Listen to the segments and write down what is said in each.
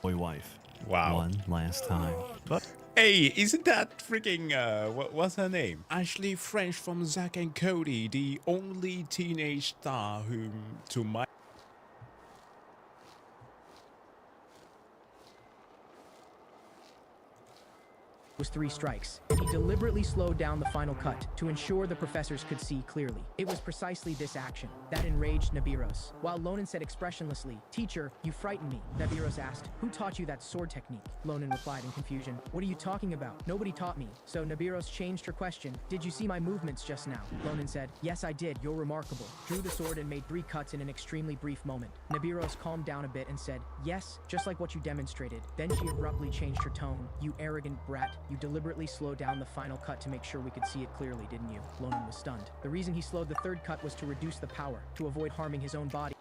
boy wife. Wow. One last time. But Hey, isn't that freaking, what's her name? Ashley French from Zack and Cody, the only teenage star whom, to my was 3 strikes. He deliberately slowed down the final cut to ensure the professors could see clearly. It was precisely this action that enraged Nibiros. While Lonan said expressionlessly, "Teacher, you frighten me," Nibiros asked, "Who taught you that sword technique?" Lonan replied in confusion, "What are you talking about? Nobody taught me." So Nibiros changed her question, "Did you see my movements just now?" Lonan said, "Yes, I did. You're remarkable." Drew the sword and made 3 cuts in an extremely brief moment. Nibiros calmed down a bit and said, "Yes, just like what you demonstrated." Then she abruptly changed her tone. "You arrogant brat. You deliberately slowed down the final cut to make sure we could see it clearly, didn't you?" Lonan was stunned. The reason he slowed the 3rd cut was to reduce the power, to avoid harming his own body.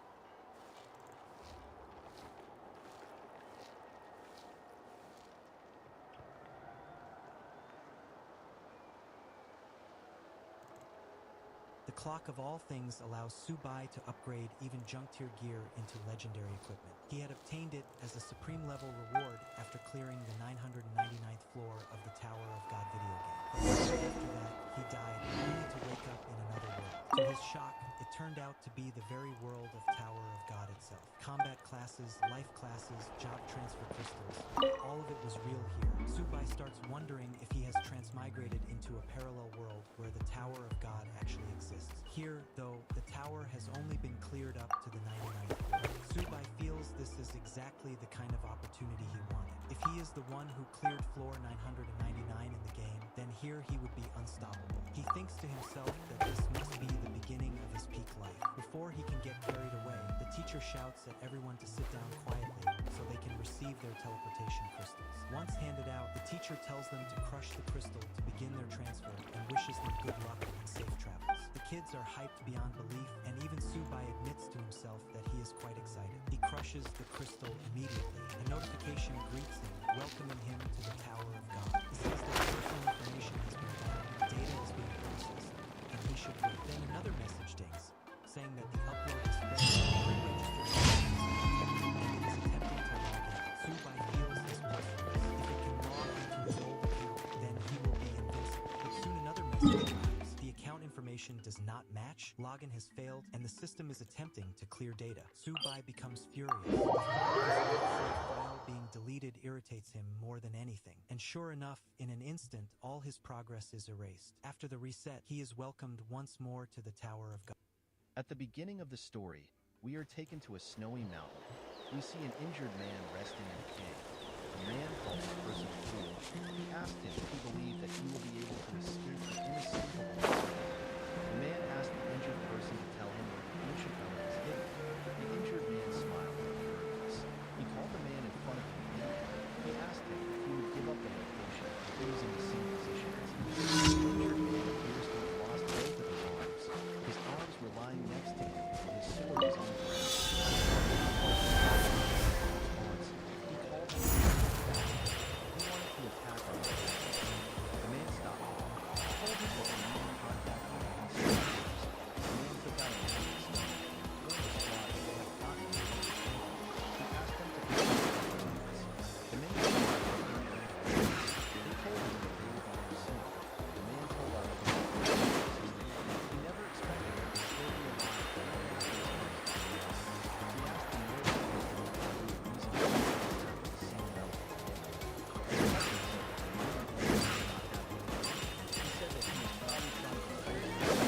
The clock of all things allows Subai to upgrade even junk-tier gear into legendary equipment. He had obtained it as a supreme level reward after clearing the 999th floor of the Tower of God video game. But after that, he died only to wake up in another world. To his shock, it turned out to be the very world of Tower of God itself. Combat classes, life classes, job transfer crystals, all of it was real here. Subai starts wondering if he has transmigrated into a parallel world where the Tower of God actually exists. Here, though, the tower has only been cleared up to the 99th floor. Subai feels this is exactly the kind of opportunity he wanted. If he is the one who cleared floor 999 in the game, then here he would be unstoppable. He thinks to himself that this must be the beginning of his peak life. Before he can get carried away, the teacher shouts at everyone to sit down quietly so they can receive their teleportation crystals. Once handed out, the teacher tells them to crush the crystal to begin their transfer and wishes them good luck and safe travels. The kids are hyped beyond belief, and even Subai admits to himself that he is quite excited. He crushes the crystal immediately. A notification greets him, welcoming him to the Tower of God. It says that personal information has been found, data is being processed, and he should wait. Then another message dings, saying that the upload is failed, pre-registered and it is attempting to log in. Subai feels his pulse race. If it can log into his old account, then he will be invincible. But soon another message arrives. The account information does not match, login has failed, and the system is attempting to clear data. Subai becomes furious. The thought of his old save file being deleted irritates him more than anything. And sure enough, in an instant, all his progress is erased. After the reset, he is welcomed once more to the Tower of God. At the beginning of the story, we are taken to a snowy mountain. We see an injured man resting in a cave. A man calls the person a fool. He asked him if he believed that he will be able to escape the inescapable fate. The man asked the injured person to tell him where the ancient relic is hidden. The injured man smiled when he heard this. He called the man in front of him again. He asked him if he would give up the location if he was in the same position as him. The injured man appears to have lost both of his arms. His arms were lying next to him, and his sword was on the ground. He called him back. He wanted to attack him. The man stopped him. He told him that he needed to contact him and see him first. The man took out a magic stone. One of the squad they had gotten him. He asked them to contact him. The man told him that they would be there soon. The man told us that he never expected him to still be alive after his arms. He asked him where he was going to do the reason why he was the same relic. His partner said that the man was not happy with him. He said that he was probably trying to force him to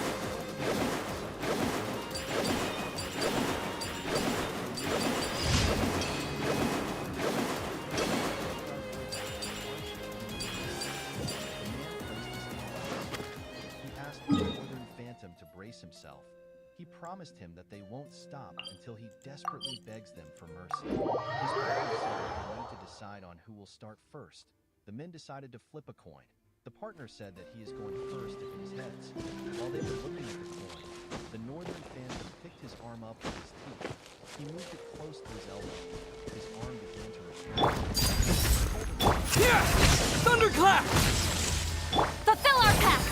He asked the Northern Phantom to brace himself. He promised him that they won't stop until he desperately begs them for mercy. His partner said that they need to decide on who will start first. The men decided to flip a coin. The partner said that he is going first if it is heads. While they were looking at the coin, the Northern Phantom picked his arm up with his teeth. He moved it close to his elbow. His arm began to retract. Here! Thunderclap! Fulfill our pact!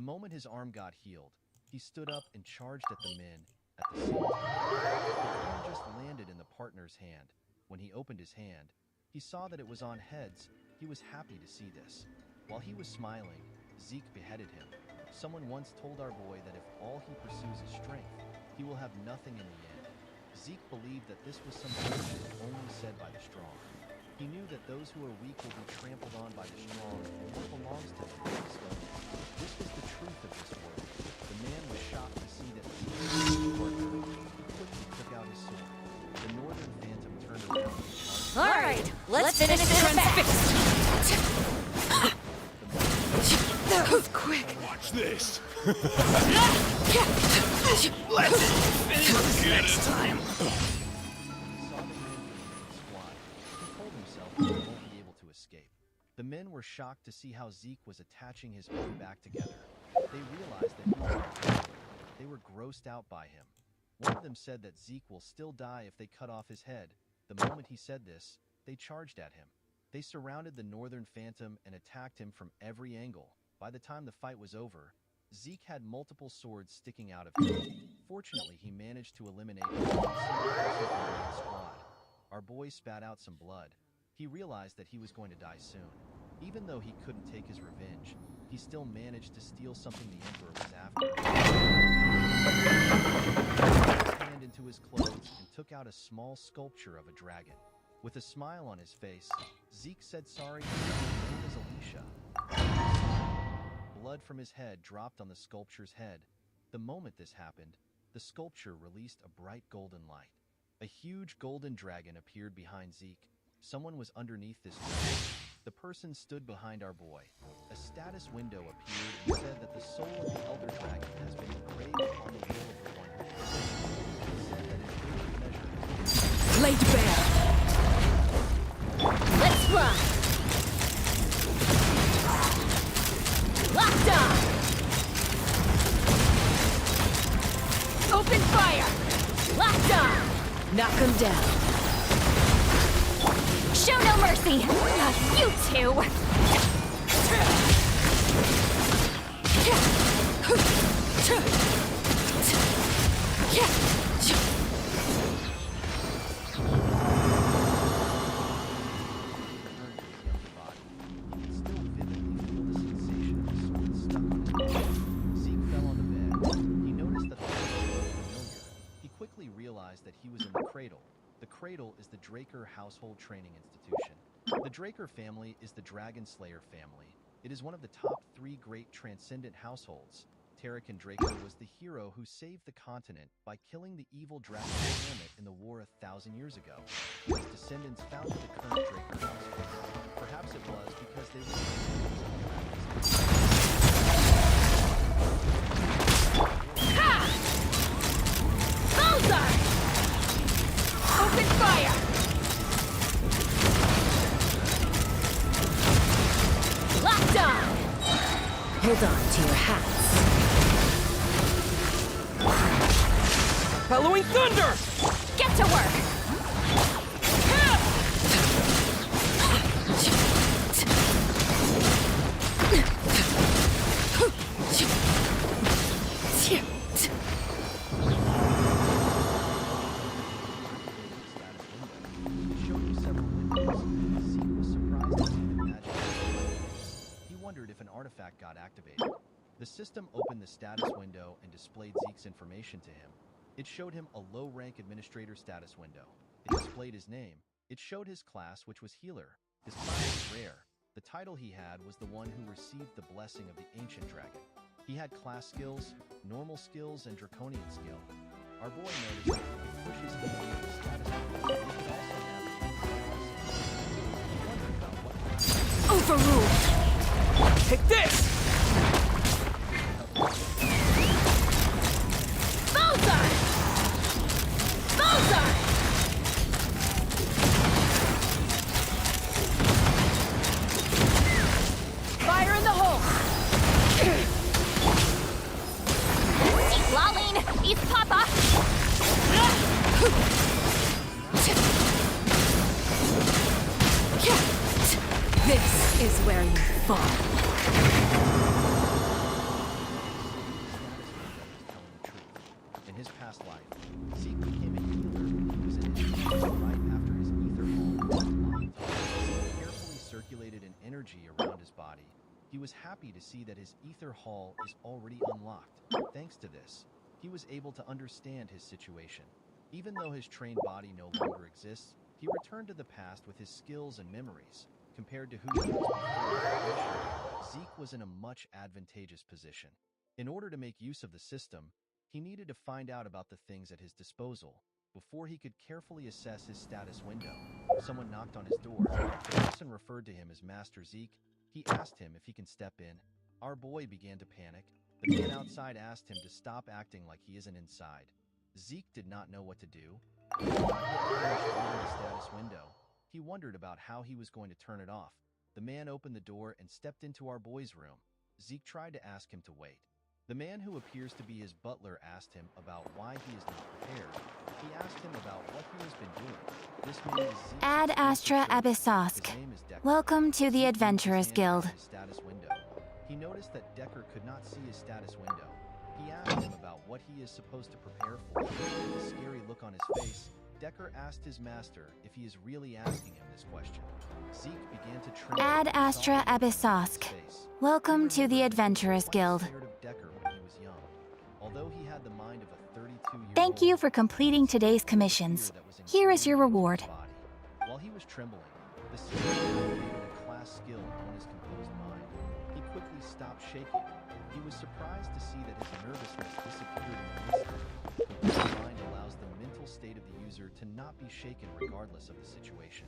moment his arm got healed, he stood up and charged at the men at the same time. The coin just landed in the partner's hand. When he opened his hand, he saw that it was on heads. He was happy to see this. While he was smiling, Zeke beheaded him. Someone once told our boy that if all he pursues is strength, he will have nothing in the end. Zeke believed that this was something only said by the strong. He knew that those who are weak will be trampled on by the strong, and what belongs to them will be stolen. This was the truth of this world. The man was shocked to see that Zeke was his partner. He quickly took out his sword. The Northern Phantom turned around and charged. All right, let's finish this fast. That was quick. Watch this! Let's finish this next time. He saw the men from the squad. He told himself that he won't be able to escape. The men were shocked to see how Zeke was attaching his own back together. They realized that he was a killer. They were grossed out by him. One of them said that Zeke will still die if they cut off his head. The moment he said this, they charged at him. They surrounded the Northern Phantom and attacked him from every angle. By the time the fight was over, Zeke had multiple swords sticking out of him. Fortunately, he managed to eliminate one single person from the squad. Our boy spat out some blood. He realized that he was going to die soon. Even though he couldn't take his revenge, he still managed to steal something the Emperor was after. He put his hand into his clothes and took out a small sculpture of a dragon. With a smile on his face, Zeke said sorry to his name is Alicia. Blood from his head dropped on the sculpture's head. The moment this happened, the sculpture released a bright golden light. A huge golden dragon appeared behind Zeke. Someone was underneath this dragon. The person stood behind our boy. A status window appeared and said that the soul of the Elder Dragon has been engraved on the will of the one who killed him. It said that in great measure... Laid bare. Let's run. Locked on. Open fire. Locked on. Knock him down. Show no mercy. Not you two. That he was in the Cradle. The Cradle is the Draker Household Training Institution. The Draker family is the Dragon Slayer family. It is one of the top 3 great transcendent households. Terrican Draker was the hero who saved the continent by killing the evil dragon Hamlet in the war 1,000 years ago. His descendants founded the current Draker household. Perhaps it was because they were Open fire! Locked on! Hold on to your hats. Bellowing thunder! Get to work! got activated. The system opened the status window and displayed Zeke's information to him. It showed him a low-rank administrator status window. It displayed his name. It showed his class, which was healer. His class was rare. The title he had was the one who received the blessing of the ancient dragon. He had class skills, normal skills, and draconian skill. Our boy noticed that he could push his ability to the status window, and he could also have the He wondered about what Overruled! Take this! Bullseye! Bullseye! Fire in the hole! Eat Lolling! Eat Papa! This is where you fall. past life. Zeke became a healer when he was in his right after his ether ball was unlocked. Zeke carefully circulated an energy around his body. He was happy to see that his ether hall is already unlocked. Thanks to this, he was able to understand his situation. Even though his trained body no longer exists, he returned to the past with his skills and memories. Compared to who he was before, Zeke was in a much advantageous position. In order to make use of the system, he needed to find out about the things at his disposal before he could carefully assess his status window. Someone knocked on his door. The person referred to him as Master Zeke. He asked him if he can step in. Our boy began to panic. The man outside asked him to stop acting like he isn't inside. Zeke did not know what to do. He had not yet finished reading the status window. He wondered about how he was going to turn it off. The man opened the door and stepped into our boy's room. Zeke tried to ask him to wait. The man who appears to be his butler asked him about why he is not prepared. He asked him about what he has been doing. This man is Zeke's Ad Astra exclusive servant. Abyssosque. His name is Decker. Welcome to the Zeke moved his Adventurers hand Guild. around his status window. He noticed that Decker could not see his status window. He asked him about what he is supposed to prepare for. With a scary look on his face, Decker asked his master if he is really asking him this question. Zeke began to tremble. Ad when he saw Astra the look on his Abyssosque. face. Welcome He to the remembered that he was Adventurers quite Guild. scared of Decker when he was young. Although he had the mind of a 32-year-old, Thank you for completing today's fear commissions. that was Here is your ingrained into reward. his body. While he was trembling, the system activated a class skill known as composed mind. He quickly stopped shaking. He was surprised to see that his nervousness disappeared in an instant. Composed mind allows the mental state of the user to not be shaken regardless of the situation.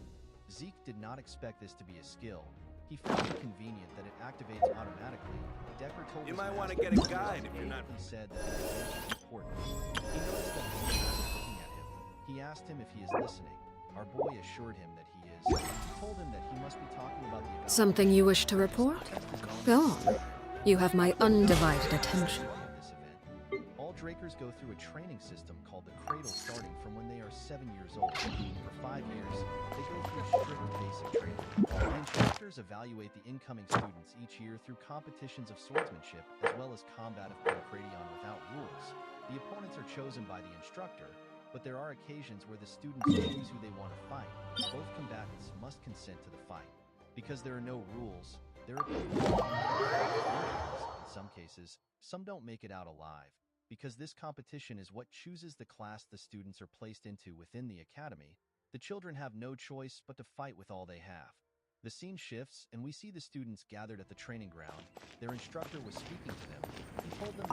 Zeke did not expect this to be a skill. He found it convenient that it activates automatically. Decker told You his might want to master get a that guide he if you're not. He said that the message is important. He noticed that the man was looking at him. He asked him if he is listening. Our boy assured him that he is. He told him that he must be talking about the evaluation. Something you wish to report? Go on. You have my undivided attention. This event. All Drakers go through a training system called the Cradle starting from when they are 7 years old. For 5 years, they go through strict basic training. The instructors evaluate the incoming students each year through competitions of swordsmanship as well as combat of Pancratium without rules. The opponents are chosen by the instructor, but there are occasions where the students choose who they want to fight. Both combatants must consent to the fight. Because there are no rules, their opponents will come out without injuries. In some cases, some don't make it out alive. Because this competition is what chooses the class the students are placed into within the academy, the children have no choice but to fight with all they have. The scene shifts, and we see the students gathered at the training ground. Their instructor was speaking to them. He told them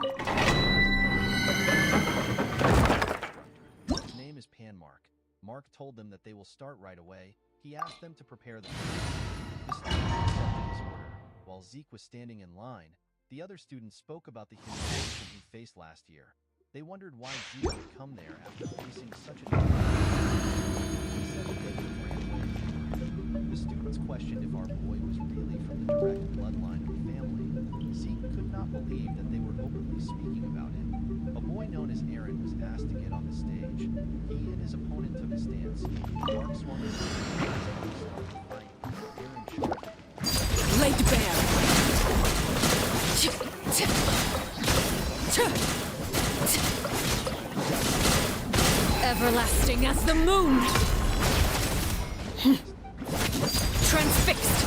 that his name is Panmark. Mark told them that they will start right away. He asked them to prepare the The students accepted his order. While Zeke was standing in line, the other students spoke about the humiliation he faced last year. They wondered why Zeke would come there after facing such a He said that they would ran away. The students questioned if our boy was really from the direct bloodline of the family. Zeke could not believe that they were openly speaking about him. A boy known as Aaron was asked to get on the stage. He and his opponent took a stance. Mark swung his sword and started to fight. Aaron shouted. Laid bare. Everlasting as the moon. Transfixed.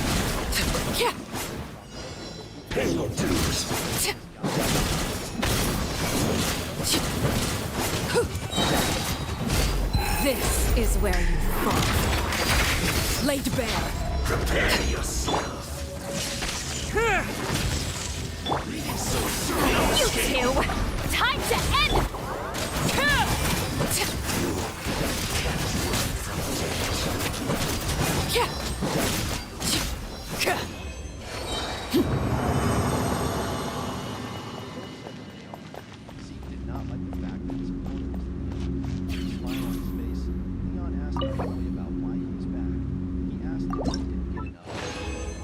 Pay your dues. This is where you fall. Laid bare. Prepare yourself. So soon, no You escape. two! Time to end! Zeke did not like the fact that his opponent was Leon. With a smile on his face, Leon asked our boy about why he was back. He asked if he didn't get enough last year.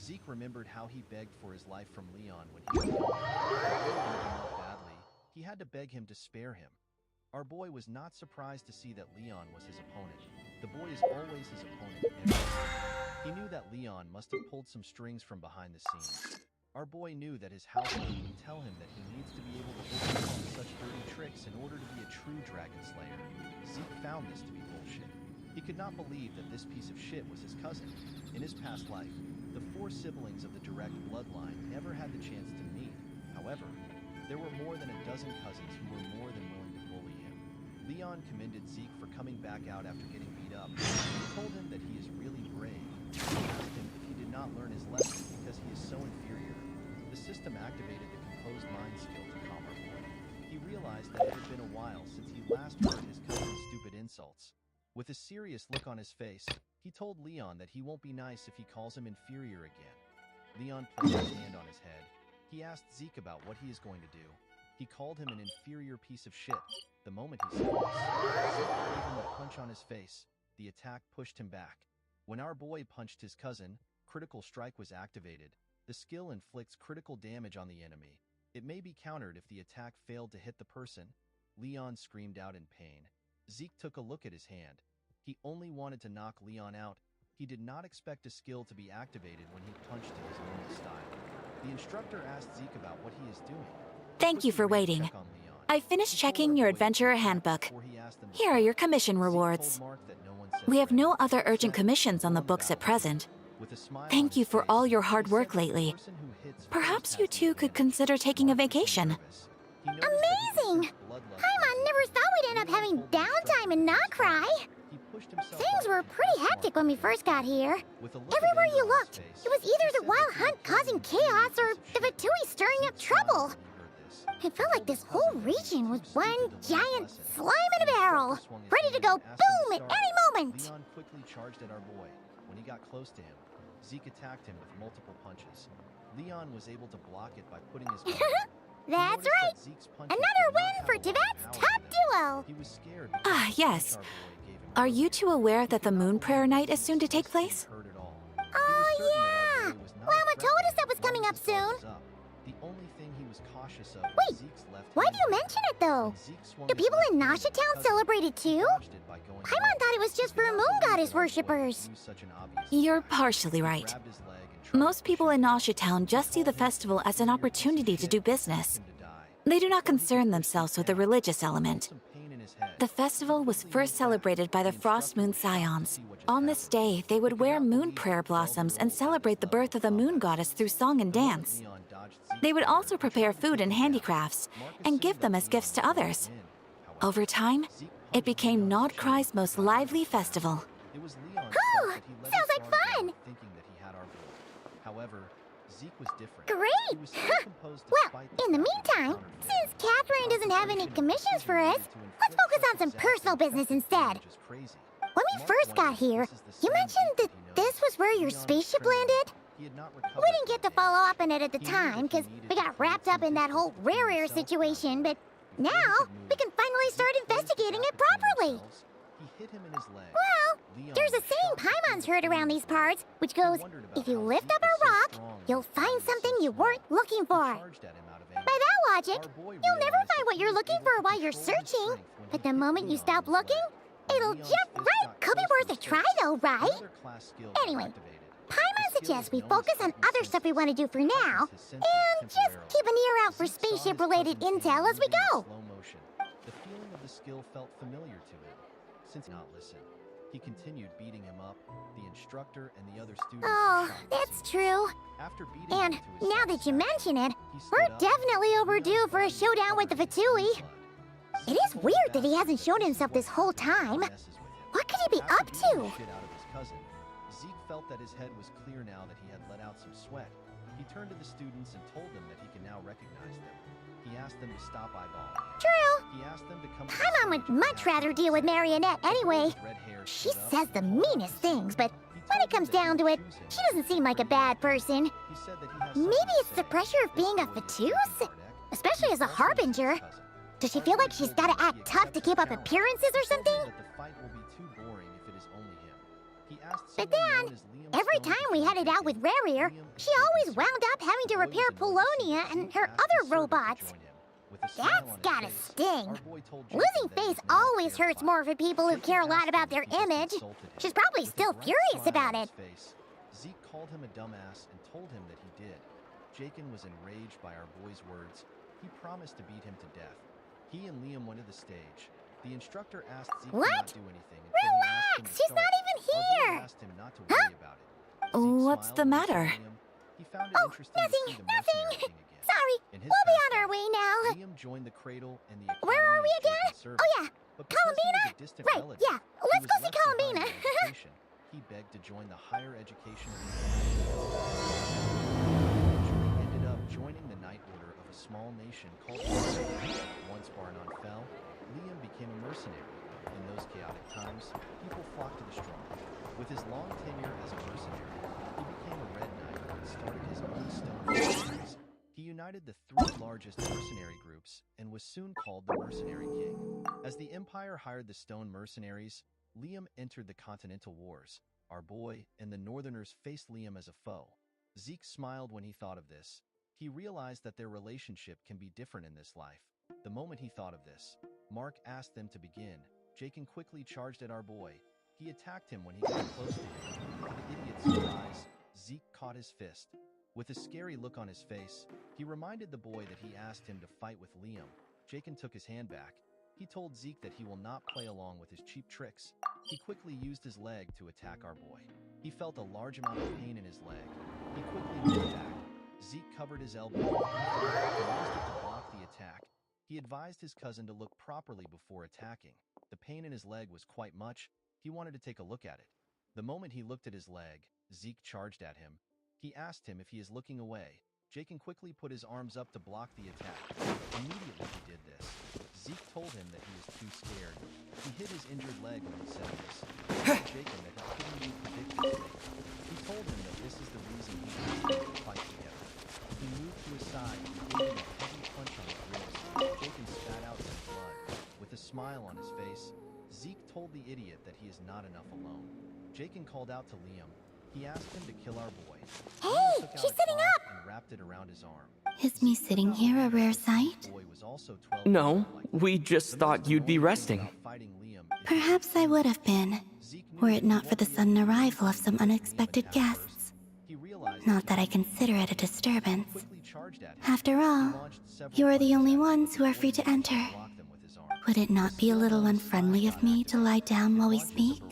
Zeke remembered how he begged for his life from Leon when he was young. The boy needed him up badly. He had to beg him to spare him. Our boy was not surprised to see that Leon was his opponent. The boy is always his opponent every time. He knew that Leon must have pulled some strings from behind the scenes. Our boy knew that his household would tell him that he needs to be able to overcome such dirty tricks in order to be a true dragon slayer. Zeke found this to be bullshit. He could not believe that this piece of shit was his cousin. In his past life, the 4 siblings of the direct bloodline never had the chance to meet. However, there were more than a dozen cousins who were more than willing to bully him. Leon commended Zeke for coming back out after getting beat up. He told him that he is really brave. He asked him if he did not learn his lesson because he is so inferior. The system activated the composed mind skill to calm our boy. He realized that it had been a while since he last heard his cousin's stupid insults. With a serious look on his face, he told Leon that he won't be nice if he calls him inferior again. Leon placed his hand on his head. He asked Zeke about what he is going to do. He called him an inferior piece of shit. The moment he said this, Zeke gave him a punch on his face. The attack pushed him back. When our boy punched his cousin, Critical Strike was activated. The skill inflicts critical damage on the enemy. It may be countered if the attack failed to hit the person. Leon screamed out in pain. Zeke took a look at his hand. He only wanted to knock Leon out. He did not expect a skill to be activated when he punched in his normal style. The instructor asked Zeke about what he is doing. Thank you for waiting. I finished checking your adventurer handbook. Here are your commission rewards. We have no other urgent commissions on the books at present. Thank you for all your hard work lately. Perhaps you two could consider taking a vacation. Amazing! Paimon never thought we'd end up having downtime and not cry. Things were pretty hectic when we first got here. Everywhere you looked, it was either the Wild Hunt causing chaos or the Fatui stirring up trouble. It felt like this whole region was one giant slime in a barrel, ready to go boom at any moment. Leon quickly charged at our boy. When he got close to him, Zeke attacked him with multiple punches. Leon was able to block it by putting his That's right! Another win for Tibet's top duo! He was scared. Ah, yes. Are you two aware that the Moon Prayer Night is soon to take place? Oh, yeah! Llama told us that was coming up soon. The only thing he was cautious of Wait, why do you mention it though? Do people in Nasha Town celebrate it too? Paimon thought it was just for Moon Goddess worshippers. You're partially right. Most people in Nasha Town just see the festival as an opportunity to do business. They do not concern themselves with the religious element. The festival was first celebrated by the Frost Moon Scions. On this day, they would wear moon prayer blossoms and celebrate the birth of the moon goddess through song and dance. They would also prepare food and handicrafts and give them as gifts to others. Over time, it became Nodcry's most lively festival. Oh, sounds like fun! However, Zeke was different. Great! Well, in the meantime, since Catherine doesn't have any commissions for us, let's focus on some personal business instead. When we first got here, you mentioned that this was where your spaceship landed? We didn't get to follow up on it at the time, because we got wrapped up in that whole rare situation, but now we can finally start investigating it properly. Well, there's a saying Paimon's heard around these parts, which goes, if you lift up a rock, you'll find something you weren't looking for. By that logic, you'll never find what you're looking for while you're searching, but the moment you stop looking, it'll jump right. Could be worth a try though, right? Anyway, Paimon suggests we focus on other stuff we want to do for now, and just keep an ear out for spaceship-related intel as we go. The feeling of the skill felt familiar to him. Since he did not listen, he continued beating him up. The instructor and the other students. Oh, that's true. After beating And him to his now that you mention it, he stood we're up, definitely overdue for a showdown with the Fatui. It is weird that he hasn't shown himself this whole time. What could he be up to? Zeke felt that his head was clear now that he had let out some sweat. He turned to the students and told them that he can now recognize them. He asked them to stop eyeballing him. True. He asked them to come. Paimon would much rather deal with Marionette anyway. She says the meanest things, but when it comes down to it, she doesn't seem like a bad person. Maybe it's the pressure of being a Fatuse? Especially as a Harbinger. Does she feel like she's gotta act tough to keep up appearances or something? But then, every time we headed out with Rarier, she always wound up having to repair Polonia and her other robots. That's gotta sting. Losing face always hurts more for people who care a lot about their image. She's probably still furious about it. Zeke called him a dumbass and told him that he did. Jaken was enraged by our boy's words. He promised to beat him to death. He and Liam went to the stage. The instructor asked Zeke What? to not do anything until he asked him to Relax, she's show not it. even Our boy here. asked him not to worry about it. Zeke What's smiled the when he saw matter? Liam. He found it Oh, interesting to see the mercenary king again. Sorry, In his we'll be past on our life, way now. Liam joined the cradle and the Where academy are we as again? Jaken's servant. Oh yeah, But because he was Columbina? a distant Right, relative, yeah. he Let's was go see left behind Columbina. in education. He begged to join the higher education of the academy. Eventually ended up joining the Night Order of a small nation called Barnon. Once Barnon fell, Liam became a mercenary. In those chaotic times, people flocked to the strong. With his long tenure as a mercenary, he became a Red Knight and started his own stone mercenaries. He united the three largest mercenary groups and was soon called the Mercenary King. As the Empire hired the stone mercenaries, Liam entered the Continental Wars. Our boy and the Northerners faced Liam as a foe. Zeke smiled when he thought of this. He realized that their relationship can be different in this life. The moment he thought of this, Mark asked them to begin. Jaken quickly charged at our boy. He attacked him when he got close to him. To the idiot's surprise, Zeke caught his fist. With a scary look on his face, he reminded the boy that he asked him to fight with Liam. Jaken took his hand back. He told Zeke that he will not play along with his cheap tricks. He quickly used his leg to attack our boy. He felt a large amount of pain in his leg. He quickly moved back. Zeke covered his elbow and used it to block the attack. He advised his cousin to look properly before attacking. The pain in his leg was quite much. He wanted to take a look at it. The moment he looked at his leg, Zeke charged at him. He asked him if he is looking away. Jaken quickly put his arms up to block the attack. Immediately he did this. Zeke told him that he was too scared. He hit his injured leg when he said this. He told Jaken that he couldn't be predicted. He told him that this is the reason he asked them to fight together. He moved to his side and gave him a heavy punch on his ribs. Jaken spat out some blood. With a smile on his face, Zeke told the idiot that he is not enough alone. Jaken called out to Liam. He asked him to kill our boy. Hey, Liam took out she's a sitting cloth up! and wrapped it around his arm. Is me sitting here a rare sight? The boy was also 12 No, years old like we him. just The thought most you'd be annoying thing resting. about fighting Liam is Perhaps I would have been, Zeke knew were that it he not for the won't be sudden able to arrival of defeat some Liam unexpected at guests. first. He realized Not that I he couldn't consider it a He disturbance. quickly charged at him. After He all, launched several you are the punches only at him ones who are before free he to managed enter. block them with his arm. Would it not be a little unfriendly of me to lie down while we speak?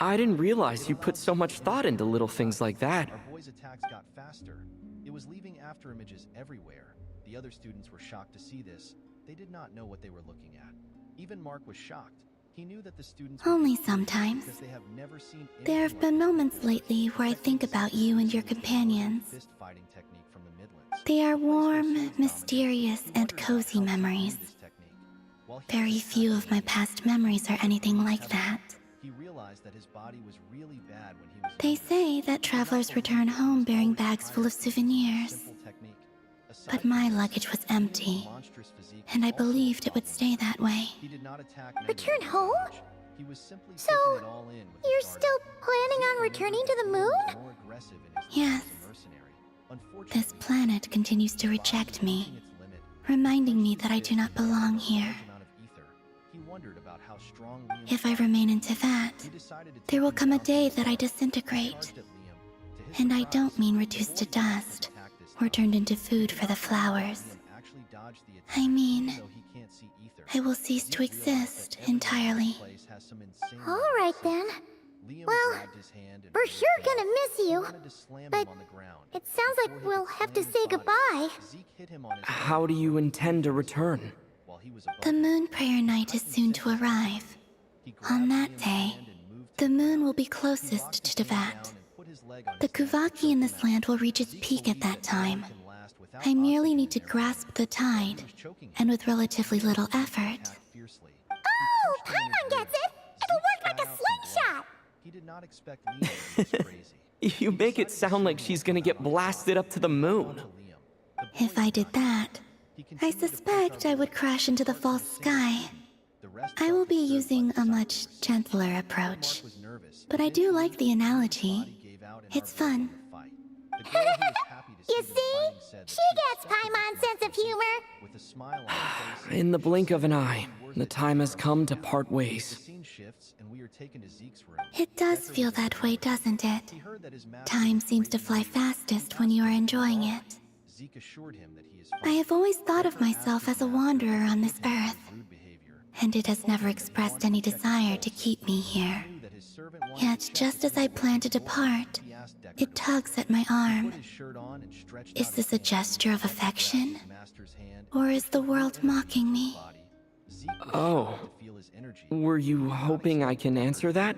I didn't realize you put so much thought into little things like that. Our boy's attacks got faster. It was leaving after images everywhere. The other students were shocked to see this. They did not know what they were looking at. Even Mark was shocked. He knew that the students were Only confused sometimes. because they have never seen There have anything been like this moments before. lately where I think about you and your companions. Fist fighting technique from the Midlands. They are A place where warm, swords mysterious, dominate. He and wondered cozy about how to memories. use this technique. While he Very was few of my attacking, past memories are anything like that. he realized that his body was really bad when he was They younger. say that travelers return home bearing bags full of souvenirs. Simple technique. Aside But from my this, luggage was Liam's empty, monstrous physique and I was also a believed it would problem. stay that way. He did not attack Return negatively home? much. He was simply So, taking it all in with his You're guard still up. planning on Zeke returning to the remembered that moon? Liam was more aggressive in his Yes. days as a mercenary. Unfortunately, This planet continues to his body reject was me, reaching its limit. reminding me Clenched that I his do not fist and belong felt a here. large amount of ether. He wondered about how strong Liam's If I body remain was. into that, He decided to there take will him come a down from day the that I start. He disintegrate. charged at Liam. To his And I surprise, don't mean the reduced to boy did not dust, attack this or time. turned into He food did for the not realize flowers. Liam actually dodged the I attack, mean, even though he can't see ether. I will cease to Zeke realized that exist everyone in entirely. this place has some insane All level of right sense. then. Liam Well, grabbed his hand and we're raised sure him gonna up. miss He you, wanted to slam but him on the ground. It sounds Before like he we'll could have to slam say his body, goodbye. Zeke hit him on his How head do you with intend to his return? sword while he was above The him. moon prayer night is soon to arrive. He On grabbed that Liam's day, hand and moved the him moon down. will be He closest rocked to his hand Devat. down and put his leg on The his neck to Kuvaki in choke this him out. land will reach its Zeke peak at believed that that no one time. can last without I merely oxygen need to in their grasp body. the While he tide, was choking him, and with relatively little Liam effort. attacked fiercely. He Oh, punched him in his Paimon gets ribs. it! It'll Zeke work like spat a out some blood. slingshot! He did not expect Liam to be this crazy. You make it sound like she's gonna get blasted up to the moon. If I did that, I suspect I would crash into the false sky. I will be using a much gentler approach. But I do like the analogy. It's fun. You see? She gets Paimon's sense of humor. With a smile on her face, In the blink of an eye. the time has come to part The ways. scene shifts, and we are taken to Zeke's room. It does feel that way, doesn't it? He heard that his master Time was seems to raising fly him. fastest when you are enjoying it. Zeke assured him that he is I have always thought of myself as a wanderer on this earth, rude behavior. and it has never expressed any desire to keep me here. Knew that his servant wanted Yet, to check just if as he I was plan to awake. depart, He asked Decker it tugs at my arm. put his shirt on and stretched Is out this his a gesture of hand, affection? his master's hand, Or is the world mocking me? body. Zeke was Oh. shocked to feel his energy. Were you hoping I can answer that?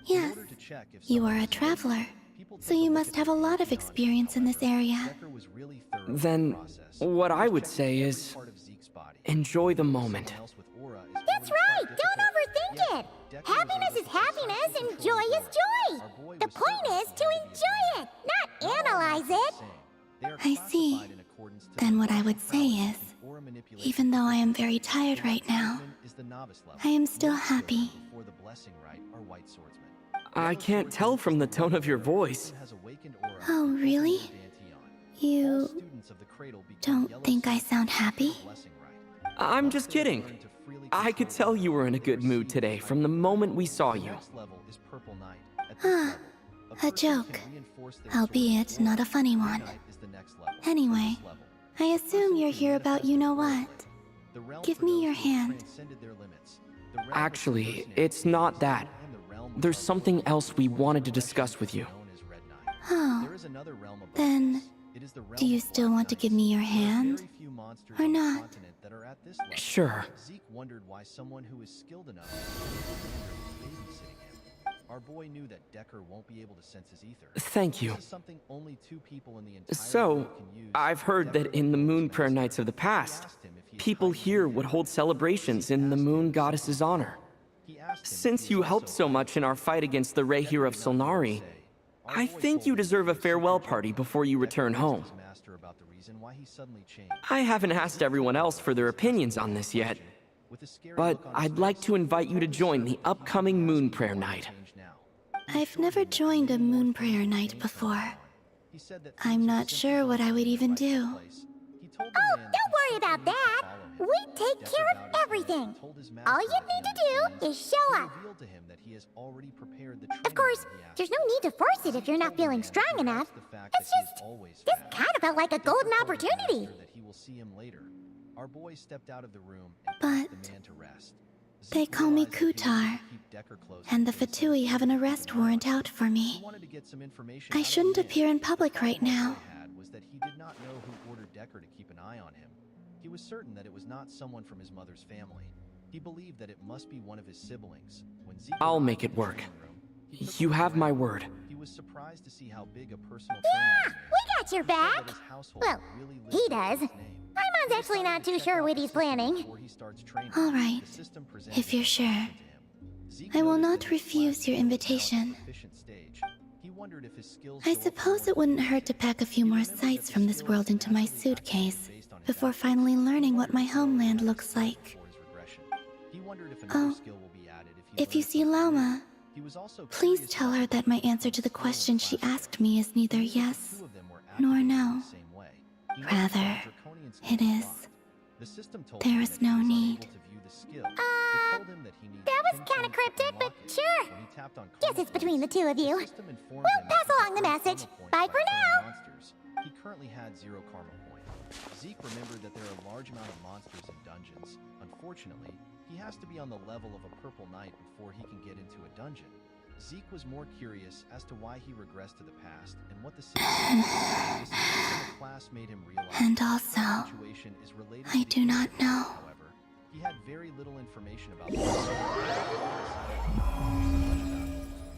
Yes, In order to check if you someone are a was traveler, people so took a you look must at have a the lot of knowledge. experience in this area. Decker was really thorough in the Then, process. what I would Checked say every is, part of Zeke's body. enjoy the moment. Someone else with aura is That's already right! quite Don't difficult. overthink Yet, it! Decker was Happiness able is to happiness precisely and control joy his is aura. joy! Our boy The was point certain is he to had be enjoy a it, not analyze it! They are I see. classified in accordance to Then their what I would prowess say and is, aura manipulation. even though I am very tired right now, Is the novice level. I am still Most skilled happy. before the blessing rite are white swordsmen. I can't tell from the tone of your voice. Has awakened aura Oh, and really? opened the Danteon. All You students of the cradle become don't yellow think I swordsmen sound after the happy? blessing rite. I'm just kidding. I could tell you were in a good mood today from the moment we saw The you. next level is Purple Knight. At this Huh. level, A person joke, can reinforce their albeit sword's not a aura. funny Green one. Knight is the next level. Anyway, At this level, I assume you're here about you know what. the realm Give for me those your who have hand. transcended their limits. The realm is Actually, hallucinatory it's not that. and the realm of There's other something worlds. else we wanted to discuss with you. Known as Red Knight. Oh, There is another realm above then, this. It is the realm do you of still Black want to give Knights. me your There are hand? very few monsters Or on the not? continent that are at this level. Sure. Zeke wondered why someone who is skilled enough to was babysitting him. Our boy knew that Decker won't be able to sense his ether. Thank you. This is something only 2 people in the entire So, world can use. I've heard that in the Moon Prayer Nights of the past, people here would hold celebrations in the Moon Goddess's honor. Since you helped so much in our fight against the Rehir of Solnari, I think you deserve a farewell party before you return home. I haven't asked everyone else for their opinions on this yet, but I'd like to invite you to join the upcoming Moon Prayer Night. I've never joined a moon prayer night before. I'm not sure what I would even do. Oh, don't worry about that! We take care of everything! All you need to do is show up! Of course, there's no need to force it if you're not feeling strong enough. It's just, this kind of felt like a golden opportunity. Our boy stepped out of the room But and put the man to rest. they Zeke call me realized that he needed to Kutar, keep Decker close and the to his Fatui have an arrest warrant out for He me. wanted to get some information I out of shouldn't the man. appear in public The right problem now. he had was that he did not know who ordered Decker to keep an eye on him. He was certain that it was not someone from his mother's family. He believed that it must be one of his siblings. When Zeke I'll arrived make in it the work. training room, he took You a have look my around. word. He was surprised to see how big a personal Yeah, training room we got your is. He said back! that his household Well, really lived he up to does. his name. Paimon's actually not too sure what he's planning. Before he starts training, All right, the system presented if you're sure. information to him. Zeke I will noticed not that his refuse class your was now at the invitation. proficient stage. He wondered if his skills I go up suppose more it wouldn't hurt to pack a few more sights from this world into my suitcase before finally learning what my homeland looks like. Oh, if you see Lama, please tell her that my answer to the question she asked me is neither yes nor no. Rather, it is, there is no need. That was kinda cryptic, but sure. Guess it's between the 2 of you. We'll pass along the message. Bye for now. He currently had 0 karma point. Zeke remembered that there are a large amount of monsters in dungeons. Unfortunately, he has to be on the level of a purple knight before he can get into a dungeon. Zeke was more curious as to why he regressed to the past and what the situation in the class made him realize. And that also, the situation is related I to do the not character. know. However, he had very little information about the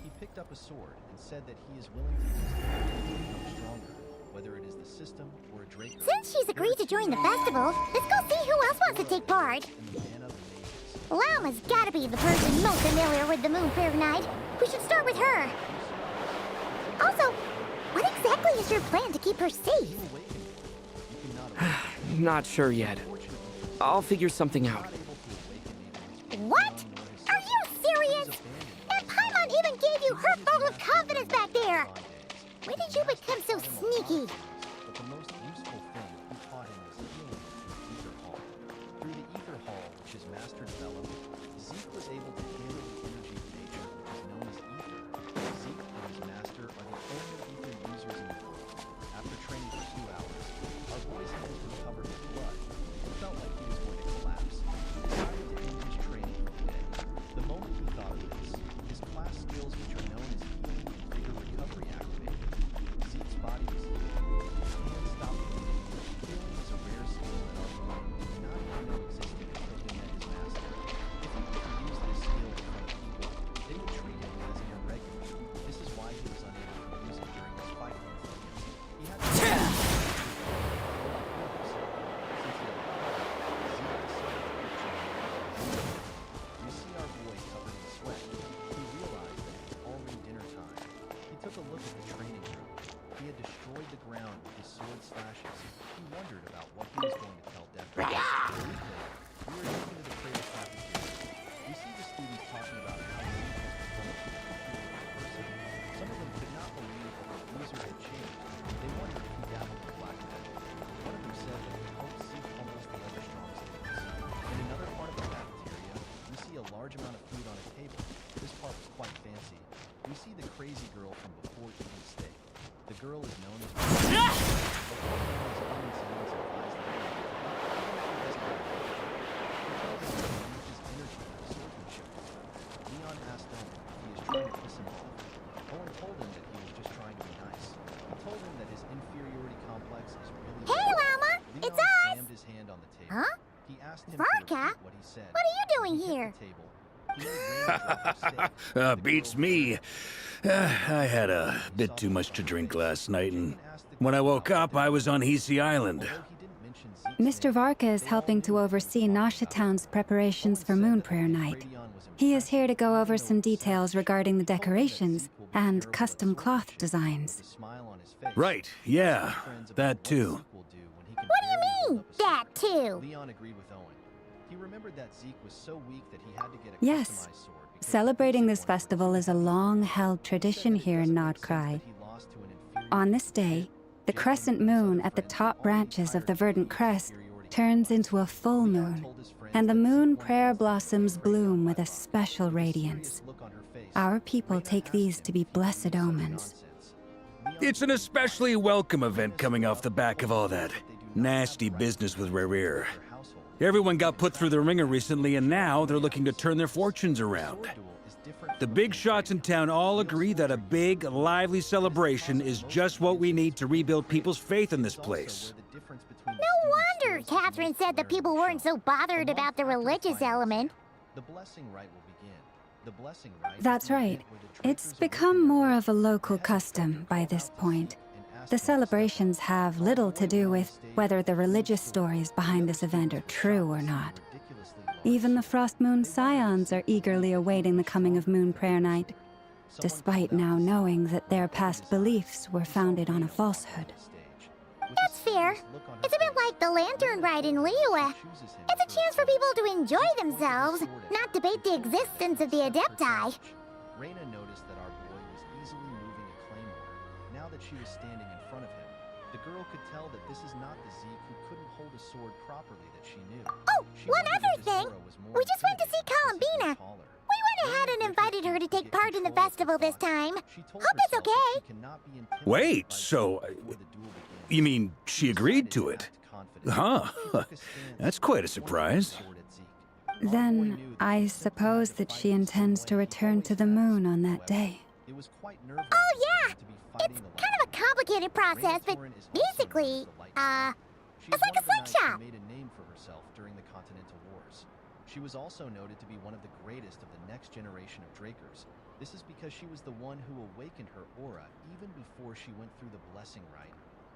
He picked up a sword and said that he is willing to use it to become stronger, whether it is the system or a Draco. Since she's agreed to join the festival, let's go see who else wants to take part. And the man of the mages. Lama's gotta be the person most familiar with the Moon Prayer Night. We should start with her. Also, what exactly is your plan to keep her safe? Not sure yet. I'll figure something out. What? Are you serious? And Paimon even gave you her vote of confidence back there. When did you become so sneaky? But the most useful thing he taught him was healing through the Ether Hall. Through the Ether Hall, which his master developed, Zeke was able to handle the energy of nature, which is known as ether. Zeke and his master are the only ether users in the world. After training for 2 hours, our boy's hands were covered with blood. It felt like he was going to collapse. He decided to end his training for the day. The moment he thought of this, his class skills, which are known as healing and vigor recovery, activated. Zeke's body was healed. His hands stopped bleeding. Healing is a rare skill that our boy did not even know existed until he met his master. If he were to use this skill in front of people, they would treat him as an irregular. This is why he was unable to use it during his fight against Leon. He had to we see our boy covered in sweat. He realized that it was already dinner time. He took a look at the training room. He had destroyed the ground with his sword slashes. He wondered about what he was going to tell Deborah. A week later, we are taken to the crater cafeteria. We see the students talking about how Zeke has become a peculiar person. Some of them could not believe that the loser had changed. They wondered if he dabbled in black magic. One of them said that he hoped Zeke humbles the other strong students. In another part of the cafeteria, we see a large amount of food on a table. This part was quite fancy. We see the crazy girl from before eating steak. The girl is known as Leon asked Owen if he is trying to piss him off. Owen told him that he was just trying to be nice. He told him that his inferiority complex is really Hey, Llama! Leon It's us! slammed his hand on the table. Huh? He asked him Varka? to repeat what he said. What are you doing When he hit here? the table, he made Raina drop her steak. Beats me. I had a bit too much to drink last night, and when I woke up, I was on Hisi Island. Mr. Varka is helping to oversee Nasha Town's preparations for Moon Prayer Night. He is here to go over some details regarding the decorations and custom cloth designs. Right, yeah, that too. What do you mean, that too? Leon agreed with Owen. He remembered that Zeke was so weak that he had to get a Yes. customized sword. because Celebrating he this festival is a long-held tradition here in Nodcry. On this day, the crescent moon at the top branches of the verdant crest turns into a full moon, and the moon prayer blossoms bloom with a special radiance. Our people take these to be blessed omens. It's an especially welcome event coming off the back of all that nasty business with Rerir. Everyone got put through the ringer recently, and now they're looking to turn their fortunes around. The big shots in town all agree that a big, lively celebration is just what we need to rebuild people's faith in this place. No wonder Catherine said that people weren't so bothered about the religious element. The blessing rite will begin. The blessing rite That's right. It's become more of a local custom by this point. The celebrations have little to do with whether the religious stories behind this event are true or not. Even the Frost Moon Scions are eagerly awaiting the coming of Moon Prayer Night, despite now knowing that their past beliefs were founded on a falsehood. That's fair. It's a bit like the Lantern Ride in Liyue. It's a chance for people to enjoy themselves, not debate the existence of the Adepti. Raina noticed that our boy was easily moving a claymore. Now that she was standing in front of him, the girl could tell that this is not the Zeke who couldn't hold a sword properly that she knew. Oh, one other thing. We just went to see Columbina. We went ahead and invited her to take part in the festival this time. Hope that's okay. Wait, so... you mean she agreed to it? Huh. That's quite a surprise. Then, I suppose that she intends to return to the moon on that day. Oh, yeah! It's kind of a complicated process, but basically, it's like a slingshot. Made a name for herself during the Continental Wars. She was also noted to be one of the greatest of the next generation of Drakers. This is because she was the one who awakened her aura even before she went through the blessing rite.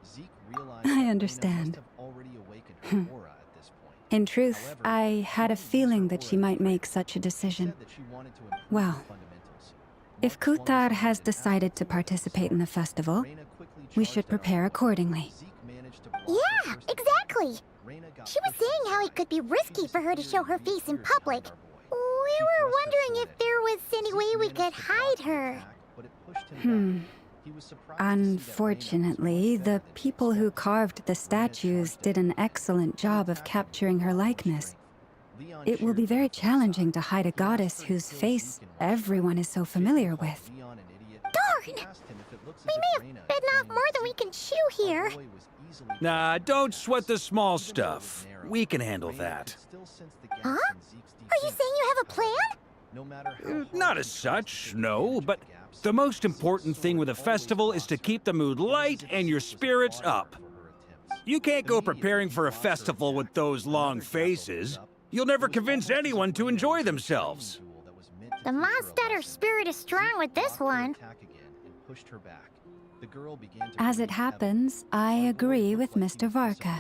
Zeke realized I that understand. Raina must have already awakened her aura at this point. In truth, I had a feeling that she might make such a decision. Well, if Kuthar has decided to participate in the festival, we should prepare accordingly. Yeah, exactly. She was saying how it could be risky for her to show her face in public. We were wondering if there was any way we could hide her. Unfortunately, the people who carved the statues did an excellent job of capturing her likeness. it will be very challenging to hide a goddess whose face everyone is so familiar with. Darn! We may have bitten off more than we can chew here. Nah, don't sweat the small stuff. We can handle that. Huh? Are you saying you have a plan? Not as such, no, but the most important thing with a festival is to keep the mood light and your spirits up. You can't go preparing for a festival with those long faces. You'll never convince anyone to enjoy themselves. The Mondstatter spirit is strong with this one. As it happens, I agree with Mr. Varka.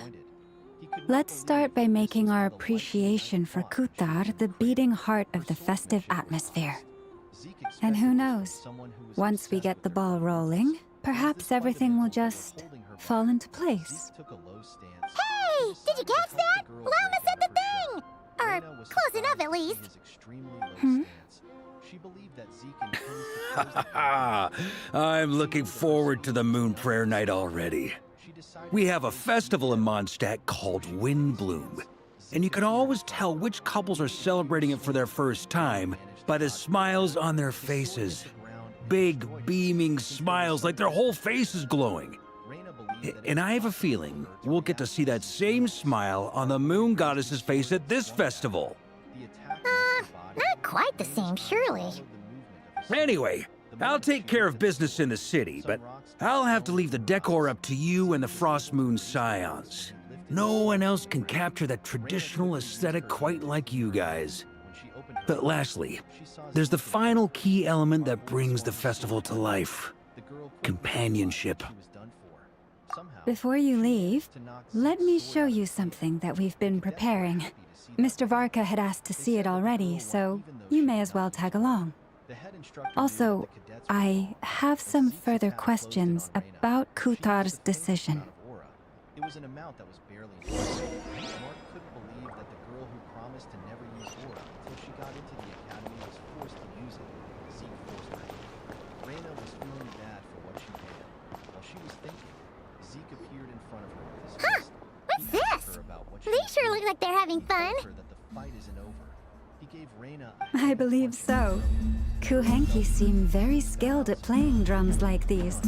Let's start by making our appreciation for Kutar the beating heart of the festive atmosphere. And who knows, once we get the ball rolling, perhaps everything will just fall into place. Hey! Did you catch that? Lona said the thing! Or close enough, at least. I'm looking forward to the Moon Prayer Night already. We have a festival in Mondstadt called Windbloom, and you can always tell which couples are celebrating it for their first time by the smiles on their faces. Big, beaming smiles like their whole face is glowing. And I have a feeling we'll get to see that same smile on the Moon Goddess's face at this festival. Not quite the same, surely. Anyway, I'll take care of business in the city, but I'll have to leave the decor up to you and the Frost Moon Scions. No one else can capture that traditional aesthetic quite like you guys. But lastly, there's the final key element that brings the festival to life: companionship. Before you leave, let me show you something that we've been preparing. Mr. Varka had asked to see it already, so you may as well tag along. Also, I have some further questions about Kutar's decision. It was an amount that was barely impressive. Mark couldn't believe that the girl who promised to never use aura until she got into the academy was forced to use it. Zeke forced her to. Reyna was feeling bad for what she did. While she was thinking, Zeke appeared in front of her with his fist. What's this? They sure look like they're having fun. That the fight isn't over. He gave Reyna I believe so. Kuhenki seem very skilled at playing drums like these,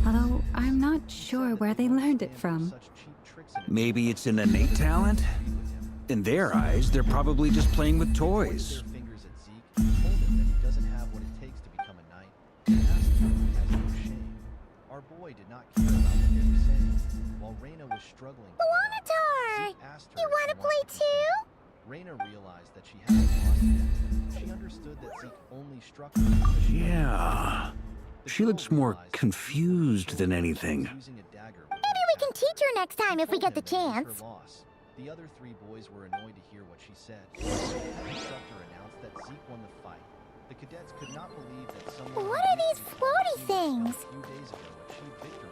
although I'm not sure where they learned it from. Maybe it's an innate talent? In their eyes, they're probably just playing with toys. Our boy did not care about what they were saying. While Reyna was struggling, Luanatar! You want to play too? Reyna realized that she hadn't lost yet. She understood that Zeke only struck her because she Yeah. She looks more confused than anything. Maybe we can teach her next time if we get the chance. The other three boys were annoyed to hear what she said. The head instructor announced that Zeke won the fight. The cadets could not believe that someone... What are these floaty things?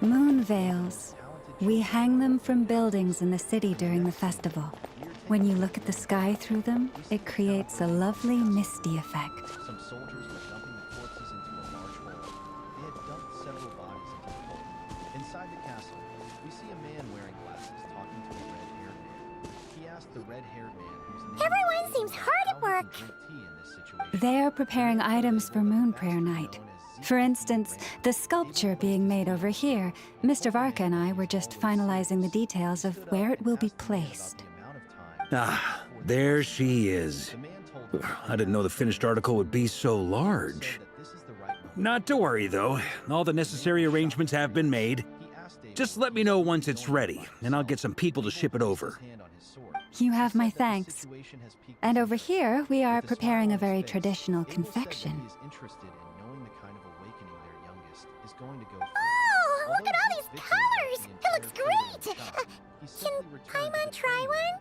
Moon veils. We hang them from buildings in the city during the festival. When you look at the sky through them, it creates a lovely misty effect. Some soldiers were dumping the corpses into a large hole. They had dumped several bodies into the hole. Inside the castle, we see a man wearing glasses talking to a red-haired man. He asked the red-haired man whose name... Everyone seems hard at work. They are preparing items for Moon Prayer Night. For instance, the sculpture being made over here, Mr. Varka and I were just finalizing the details of where it will be placed. Ah, there she is. I didn't know the finished article would be so large. Not to worry, though. All the necessary arrangements have been made. Just let me know once it's ready, and I'll get some people to ship it over. You have my thanks. And over here, we are preparing a very traditional confection. Oh, look at all these colors! It looks great! Can Paimon try one?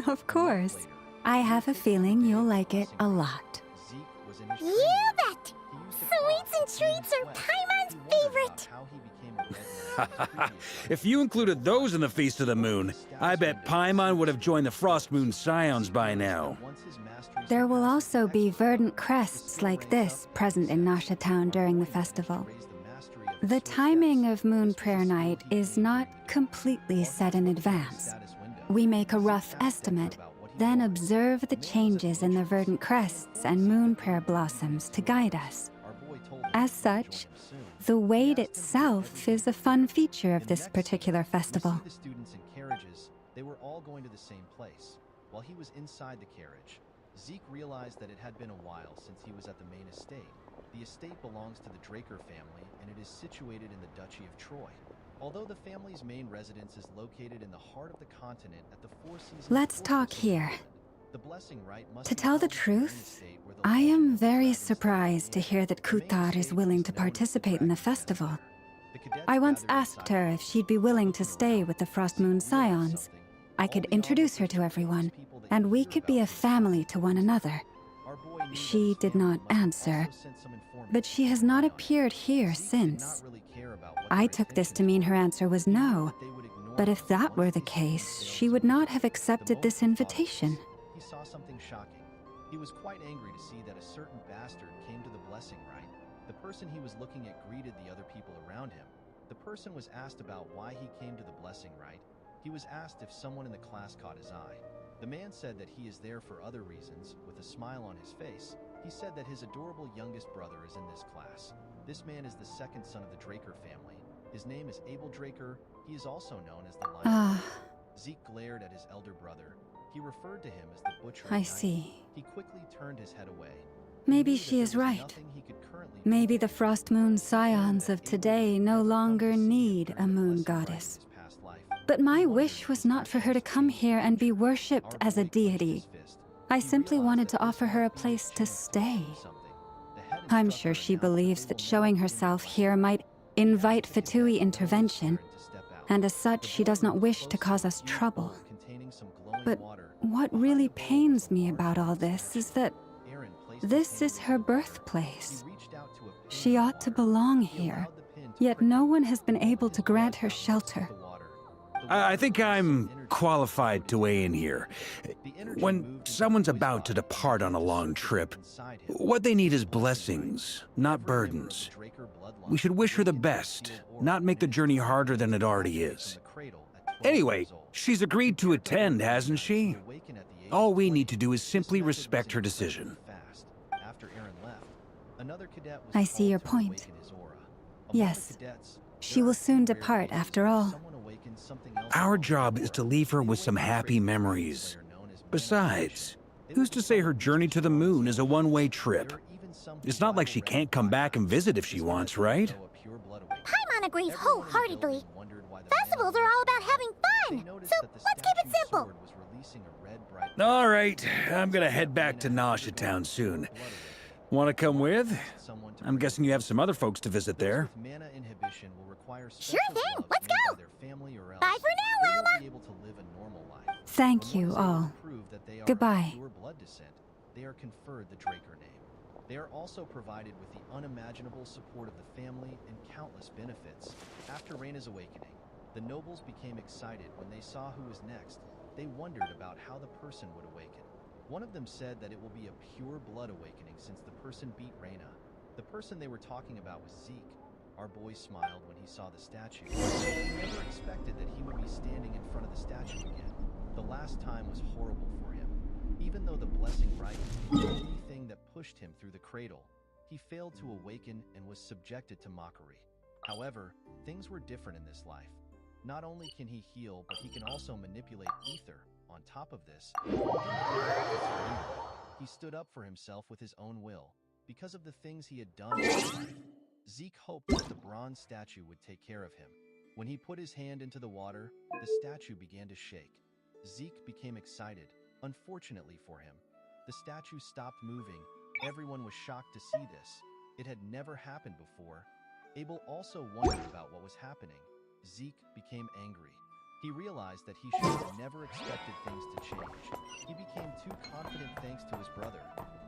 Of course. I have a feeling you'll like it a lot. You bet! Sweets and treats are Paimon's favorite! If you included those in the Feast of the Moon, I bet Paimon would have joined the Frost Moon Scions by now. There will also be verdant crests like this present in Nasha Town during the festival. The timing of Moon Prayer Night is not completely set in advance. We make a rough estimate, then observe the changes in the verdant crests and moon prayer blossoms to guide us. As such, the wait itself is a fun feature of this particular festival. The students in carriages, they were all going to the same place. While he was inside the carriage, Zeke realized that it had been a while since he was at the main estate. The estate belongs to the Draker family, and it is situated in the Duchy of Troy. Although the family's main residence is located in the heart of the continent at the Four Seasons. Let's talk here. The blessing rite must To tell the truth, I am very surprised to hear that Kuthar is willing to participate in the festival. I once asked her if she'd be willing to stay with the Frost Moon Scions. I could introduce her to everyone, and we could be a family to one another. She did not answer, but she has not appeared here since. I took this to mean her answer was no, but if that were the case, she would not have accepted this invitation. He saw something shocking. He was quite angry to see that a certain bastard came to the blessing rite. The person he was looking at greeted the other people around him. The person was asked about why he came to the blessing rite. He was asked if someone in the class caught his eye. The man said that he is there for other reasons, with a smile on his face. He said that his adorable youngest brother is in this class. This man is the second son of the Draker family. His name is Abel Draker. He is also known as the Lion. Zeke glared at his elder brother. He referred to him as the Butcher. I see. He quickly turned his head away. Maybe she is right. Maybe the Frost Moon Scions of today no longer need a moon goddess. But my wish was not for her to come here and be worshipped as a deity. I simply wanted to offer her a place to stay. I'm sure she believes that showing herself here might invite Fatui intervention, and as such, she does not wish to cause us trouble. But what really pains me about all this is that this is her birthplace. She ought to belong here, yet no one has been able to grant her shelter. I think I'm qualified to weigh in here. When someone's about to depart on a long trip, what they need is blessings, not burdens. We should wish her the best, not make the journey harder than it already is. Anyway, she's agreed to attend, hasn't she? All we need to do is simply respect her decision. I see your point. Yes, she will soon depart after all. Our job is to leave her with some happy memories. Besides, who's to say her journey to the moon is a one-way trip? It's not like she can't come back and visit if she wants, right? Paimon agrees wholeheartedly. Festivals are all about having fun, so let's keep it simple. All right, I'm gonna head back to Nausea Town soon. Want to come with? I'm guessing you have some other folks to visit there. Sure thing, let's go! Bye for now, Alma! Thank you all. Goodbye. They are conferred the Draker name. They are also provided with the unimaginable support of the family and countless benefits. After Reina's awakening, the nobles became excited when they saw who was next. They wondered about how the person would awaken. One of them said that it will be a pure blood awakening since the person beat Reina. The person they were talking about was Zeke. Our boy smiled when he saw the statue. He never expected that he would be standing in front of the statue again. The last time was horrible for him. Even though the blessing rite was the only thing that pushed him through the cradle, he failed to awaken and was subjected to mockery. However, things were different in this life. Not only can he heal, but he can also manipulate ether. On top of this, he stood up for himself with his own will. Because of the things he had done in his life, Zeke hoped that the bronze statue would take care of him. When he put his hand into the water, the statue began to shake. Zeke became excited. Unfortunately for him, the statue stopped moving. Everyone was shocked to see this. It had never happened before. Abel also wondered about what was happening. Zeke became angry. He realized that he should have never expected things to change. He became too confident thanks to his brother.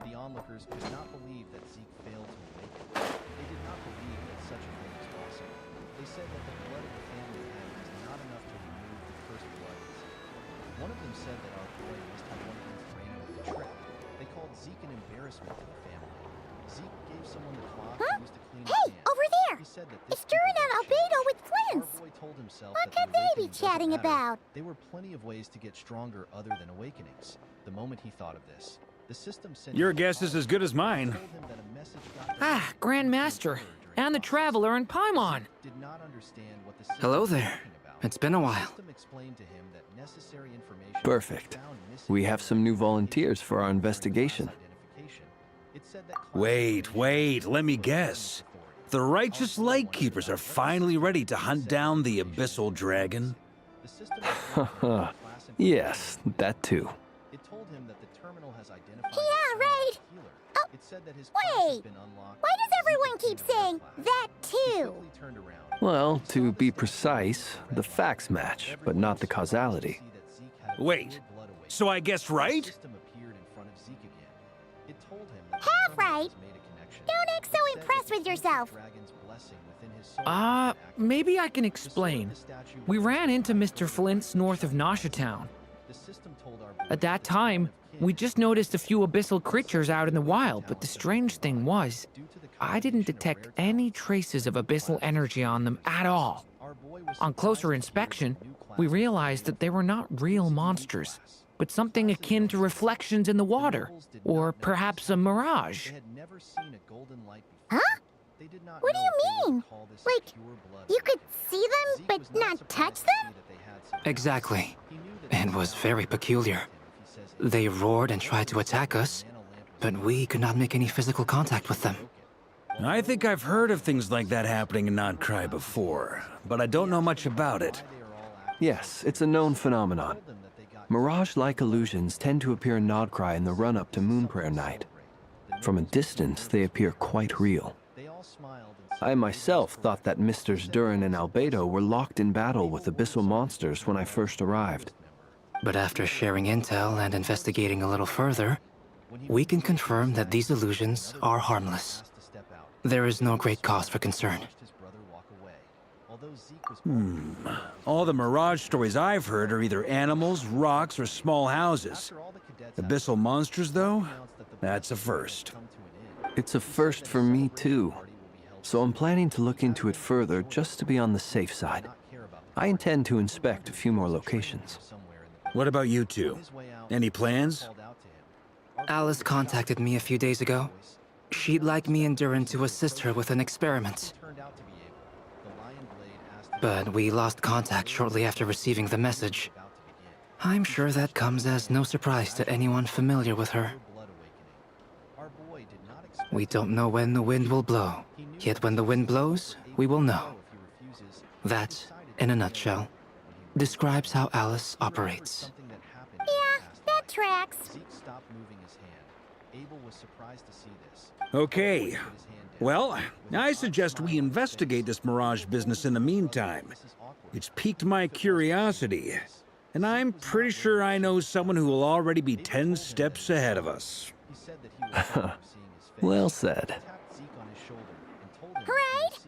The onlookers could not believe that Zeke failed to awaken. They did not believe that such a thing was possible. They said that the blood of the family was not enough to remove the cursed blood in Zeke. One of them said that our boy must have won against Reina with a trick. They called Zeke an embarrassment to the family. Zeke gave someone the cloth used to clean his hands. Hey, over there! There! It's stirring out albedo with flints! What could they be chatting about? There were plenty of ways to get stronger other than awakenings. The moment he thought of this, the system sent Your guess is as good as mine. Ah, Grand Master, and the Traveler in Paimon. Hello there. It's been a while. Perfect. We have some new volunteers for our investigation. Wait, let me guess. The righteous Lightkeepers are finally ready to hunt down the Abyssal Dragon? Yes, that too. Yeah, right! Oh, wait! Why does everyone keep saying that too? Well, to be precise, the facts match, but not the causality. Wait, so I guessed right? Half right! Don't act so impressed with yourself! Maybe I can explain. We ran into Mr. Flint's north of Nasha Town. At that time, we just noticed a few abyssal creatures out in the wild, but the strange thing was, I didn't detect any traces of abyssal energy on them at all. On closer inspection, we realized that they were not real monsters, but something akin to reflections in the water, or perhaps a mirage. Huh? What do you mean? Like, you could see them, but not touch them? Exactly. It was very peculiar. They roared and tried to attack us, but we could not make any physical contact with them. I think I've heard of things like that happening in Nodcry before, but I don't know much about it. Yes, it's a known phenomenon. Mirage-like illusions tend to appear in Nodcry in the run-up to Moonprayer Night. From a distance, they appear quite real. I myself thought that Misters Durin and Albedo were locked in battle with abyssal monsters when I first arrived. But after sharing intel and investigating a little further, we can confirm that these illusions are harmless. There is no great cause for concern. All the Mirage stories I've heard are either animals, rocks, or small houses. Abyssal monsters, though? That's a first. It's a first for me, too. So I'm planning to look into it further just to be on the safe side. I intend to inspect a few more locations. What about you two? Any plans? Alice contacted me a few days ago. She'd like me and Durin to assist her with an experiment. But we lost contact shortly after receiving the message. I'm sure that comes as no surprise to anyone familiar with her. We don't know when the wind will blow, yet when the wind blows, we will know. That, in a nutshell, describes how Alice operates. Yeah, that tracks. Okay. Well, I suggest we investigate this Mirage business in the meantime. It's piqued my curiosity, and I'm pretty sure I know someone who will already be 10 steps ahead of us. Well said. Right?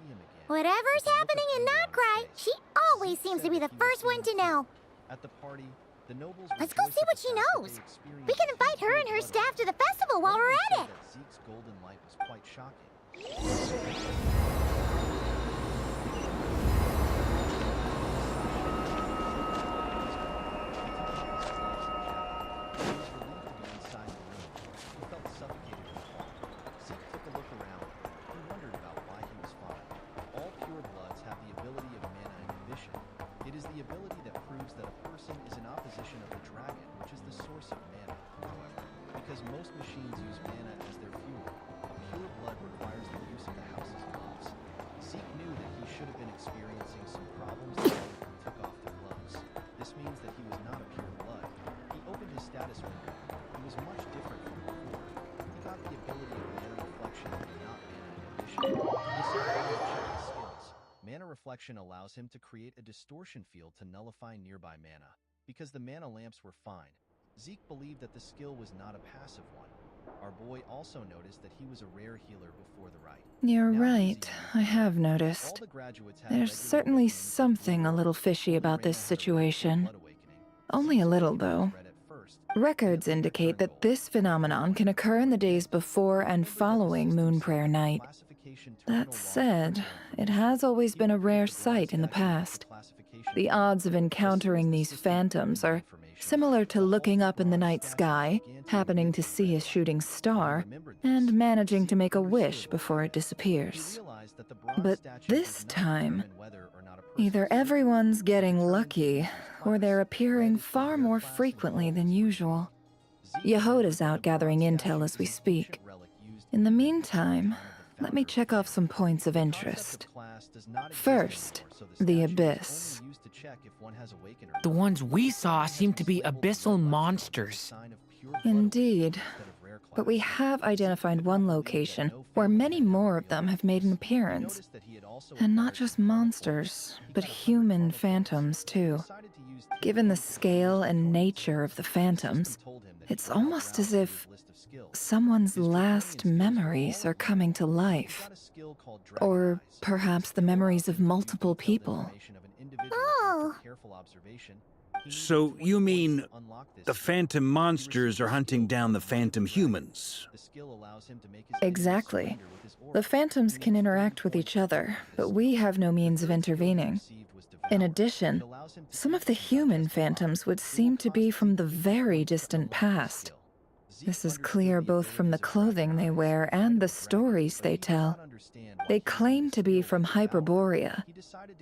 Whatever's happening in Nodcry, she always seems to be the first one to know. Let's go see what she knows. We can invite her and her staff to the festival while we're at it. Mana reflection allows him to create a distortion field to nullify nearby mana. Because the mana lamps were fine, Zeke believed that the skill was not a passive one. Our boy also noticed that he was a rare healer before the rite. You're right, I have noticed. There's certainly something a little fishy about this situation. Only a little, though. Records indicate that this phenomenon can occur in the days before and following Moonprayer Night. That said, it has always been a rare sight in the past. The odds of encountering these phantoms are similar to looking up in the night sky, happening to see a shooting star, and managing to make a wish before it disappears. But this time, either everyone's getting lucky, or they're appearing far more frequently than usual. Yehoda's out gathering intel as we speak. In the meantime, let me check off some points of interest. First, the Abyss. The ones we saw seem to be abyssal monsters. Indeed. But we have identified one location where many more of them have made an appearance. And not just monsters, but human phantoms too. Given the scale and nature of the phantoms, it's almost as if someone's last memories are coming to life. Or perhaps the memories of multiple people. Oh. So you mean the phantom monsters are hunting down the phantom humans? Exactly. The phantoms can interact with each other, but we have no means of intervening. In addition, some of the human phantoms would seem to be from the very distant past. This is clear both from the clothing they wear and the stories they tell. They claim to be from Hyperborea,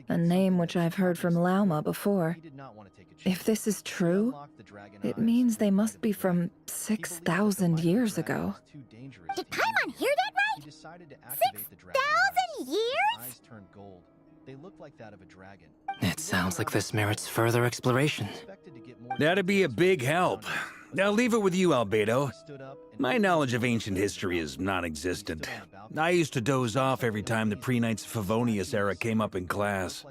a name which I've heard from Lauma before. If this is true, it means they must be from 6,000 years ago. Did Paimon hear that right? 6,000 years? It sounds like this merits further exploration. That'd be a big help. I'll leave it with you, Albedo. My knowledge of ancient history is non-existent. I used to doze off every time the pre-Knights of Favonius era came up in class.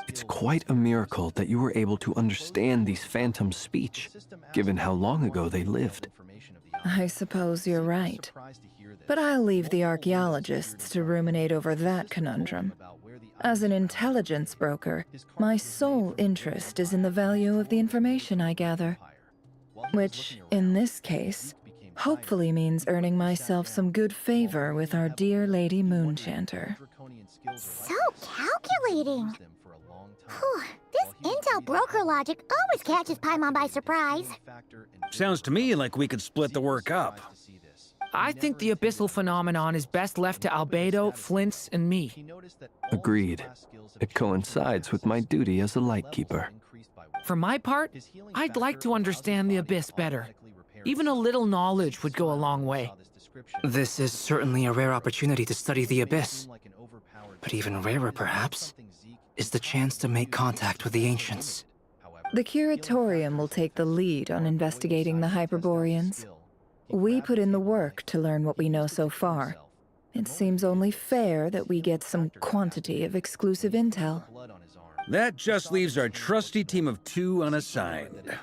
It's quite a miracle that you were able to understand these phantoms' speech, given how long ago they lived. I suppose you're right. But I'll leave the archaeologists to ruminate over that conundrum. As an intelligence broker, my sole interest is in the value of the information I gather. Which, in this case, hopefully means earning myself some good favor with our dear Lady Moonchanter. So calculating. Whew, this intel broker logic always catches Paimon by surprise. Sounds to me like we could split the work up. I think the abyssal phenomenon is best left to Albedo, Flint's, and me. Agreed. It coincides with my duty as a lightkeeper. For my part, I'd like to understand the abyss better. Even a little knowledge would go a long way. This is certainly a rare opportunity to study the abyss. But even rarer, perhaps, is the chance to make contact with the ancients. The Curatorium will take the lead on investigating the Hyperboreans. We put in the work to learn what we know so far. It seems only fair that we get some quantity of exclusive intel. That just leaves our trusty team of 2 unassigned.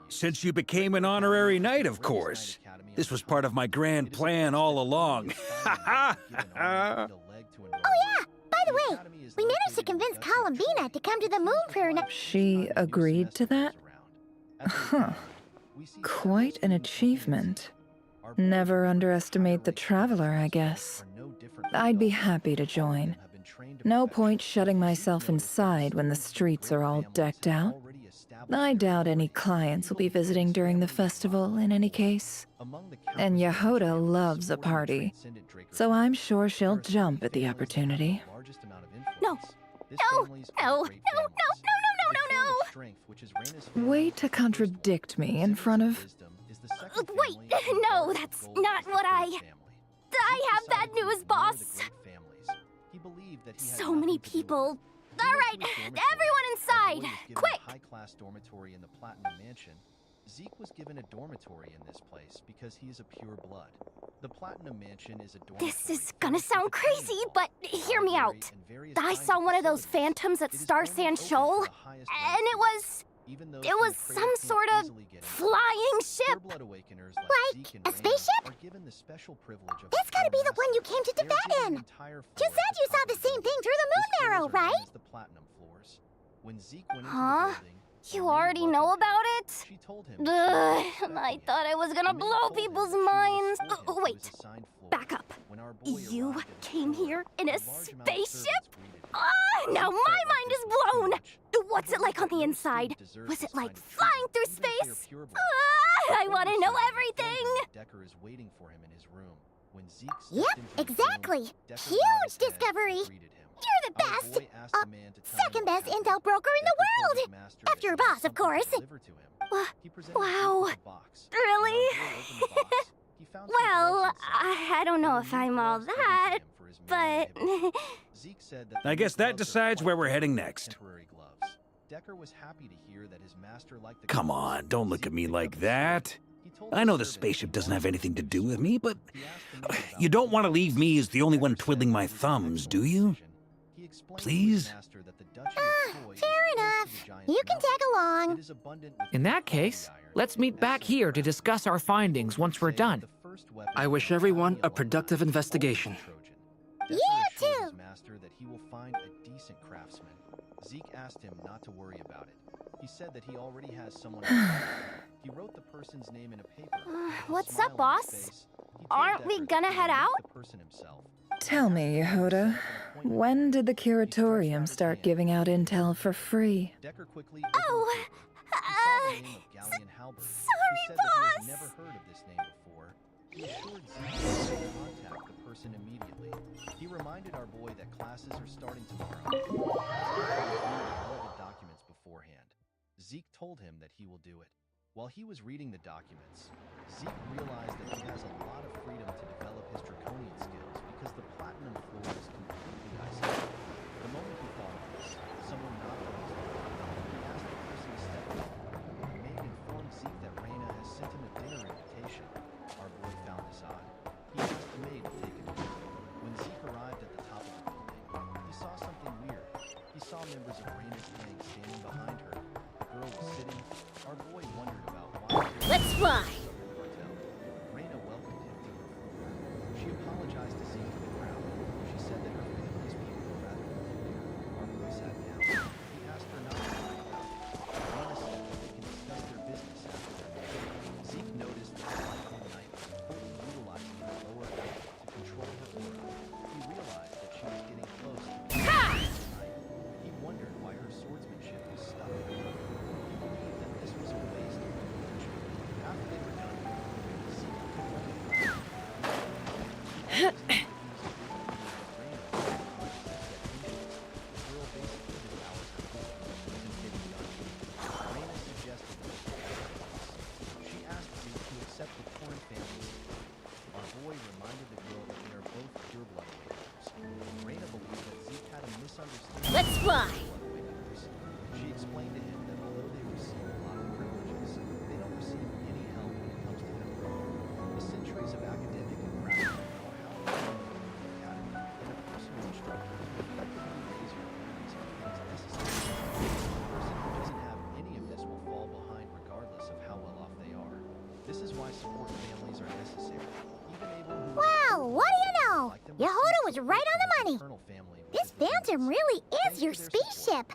Since you became an honorary knight, of course. This was part of my grand plan all along. Oh yeah! By the way, we managed to convince Columbina to come to the moon prayer night. She agreed to that? Huh. Quite an achievement. Never underestimate the traveler, I guess. I'd be happy to join. No point shutting myself inside when the streets are all decked out. I doubt any clients will be visiting during the festival in any case. And Yehoda loves a party, so I'm sure she'll jump at the opportunity. No. No. No. No. No. No. No. No. No. Way to contradict me in front of... Wait. No, that's not what I have bad news, boss. So many people. All right, everyone inside, quick! High-class dormitory in the Platinum Mansion, Zeke was given a dormitory in this place because he is a pure blood. The Platinum Mansion is a dormitory. This is gonna sound crazy, but hear me out. I saw one of those phantoms at Star Sand Shoal, and it was some sort of flying ship. Like a spaceship? That's gotta be the one you came to Tibet in. You said you saw the same thing through the moon marrow, right? Huh? You already know about it? Ugh, I thought I was gonna blow people's minds. Wait, back up. You came here in a spaceship? Now my mind is blown! What's it like on the inside? Was it like flying through space? I want to know everything! Yep, exactly. Huge discovery. You're the best! Second best intel broker in the world! After your boss, of course. Wow. Really? Well, I don't know if I'm all that, but... I guess that decides where we're heading next. Come on, don't look at me like that. I know the spaceship doesn't have anything to do with me, but you don't want to leave me as the only one twiddling my thumbs, do you? Please? Fair enough. You can tag along. In that case, let's meet back here to discuss our findings once we're done. I wish everyone a productive investigation. You too! Zeke asked him not to worry about it. He said that he already has someone. He wrote the person's name in a paper. What's up, boss? Aren't we gonna head out? Tell me, Yehuda, when did the curatorium start giving out intel for free? Oh, sorry, boss. Never heard of this name before. He assured Zeke to contact the person immediately. He reminded our boy that classes are starting tomorrow. Relevant documents beforehand. Zeke told him that he will do it. While he was reading the documents, Zeke realized that he has a lot of freedom to develop his draconian skills because the platinum floor is completely isolated. The moment he thought of this, someone knocked on his door. He asked the person to step in. Meg informed Zeke that Reyna has sent him a dinner invitation. Our boy found this odd. He asked the maid to take him in. When Zeke arrived at the top of the building, he saw something weird. He saw members of Reyna's gang standing behind her. The girl was sitting. Our boy wondered about why. Let's fly! Reyna welcomed him to her floor. She apologized to Zeke to the crowd. She said that her family's people were rather peculiar. Our boy sat down. He asked her not to worry about it. Reyna said that they can discuss their business after their meeting. Zeke noticed that the light one night was fully utilizing her lower half to control her aura. He realized that she was getting close to the night. He wondered why her swordsmanship was stuck in her. He believed that this was a waste of potential. After they were done, Zeke took one of the She asked Zeke to accept the Torn family. Our boy reminded the girl that they are both pureblood awakeners. Reyna believed that Zeke had a misunderstanding. Let's fly! She explained to him that although they receive a lot of privileges, they don't receive any help when it comes to their growth. The centuries of academic and practical know-how the academy and a personal instructor who effectively raise your abilities and things necessary. A person who doesn't have any of this will fall behind regardless of how well off they are. This is why support families are necessary. Even able who Wow, what do you know? Yehuda was right on the money. This Phantom really is your spaceship.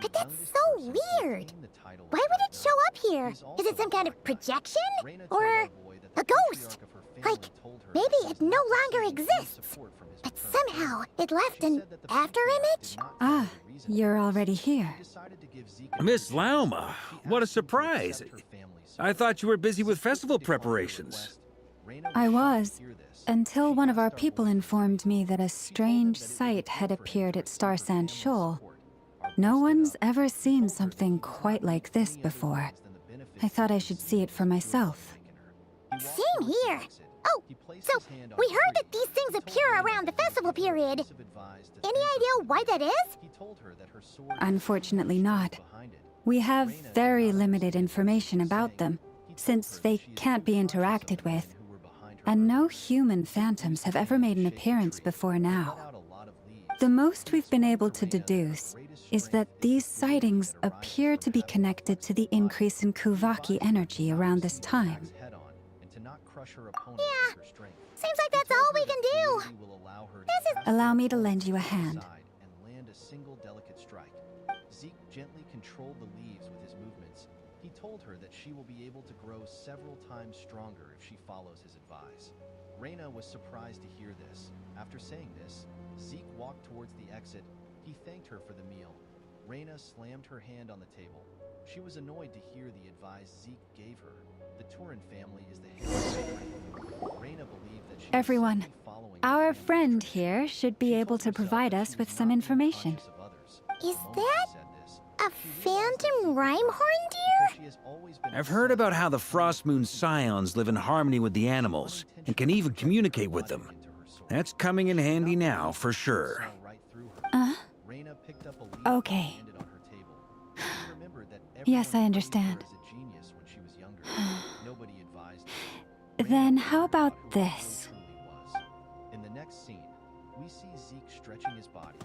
But that's so weird. Why would it show up here? Is it some kind of projection? Or a ghost? Like, maybe it no longer exists. But somehow it left an afterimage? Ah, you're already here. Miss Lauma, what a surprise. I thought you were busy with festival preparations. I was, until one of our people informed me that a strange sight had appeared at Star Sand Shoal. No one's ever seen something quite like this before. I thought I should see it for myself. Same here. Oh, so we heard that these things appear around the festival period. Any idea why that is? Unfortunately not. We have very limited information about them, since they can't be interacted with. And no human phantoms have ever made an appearance before now. The most we've been able to deduce is that these sightings appear to be connected to the increase in Kuvaki energy around this time. Yeah, seems like that's all we can do. This is... Allow me to lend you a hand. Zeke gently controlled the leaves told her that she will be able to grow several times stronger if she follows his advice. Reina was surprised to hear this. After saying this, Zeke walked towards the exit. He thanked her for the meal. Reina slammed her hand on the table. She was annoyed to hear the advice Zeke gave her. The Turin family is the head. Reina believed that she Everyone, our friend here should be able to provide us with some information. Is that a phantom Rhyhorn deer? I've heard about how the Frost Moon Scions live in harmony with the animals and can even communicate with them. That's coming in handy now, for sure. Okay. Yes, I understand. Then how about this? In the next scene, we see Zeke stretching his body.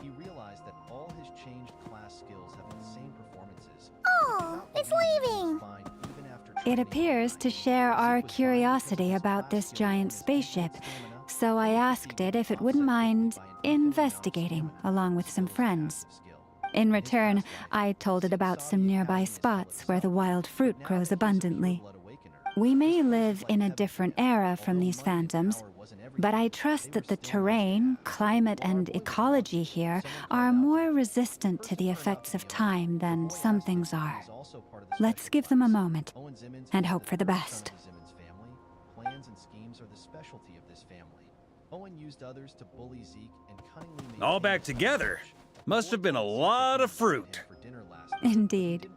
He realized that all his changed class skills have the same performances. Oh, it's leaving! It appears to share our curiosity about this giant spaceship, so I asked it if it wouldn't mind investigating along with some friends. In return, I told it about some nearby spots where the wild fruit grows abundantly. We may live in a different era from these phantoms, but I trust that the terrain, climate, and ecology here are more resistant to the effects of time than some things are. Let's give them a moment and hope for the best. Plans and schemes are the specialty of this family. Owen used others to bully Zeke and cunningly made All back together. Must have been a lot of fruit. Indeed.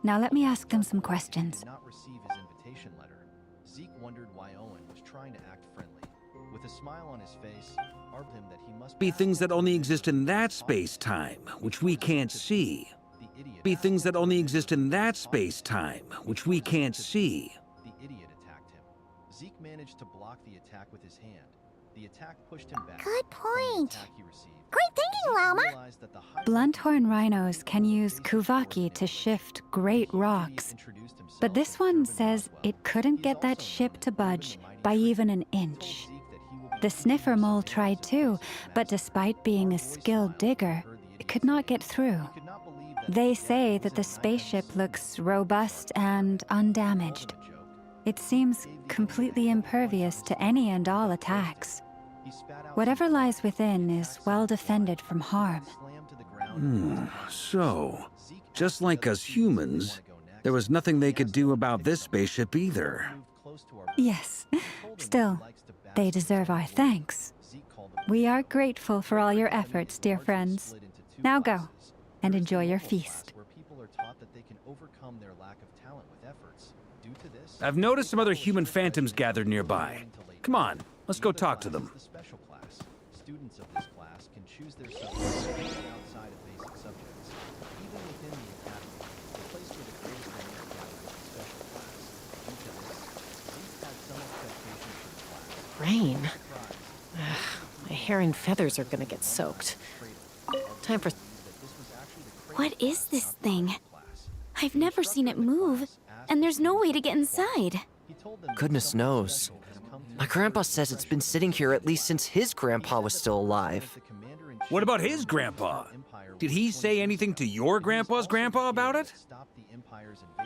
Now let me ask them some questions. Not receive his invitation letter. Zeke wondered why Owen was trying to act friendly. With a smile on his face, argued him that he must Be things that only exist in that space-time, which we can't see. Be things that only exist in that space-time, which we can't see. The idiot attacked him. Zeke managed to block the attack with his hand. The attack pushed him back. Good point. Great thinking, Llama. Blunthorn rhinos can use kuvaki to shift great rocks, but this one says it couldn't get that ship to budge by even an inch. The sniffer mole tried too, but despite being a skilled digger, it could not get through. They say that the spaceship looks robust and undamaged. It seems completely impervious to any and all attacks. Whatever lies within is well defended from harm. So, just like us humans, there was nothing they could do about this spaceship either. Yes, still, they deserve our thanks. We are grateful for all your efforts, dear friends. Now go, and enjoy your feast. I've noticed some other human phantoms gathered nearby. Come on, let's go talk to them. Students of this class can choose their subjects outside of basic subjects. Even within the academy, the place where the greatest minds gather is the special class. Due to this, Zeke had some expectations for the class. Rain. My hair and feathers are gonna get soaked. Time for... What is this thing? I've never seen it move, and there's no way to get inside. Goodness knows. My grandpa says it's been sitting here at least since his grandpa was still alive. What about his grandpa? Did he say anything to your grandpa's grandpa about it?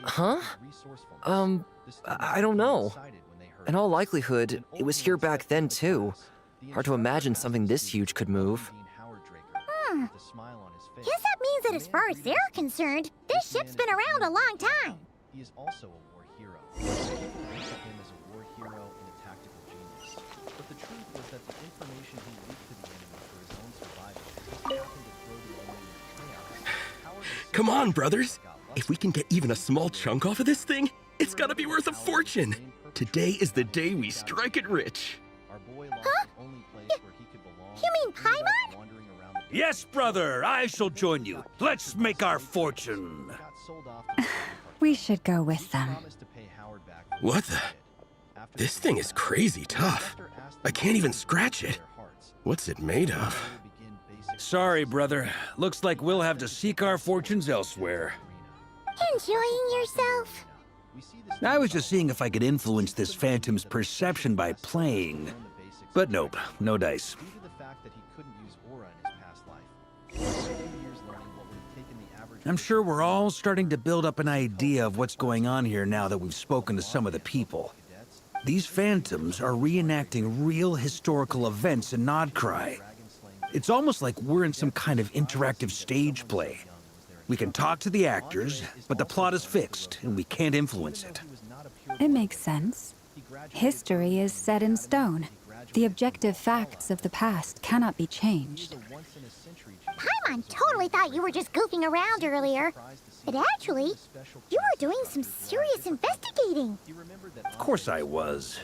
Huh? I don't know. In all likelihood, it was here back then too. Hard to imagine something this huge could move. Guess that means that as far as they're concerned, this ship's been around a long time. He is also a war hero. People think of him as a war hero and a tactical genius. But the truth was that the information he leaked to the enemy for his own survival just happened to throw the enemy into chaos. Come on, brothers! If we can get even a small chunk off of this thing, it's gotta be worth a fortune! Today is the day we strike it rich! Huh? You mean Paimon? Yes, brother, I shall join you. Let's make our fortune. We should go with them. What the? This thing is crazy tough. I can't even scratch it. What's it made of? Sorry, brother. Looks like we'll have to seek our fortunes elsewhere. Enjoying yourself? I was just seeing if I could influence this phantom's perception by playing. But nope, no dice. I'm sure we're all starting to build up an idea of what's going on here now that we've spoken to some of the people. These phantoms are reenacting real historical events in Nodcry. It's almost like we're in some kind of interactive stage play. We can talk to the actors, but the plot is fixed, and we can't influence it. It makes sense. History is set in stone. The objective facts of the past cannot be changed. Paimon totally thought you were just goofing around earlier. But actually, you were doing some serious investigating. Of course I was.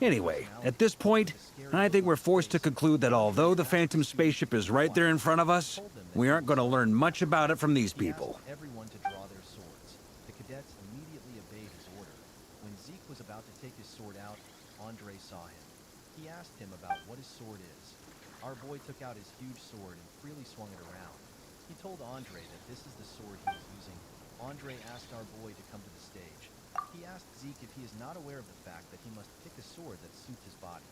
Anyway, at this point, I think we're forced to conclude that although the Phantom spaceship is right there in front of us, we aren't going to learn much about it from these people. Everyone to draw their swords. The cadets immediately obeyed his order. When Zeke was about to take his sword out, Andre saw him. He asked him about what his sword is. Our boy took out his huge sword and freely swung it around. He told Andre that this is the sword he was using. Andre asked our boy to come to the stage. He asked Zeke if he is not aware of the fact that he must pick a sword that suits his body.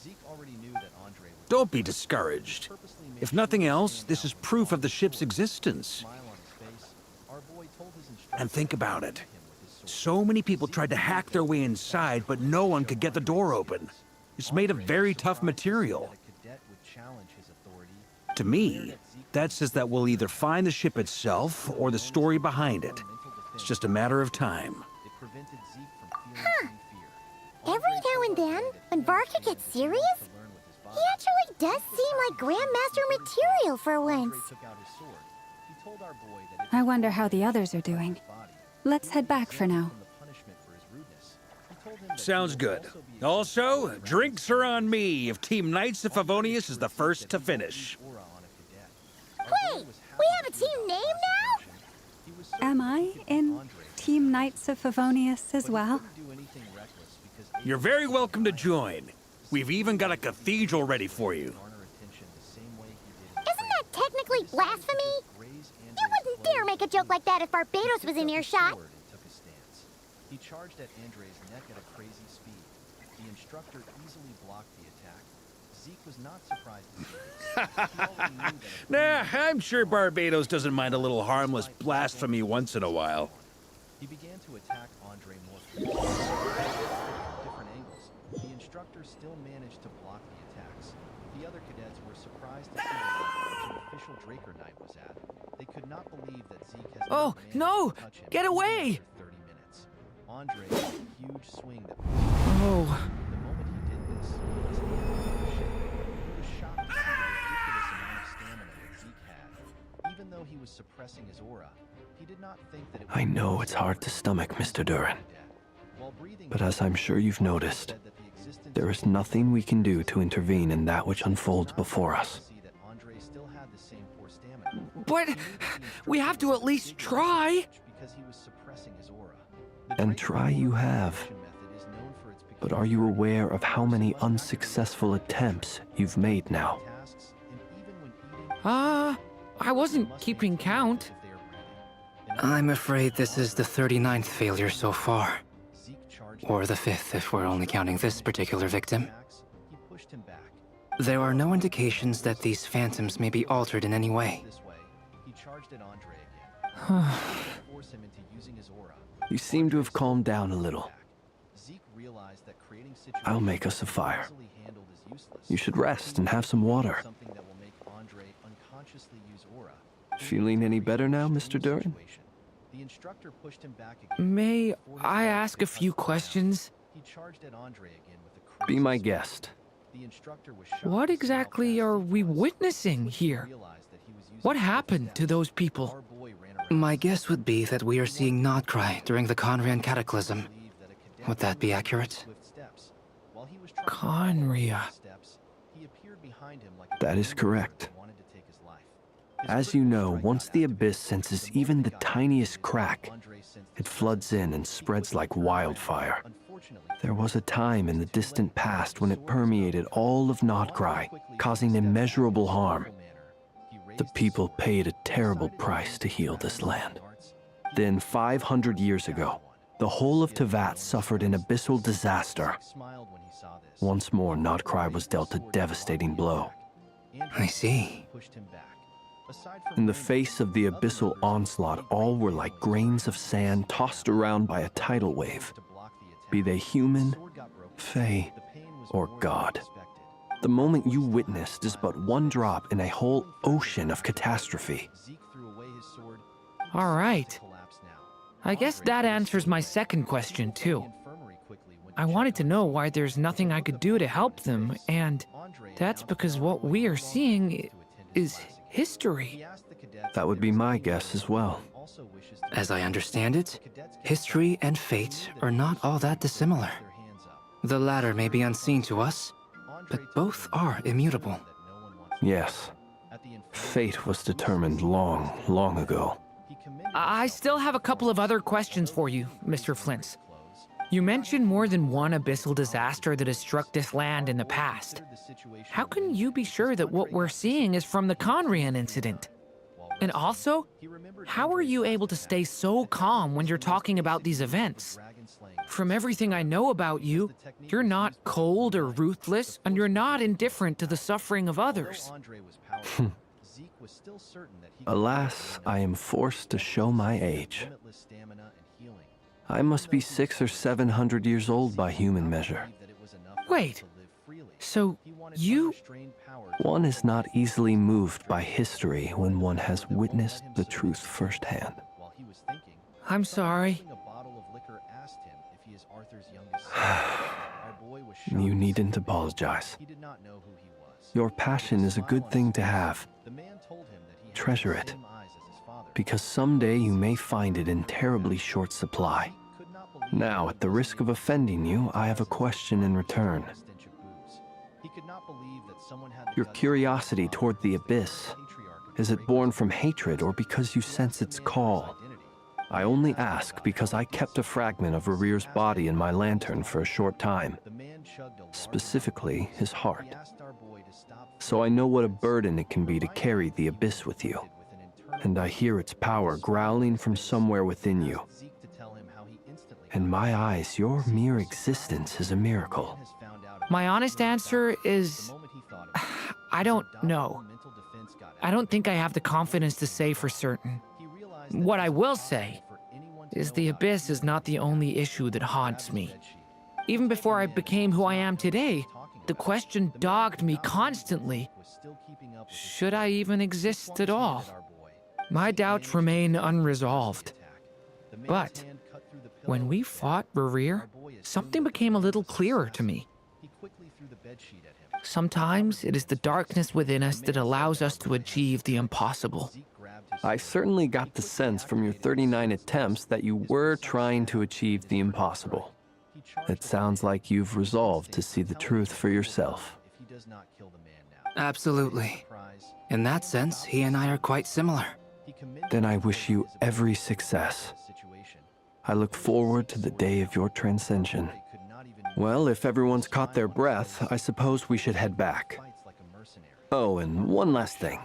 Zeke already knew that Andre was... Don't be discouraged. If nothing else, this is proof of the ship's existence. And think about it. So many people tried to hack their way inside, but no one could get the door open. It's made of very tough material. To me, that says that we'll either find the ship itself or the story behind it. It's just a matter of time. Huh. Every now and then, when Varka gets serious, he actually does seem like Grandmaster material for once. I wonder how the others are doing. Let's head back for now. Sounds good. Also, drinks are on me if Team Knights of Favonius is the first to finish. Wait, we have a team name now? Am I in Team Knights of Favonius as well? You're very welcome to join. We've even got a cathedral ready for you. Isn't that technically blasphemy? You wouldn't dare make a joke like that if Barbados was in earshot. He charged at Andre's neck at a crazy speed. The instructor easily blocked the attack. Zeke was not surprised to see this. Nah, I'm sure Barbados doesn't mind a little harmless blasphemy once in a while. He began to attack Andre more frequently. From different angles, the instructor still managed to block the attacks. The other cadets were surprised to see the level which an official Draker Knight was at. They could not believe that Zeke has Oh, no! Get away! Andre made a huge swing that Oh. The moment he did this, his hand was in the ship. He was shocked to see the ridiculous amount of stamina that Zeke had. Even though he was suppressing his aura, he did not think that it was... I know it's hard to stomach, Mr. Duran. But as I'm sure you've noticed, there is nothing we can do to intervene in that which unfolds before us. But we have to at least try. Because he was suppressing his aura. And try you have. But are you aware of how many unsuccessful attempts you've made now? I wasn't keeping count. I'm afraid this is the 39th failure so far. Or the 5th if we're only counting this particular victim. There are no indications that these phantoms may be altered in any way. You seem to have calmed down a little. I'll make us a fire. You should rest and have some water. Feeling any better now, Mr. Duran? May I ask a few questions? Be my guest. What exactly are we witnessing here? What happened to those people? My guess would be that we are seeing Nodcry during the Conrian Cataclysm. Would that be accurate? Conria. That is correct. As you know, once the Abyss senses even the tiniest crack, it floods in and spreads like wildfire. There was a time in the distant past when it permeated all of Nodcry, causing immeasurable harm. The people paid a terrible price to heal this land. Then, 500 years ago, the whole of Teyvat suffered an abyssal disaster. Once more, Nodcry was dealt a devastating blow. I see. In the face of the abyssal onslaught, all were like grains of sand tossed around by a tidal wave, be they human, fae, or god. The moment you witnessed is but one drop in a whole ocean of catastrophe. All right. I guess that answers my second question, too. I wanted to know why there's nothing I could do to help them, and that's because what we are seeing is history. That would be my guess as well. As I understand it, history and fate are not all that dissimilar. The latter may be unseen to us, but both are immutable. Yes. Fate was determined long, long ago. I still have a couple of other questions for you, Mr. Flint. You mentioned more than one abyssal disaster that has struck this land in the past. How can you be sure that what we're seeing is from the Conrian incident? And also, how are you able to stay so calm when you're talking about these events? From everything I know about you, you're not cold or ruthless, and you're not indifferent to the suffering of others. Alas, I am forced to show my age. I must be 600 or 700 years old by human measure. Wait, so you... One is not easily moved by history when one has witnessed the truth firsthand. I'm sorry. You needn't apologize. Your passion is a good thing to have. Treasure it, because someday you may find it in terribly short supply. Now, at the risk of offending you, I have a question in return. Your curiosity toward the abyss, is it born from hatred or because you sense its call? I only ask because I kept a fragment of Rerir's body in my lantern for a short time, specifically his heart. So I know what a burden it can be to carry the abyss with you. And I hear its power growling from somewhere within you. In my eyes, your mere existence is a miracle. My honest answer is... I don't know. I don't think I have the confidence to say for certain. What I will say is the abyss is not the only issue that haunts me. Even before I became who I am today, the question dogged me constantly. Should I even exist at all? My doubts remain unresolved. But when we fought Rerir, something became a little clearer to me. Sometimes it is the darkness within us that allows us to achieve the impossible. I certainly got the sense from your 39 attempts that you were trying to achieve the impossible. It sounds like you've resolved to see the truth for yourself. Absolutely. In that sense, he and I are quite similar. Then I wish you every success. I look forward to the day of your transcension. Well, if everyone's caught their breath, I suppose we should head back. Oh, and one last thing.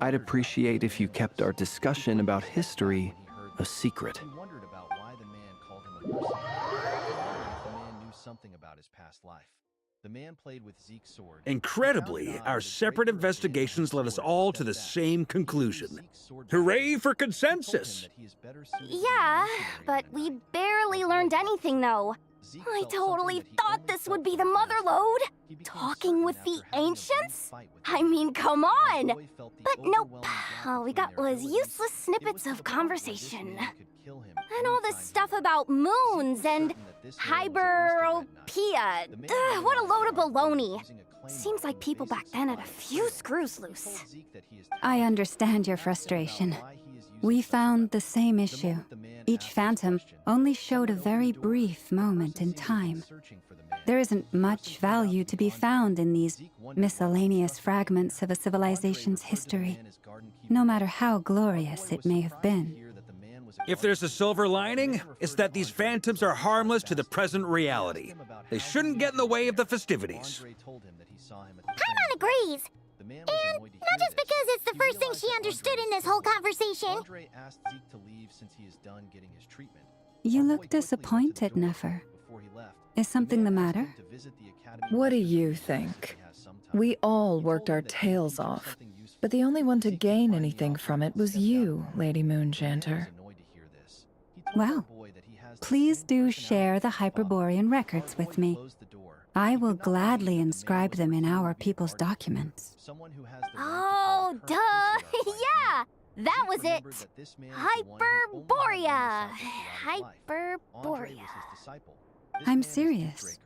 I'd appreciate if you kept our discussion about history a secret. Incredibly, our separate investigations led us all to the same conclusion. Hooray for consensus! Yeah, but we barely learned anything, though. I totally thought this would be the mother lode. Talking with the ancients? I mean, come on! But nope, all we got was useless snippets of conversation. And all this stuff about moons and hyperopia. What a load of baloney. Seems like people back then had a few screws loose. I understand your frustration. We found the same issue. Each phantom only showed a very brief moment in time. There isn't much value to be found in these miscellaneous fragments of a civilization's history, no matter how glorious it may have been. If there's a silver lining, it's that these phantoms are harmless to the present reality. They shouldn't get in the way of the festivities. Paimon agrees. And not just because it's the first thing she understood in this whole conversation. You look disappointed, Nefer. Is something the matter? What do you think? We all worked our tails off. But the only one to gain anything from it was you, Lady Moonjanter. Well, please do share the Hyperborean records with me. I will gladly inscribe them in our people's documents. Oh, duh! Yeah! That was it! Hyperborea! Hyperborea. I'm serious.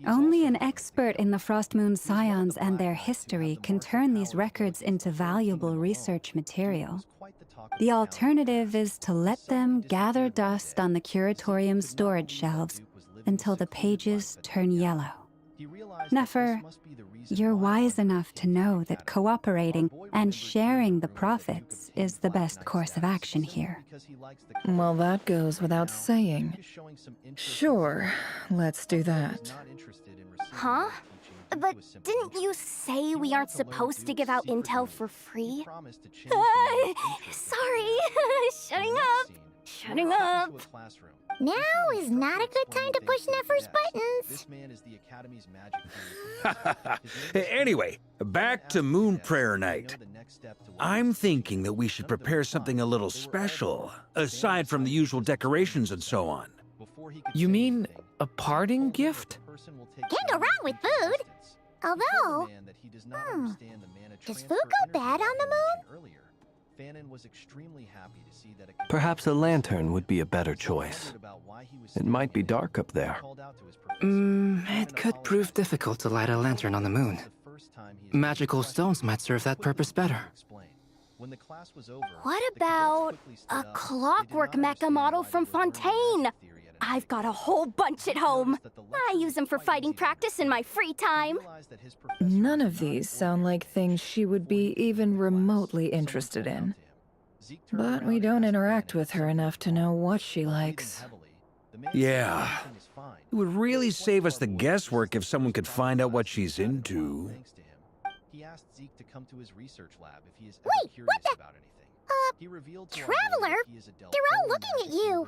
Only an expert in the Frostmoon Scions and their history can turn these records into valuable research material. The alternative is to let them gather dust on the Curatorium's storage shelves until the pages turn yellow. Nefer, you're wise enough to know that cooperating and sharing the profits is the best course of action here. Well, that goes without saying. Sure, let's do that. Huh? But didn't you say we aren't supposed to give out intel for free? Sorry. Shutting up. Shutting up. Now is not a good time to push Nefer's buttons. Anyway, back to Moon Prayer Night. I'm thinking that we should prepare something a little special, aside from the usual decorations and so on. You mean a parting gift? Can't go wrong with food. Although, does food go bad on the moon? Perhaps a lantern would be a better choice. It might be dark up there. It could prove difficult to light a lantern on the moon. Magical stones might serve that purpose better. What about a clockwork mecha model from Fontaine? I've got a whole bunch at home. I use them for fighting practice in my free time. None of these sound like things she would be even remotely interested in. But we don't interact with her enough to know what she likes. Yeah. It would really save us the guesswork if someone could find out what she's into. Wait, what the? Traveler? They're all looking at you.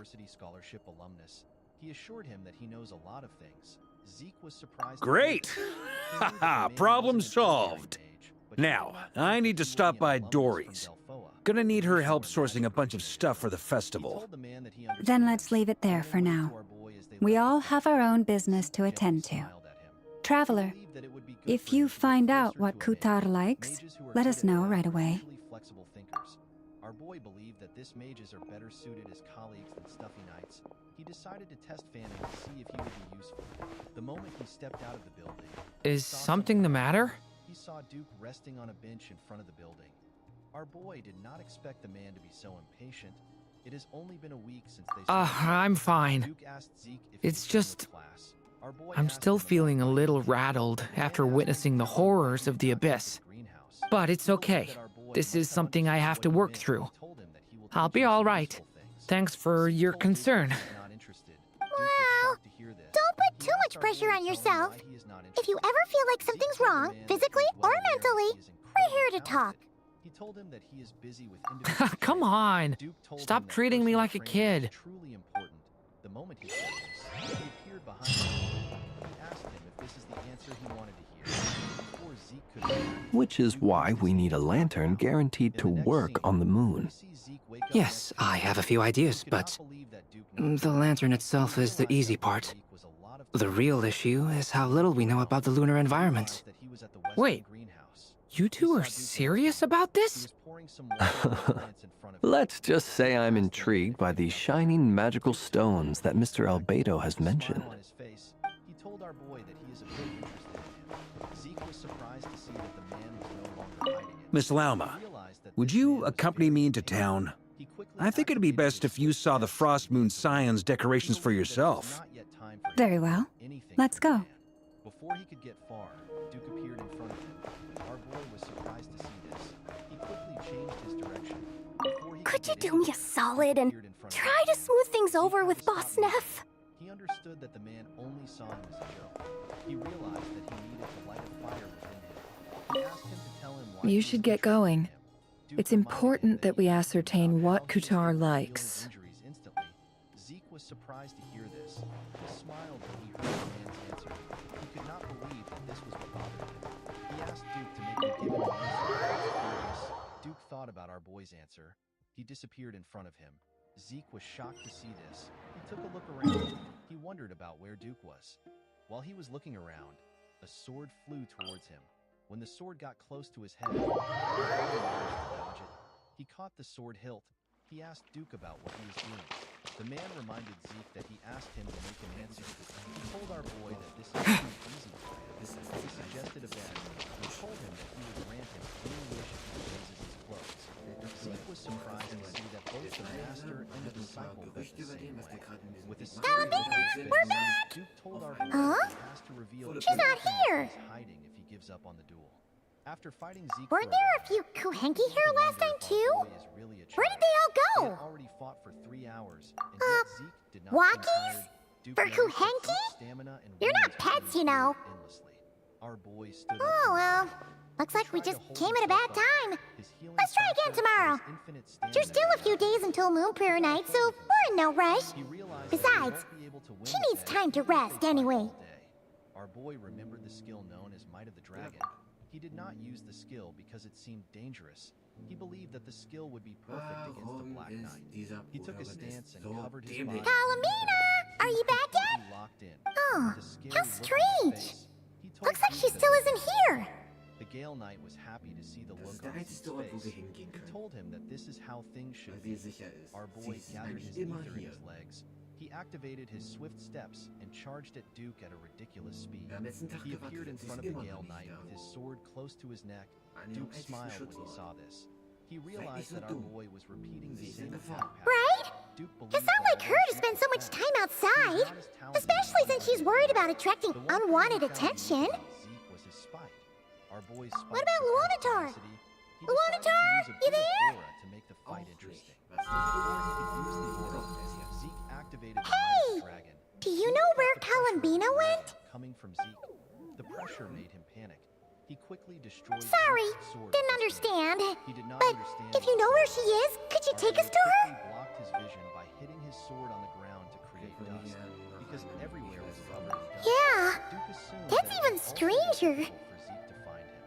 Great! Haha, problem solved. Now, I need to stop by Dory's. Gonna need her help sourcing a bunch of stuff for the festival. Then let's leave it there for now. We all have our own business to attend to. Traveler, if you find out what Kutar likes, let us know right away. Our boy believed that this mages are better suited as colleagues than stuffy knights. He decided to test Fanning to see if he would be useful. The moment he stepped out of the building... Is something the matter? He saw Duke resting on a bench in front of the building. Our boy did not expect the man to be so impatient. It has only been a week since they... I'm fine. It's just... I'm still feeling a little rattled after witnessing the horrors of the Abyss. But it's okay. This is something I have to work through. I'll be all right. Thanks for your concern. Well, don't put too much pressure on yourself. If you ever feel like something's wrong, physically or mentally, we're here to talk. Come on. Stop treating me like a kid. The moment he said this, he appeared behind him. He asked him if this is the answer he wanted to hear. Before Zeke could... Which is why we need a lantern guaranteed to work on the moon. Yes, I have a few ideas, but the lantern itself is the easy part. The real issue is how little we know about the lunar environment. Wait, you two are serious about this? Let's just say I'm intrigued by these shining magical stones that Mr. Albedo has mentioned. He told our boy that he is a bit interested in him. Zeke was surprised to see that the man was no longer hiding it. Miss Lauma, would you accompany me into town? I think it'd be best if you saw the Frostmoon Scions decorations for yourself. Very well. Let's go. Before he could get far, Duke appeared in front of him. Our boy was surprised to see this. He quickly changed his direction. Could you do me a solid and try to smooth things over with Boss Neff? He understood that the man only saw him as a joke. He realized that he needed to light a fire within him. He asked him to tell him why You should get going. It's important that we ascertain what Kutar likes. Zeke was surprised to hear this. He smiled when he heard the man's answer. He could not believe that this was what bothered him. He asked Duke to make him give him an answer. Duke thought about our boy's answer. He disappeared in front of him. Zeke was shocked to see this. He took a look around. He wondered about where Duke was. While he was looking around, a sword flew towards him. When the sword got close to his head, he managed to dodge it. He caught the sword hilt. He asked Duke about what he was doing. The man reminded Zeke that he asked him to make an answer. He told our boy that this is too easy for him. He suggested a bet. He told him that he would grant him any wish if he raises his clothes. Zeke was surprised to see that both the master and the disciple bet the same way. With a Calabina, we're back! Duke told our boy that he has to reveal She's not here! he's hiding if he gives up on the duel. After fighting Zeke, Weren't there a few Kuhenki here last time too? Where did they all go? They had already fought for 3 hours, and yet Zeke did not seem walkies? tired. Duke For managed to keep Kuhenki? stamina and You're not will to pets, you know. endlessly. Our boy stood up. Oh well, looks like we just came at a bad time. Let's try again tomorrow. There's still a few days until Moon Prayer Night, so we're in no rush. Besides, she needs time to rest anyway. Our boy remembered the skill known as Might of the Dragon. He did not use the skill because it seemed dangerous. He believed that the skill would be perfect against the Black Knight. He took a stance and covered his body. Calabina, are you back yet? Locked in. Oh, The skill how looked at his strange. face. He told Looks like Zeke she that still the isn't here. The Gale Knight was happy to see the look on Zeke's face. He told him that this is how things should be. Our boy gathered his ether in his legs. He activated his swift steps and charged at Duke at a ridiculous speed. He appeared in front of the Gale Knight with his sword close to his neck. Duke smiled when he saw this. He realized that our boy was repeating the same attack pattern. Right? Duke It's believed not that like her to spend so much time outside, especially since she's worried about attracting unwanted attention. Zeke was his spite. Our boy's spite What about surpassed Luanatar? tenacity. He decided to Luanatar, use a you bit of there? aura to make the fight interesting. Before he could use the aura, Zeke activated the Might Hey! of the Dragon. Do you know where Calabina went? Coming from Zeke. The pressure made him panic. He quickly destroyed Sorry, Zeke's sword. didn't understand. He did not But understand if you know where she is, could you take us to her? He blocked his vision by hitting his sword on the ground to create dust, because everywhere was covered in dust. Yeah, Duke assumed that's that it even was also stranger. difficult for Zeke to find him.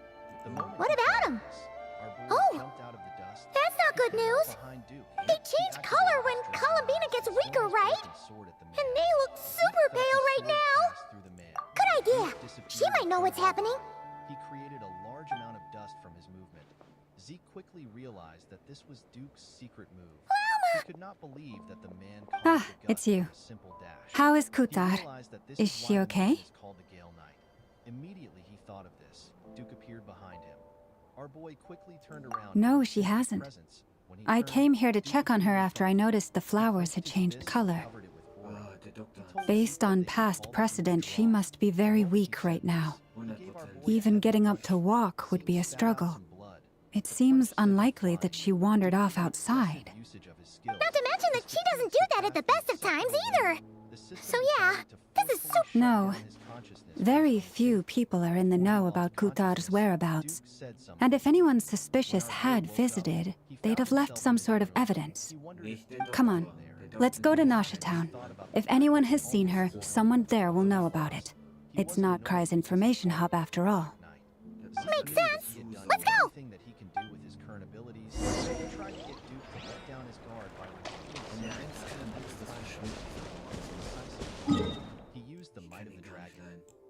The moment What he about saw him? this, our boy Oh, jumped out of the dust. That's not good news. Behind Duke. They change color when Calabina gets weaker, right? And they look super pale right now. Good idea. She might know what's happening. He created a large amount of dust from his movement. Zeke quickly realized that this was Duke's secret move. He could not believe that the man called the gut it's you. with a simple dash. How is He Kutar? realized that this Is why she the okay? man is called the Gale Knight. Immediately he thought of this. Duke appeared behind him. Our boy quickly turned around. No, and she sensed hasn't. presence. When he I turned, came here to Duke check on her appeared after I noticed the flowers had changed color. covered it with aura. He told Based Zeke on that they past called precedent, him she must be very weak right now. He gave our boy Even a getting up push. to walk would be a Seemed to struggle. spat out some blood. It seems unlikely that she wandered off outside. Usage of his skills. Not to mention that she doesn't do that at the best of times either. The system So yeah, decided to this is forcefully so- shut No. down his consciousness. Very few people are in the know about Kutar's whereabouts. Duke said something. And if anyone suspicious had visited, they'd have left some sort of evidence. He wondered if Come on, let's go to Nasha Town. If anyone has seen her, someone there will know about it. It's not Cry's information hub after all. Makes sense. Let's go. Everything that he can do with his current abilities. He tried to get Duke to let down his guard by repeating He used the Might of the Dragon.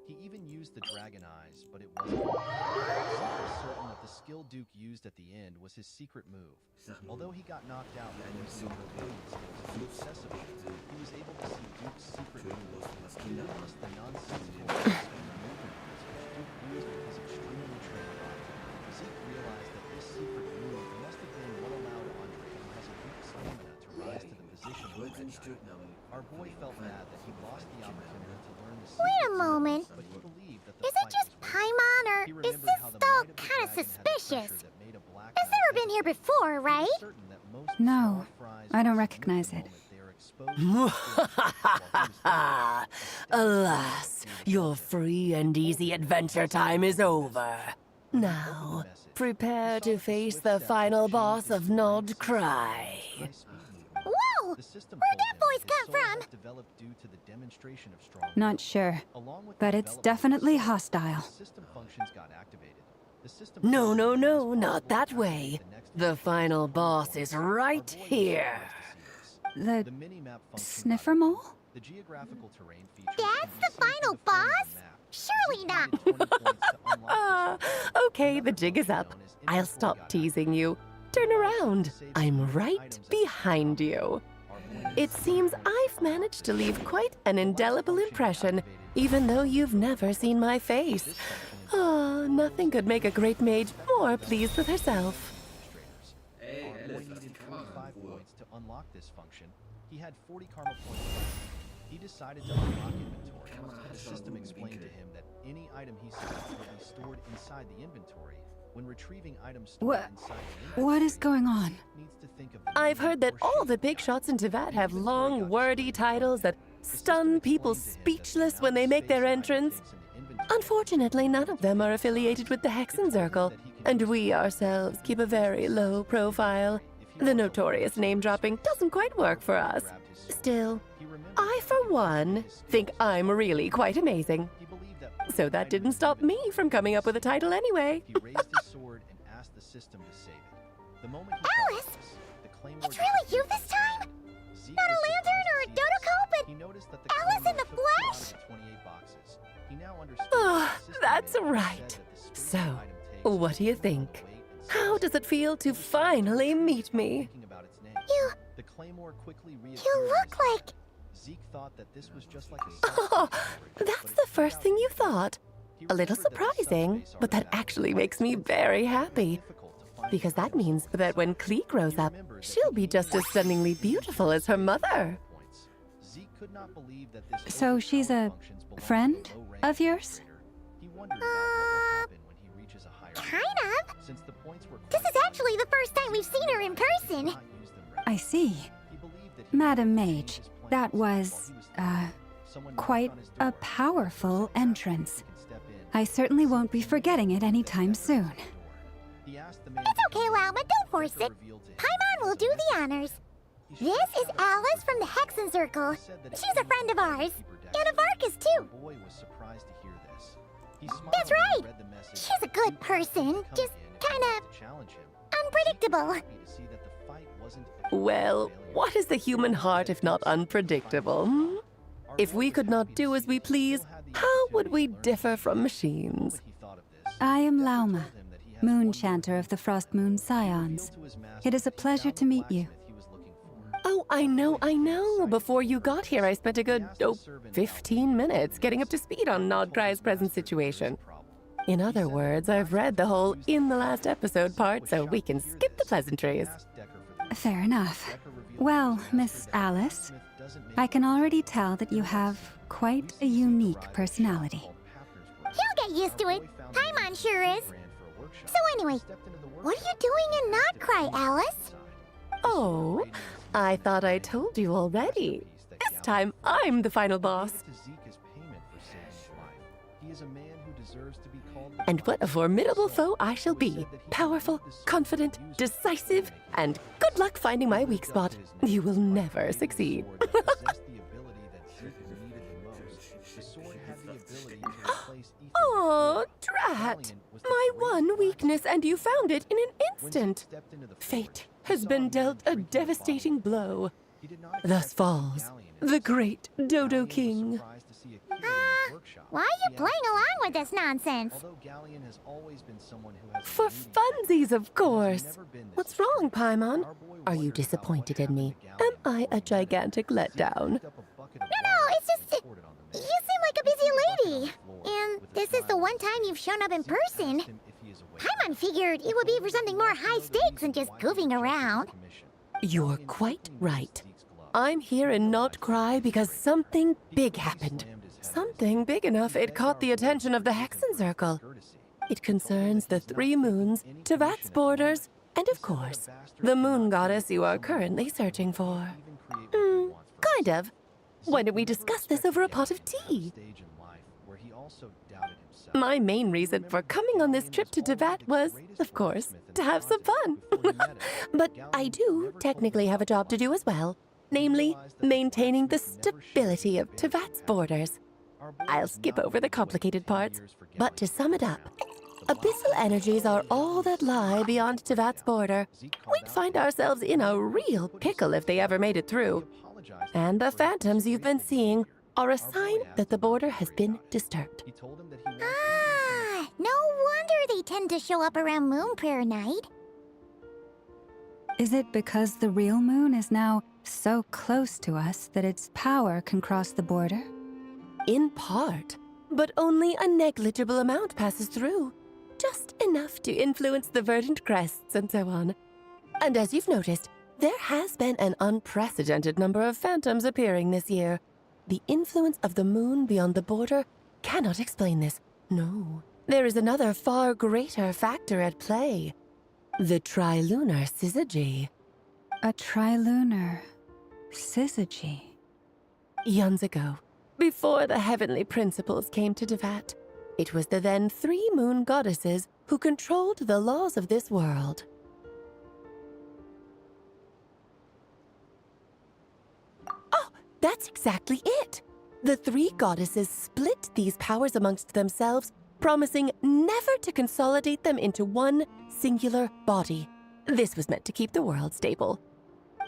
He even used the Dragon Eyes, but it wasn't enough. Zeke was certain that the skill Duke used at the end was his secret move. Although he got knocked out by using the brilliant skills successively, he was able to see Duke's secret move. He noticed the nonsensical movement which Duke used with his extremely trained body. Zeke realized that this secret move must have been what allowed Andre, who has a weak stamina, to rise to the position of Red Knight. Our boy felt bad that he lost the opportunity to learn the secret Wait a move, moment. but he believed that the Is it fight just was worth it. Paimon, or He is remembered this how the all Might of the kind of Dragon had a suspicious? pressure that made a Black It's Knight never been here before, right? certain that most No, small fries I don't would recognize submit it. the moment they are exposed to the skill Alas, your free and easy adventure time is over. Now, prepare to face the final boss of Nod Cry. Whoa! Where'd that voice come from? developed due to the demonstration of strong Not sure, Along with but the it's development of definitely the soul, hostile. System functions got activated. No, no, no, not that way. The final boss is right here. The sniffer mole? That's the final boss? Surely not. Okay, the jig is up. I'll stop teasing you. Turn around. I'm right behind you. It seems I've managed to leave quite an indelible impression, even though you've never seen my face. Ah, nothing could make a great mage more pleased with herself. To unlock this function, he had 40 karma points left. He decided to unlock inventory. The system explained to him that any item he selected would be stored inside the inventory. When retrieving items stored inside the What is going on? I've heard that all the big shots in Teyvat have long, wordy titles that stun people speechless when they make their entrance. Unfortunately, none of them are affiliated with the Hexenzirkel, and we ourselves keep a very low profile. The notorious name-dropping doesn't quite work for us. Still, I, for one, think I'm really quite amazing. So that didn't stop me from coming up with a title anyway. He raised his sword and asked the system to save it. The moment he Alice! the claymore It's really you this time? Not a lantern or a dodo but Alice in the flesh? Oh, that's right. So, what do you think? How does it feel to finally meet me? You look like... Zeke thought that this was just like Oh, that's the first thing you thought. A little surprising, but that actually makes me very happy. Because that means that when Klee grows up, she'll be just as stunningly beautiful as her mother. So she's a friend of yours? Kind of. This is actually the first time we've seen her in person. I see. Madam Mage, that was, quite a powerful entrance. I certainly won't be forgetting it anytime soon. It's okay, Lauma, don't force it. Paimon will do the honors. This is Alice from the Hexenzirkel. She's a friend of ours. And of Arcus, too. That's right. She's a good person, just kinda unpredictable. Well, what is the human heart if not unpredictable? Hmm? If we could not do as we please, how would we differ from machines? I am Lauma, Moon Chanter of the Frost Moon Scions. It is a pleasure to meet you. Oh, I know. Before you got here, I spent a good, 15 minutes getting up to speed on Nodcry's present situation. In other words, I've read the whole in the last episode part, so we can skip the pleasantries. Fair enough. Well, Miss Alice, I can already tell that you have quite a unique personality. He'll get used to it. Paimon sure is. So anyway, what are you doing in Nodcry, Alice? Oh, I thought I told you already. This time, I'm the final boss. And what a formidable foe I shall be. Powerful, confident, decisive, and good luck finding my weak spot. You will never succeed. Oh, drat! My one weakness, and you found it in an instant. Fate has been dealt a devastating blow. Thus falls the great Dodo King. Why are you playing along with this nonsense? For funsies, of course. What's wrong, Paimon? Are you disappointed in me? Am I a gigantic letdown? No, it's just... you seem like a busy lady. And this is the one time you've shown up in person. Paimon figured it would be for something more high stakes than just goofing around. You're quite right. I'm here in Nodcry because something big happened. Something big enough it caught the attention of the Hexenzirkel. It concerns the three moons, Teyvat's borders, and of course, the moon goddess you are currently searching for. Kind of. Why don't we discuss this over a pot of tea? My main reason for coming on this trip to Teyvat was, of course, to have some fun. But I do technically have a job to do as well, namely, maintaining the stability of Teyvat's borders. I'll skip over the complicated parts, but to sum it up, abyssal energies are all that lie beyond Tevat's border, we'd find ourselves in a real pickle if they ever made it through. And the phantoms you've been seeing are a sign that the border has been disturbed. Ah, no wonder they tend to show up around Moon Prayer Night. Is it because the real moon is now so close to us that its power can cross the border? In part, but only a negligible amount passes through. Just enough to influence the verdant crests and so on. And as you've noticed, there has been an unprecedented number of phantoms appearing this year. The influence of the moon beyond the border cannot explain this. No, there is another far greater factor at play. The trilunar syzygy. A trilunar syzygy? Eons ago, before the heavenly principles came to Tevat, it was the then 3 moon goddesses who controlled the laws of this world. Oh, that's exactly it! The 3 goddesses split these powers amongst themselves, promising never to consolidate them into one singular body. This was meant to keep the world stable.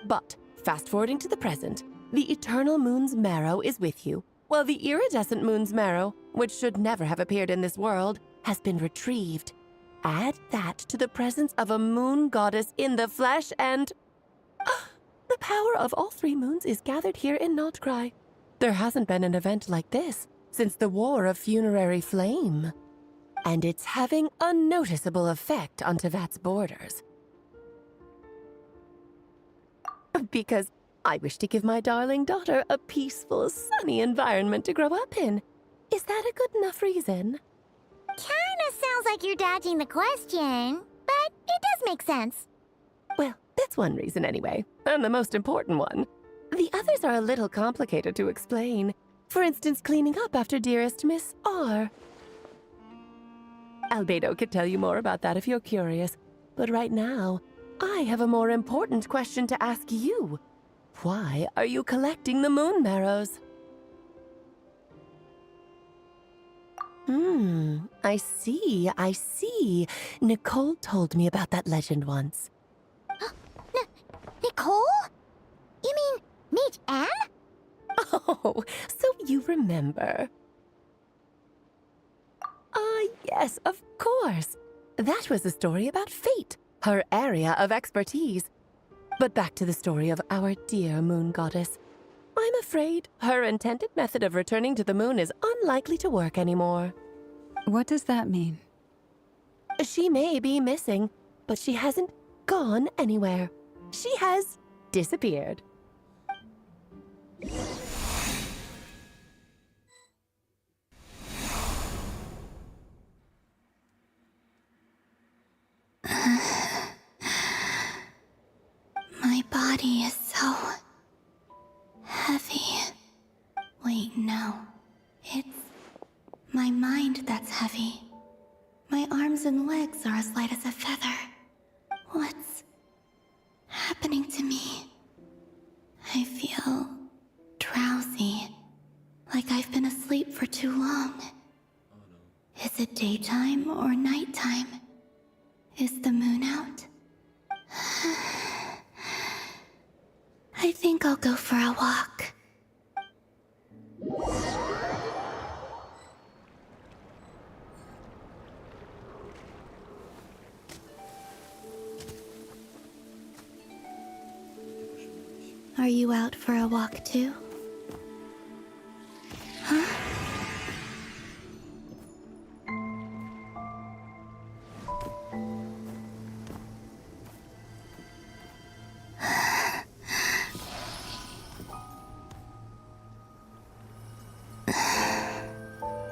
But, fast-forwarding to the present, the eternal moon's marrow is with you, while the iridescent moon's marrow, which should never have appeared in this world, has been retrieved. Add that to the presence of a moon goddess in the flesh and... the power of all 3 moons is gathered here in Notcry. There hasn't been an event like this since the War of Funerary Flame. And it's having a noticeable effect on Tevat's borders. Because I wish to give my darling daughter a peaceful, sunny environment to grow up in. Is that a good enough reason? Kinda sounds like you're dodging the question, but it does make sense. Well, that's one reason anyway, and the most important one. The others are a little complicated to explain. For instance, cleaning up after dearest Miss R. Albedo could tell you more about that if you're curious, but right now, I have a more important question to ask you. Why are you collecting the moon marrows? I see. Nicole told me about that legend once. Nicole? You mean Mage Anne? Oh, so you remember. Yes, of course. That was a story about fate, her area of expertise. But back to the story of our dear moon goddess. I'm afraid her intended method of returning to the moon is unlikely to work anymore. What does that mean? She may be missing, but she hasn't gone anywhere. She has disappeared. My body is so heavy. Wait, no. It's my mind that's heavy. My arms and legs are as light as a feather. What's happening to me? I feel drowsy, like I've been asleep for too long. Is it daytime or nighttime? Is the moon out? I think I'll go for a walk. Are you out for a walk too? Huh?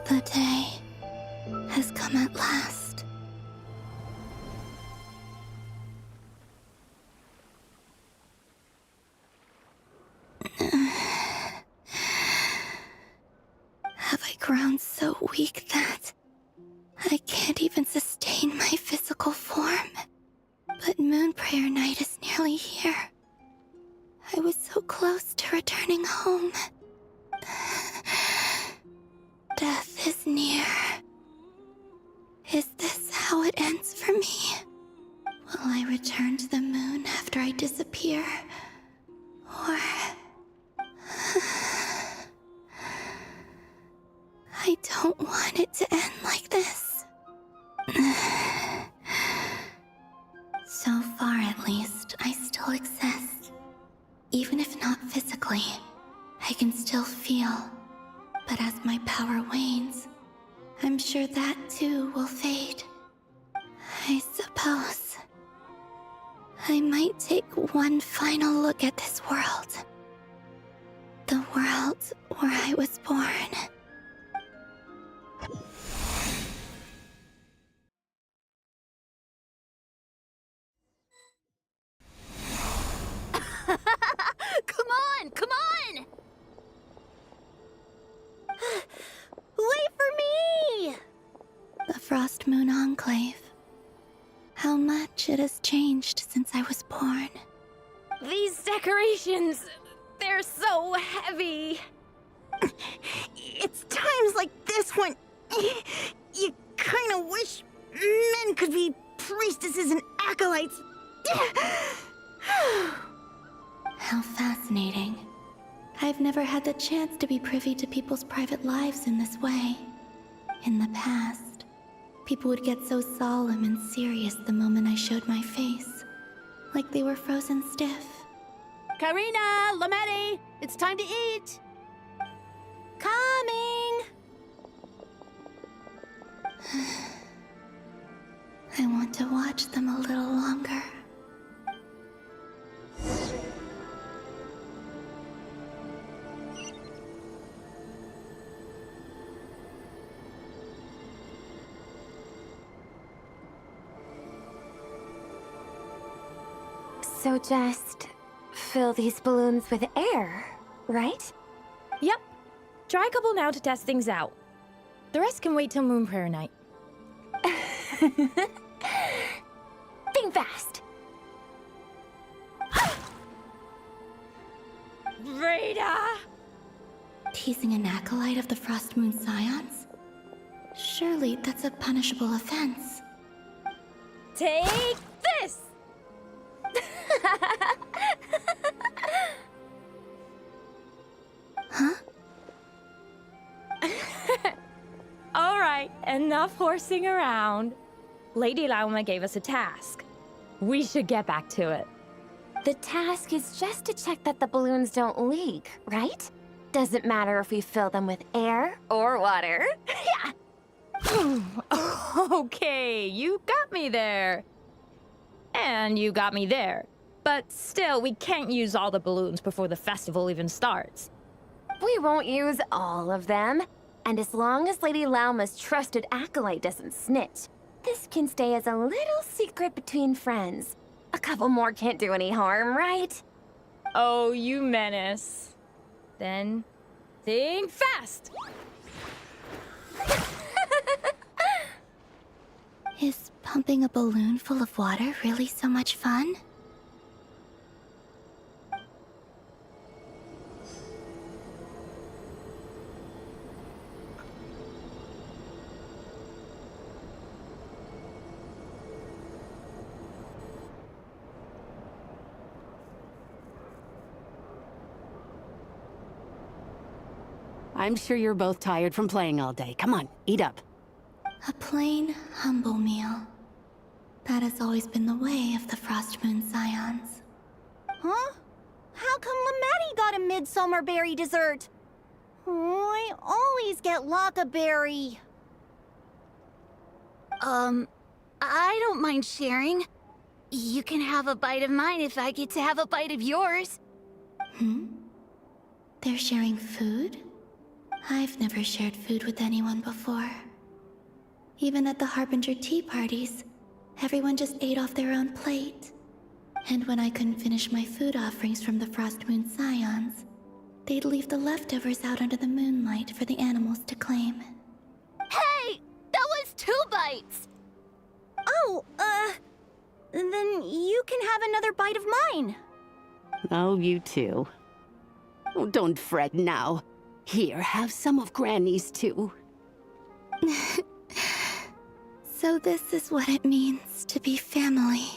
The day has come at last. Have I grown so weak that I can't even sustain my physical form? But Moon Prayer Night is nearly here. I was so close to returning home. Death is near. Is this it ends for me. Will I return to the moon after I disappear? Or... I don't want it to end like this. So far, at least, I still exist. Even if not physically, I can still feel. But as my power wanes, I'm sure that too will fade. I suppose I might take one final look at this world. The world where I was born. Come on! Come on! Wait for me! The Frost Moon Enclave. How much it has changed since I was born. These decorations, they're so heavy. It's times like this when you kind of wish men could be priestesses and acolytes. How fascinating. I've never had the chance to be privy to people's private lives in this way. In the past, people would get so solemn and serious the moment I showed my face. Like they were frozen stiff. Karina, Lametti, it's time to eat. Coming. I want to watch them a little longer. So just fill these balloons with air, right? Yep. Try a couple now to test things out. The rest can wait till Moon Prayer Night. Think fast. Rita! Teasing an acolyte of the Frost Moon Scions? Surely that's a punishable offense. Take this! Huh? All right, enough horsing around. Lady Lauma gave us a task. We should get back to it. The task is just to check that the balloons don't leak, right? Doesn't matter if we fill them with air or water. Yeah. Okay, you got me there. And you got me there. But still, we can't use all the balloons before the festival even starts. We won't use all of them. And as long as Lady Lauma's trusted acolyte doesn't snitch, this can stay as a little secret between friends. A couple more can't do any harm, right? Oh, you menace. Then, think fast! Is pumping a balloon full of water really so much fun? I'm sure you're both tired from playing all day. Come on, eat up. A plain, humble meal. That has always been the way of the Frost Moon Scions. Huh? How come Lametti got a midsummer berry dessert? Oh, I always get Lockaberry. I don't mind sharing. You can have a bite of mine if I get to have a bite of yours. Hmm? They're sharing food? I've never shared food with anyone before. Even at the Harbinger tea parties, everyone just ate off their own plate. And when I couldn't finish my food offerings from the Frost Moon Scions, they'd leave the leftovers out under the moonlight for the animals to claim. Hey! That was 2 bites! Oh, then you can have another bite of mine. Oh, you too. Oh, don't fret now. Here, have some of Granny's too. So this is what it means to be family.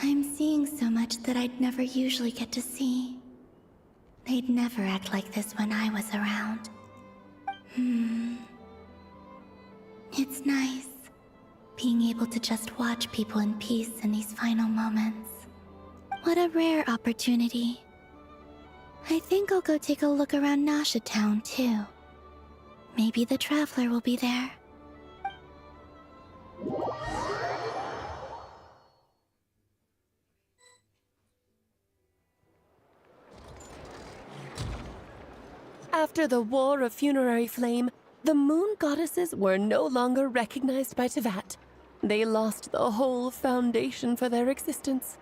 I'm seeing so much that I'd never usually get to see. They'd never act like this when I was around. It's nice, being able to just watch people in peace in these final moments. What a rare opportunity. I think I'll go take a look around Nasha Town, too. Maybe the Traveler will be there. After the War of Funerary Flame, the Moon Goddesses were no longer recognized by Teyvat. They lost the whole foundation for their existence.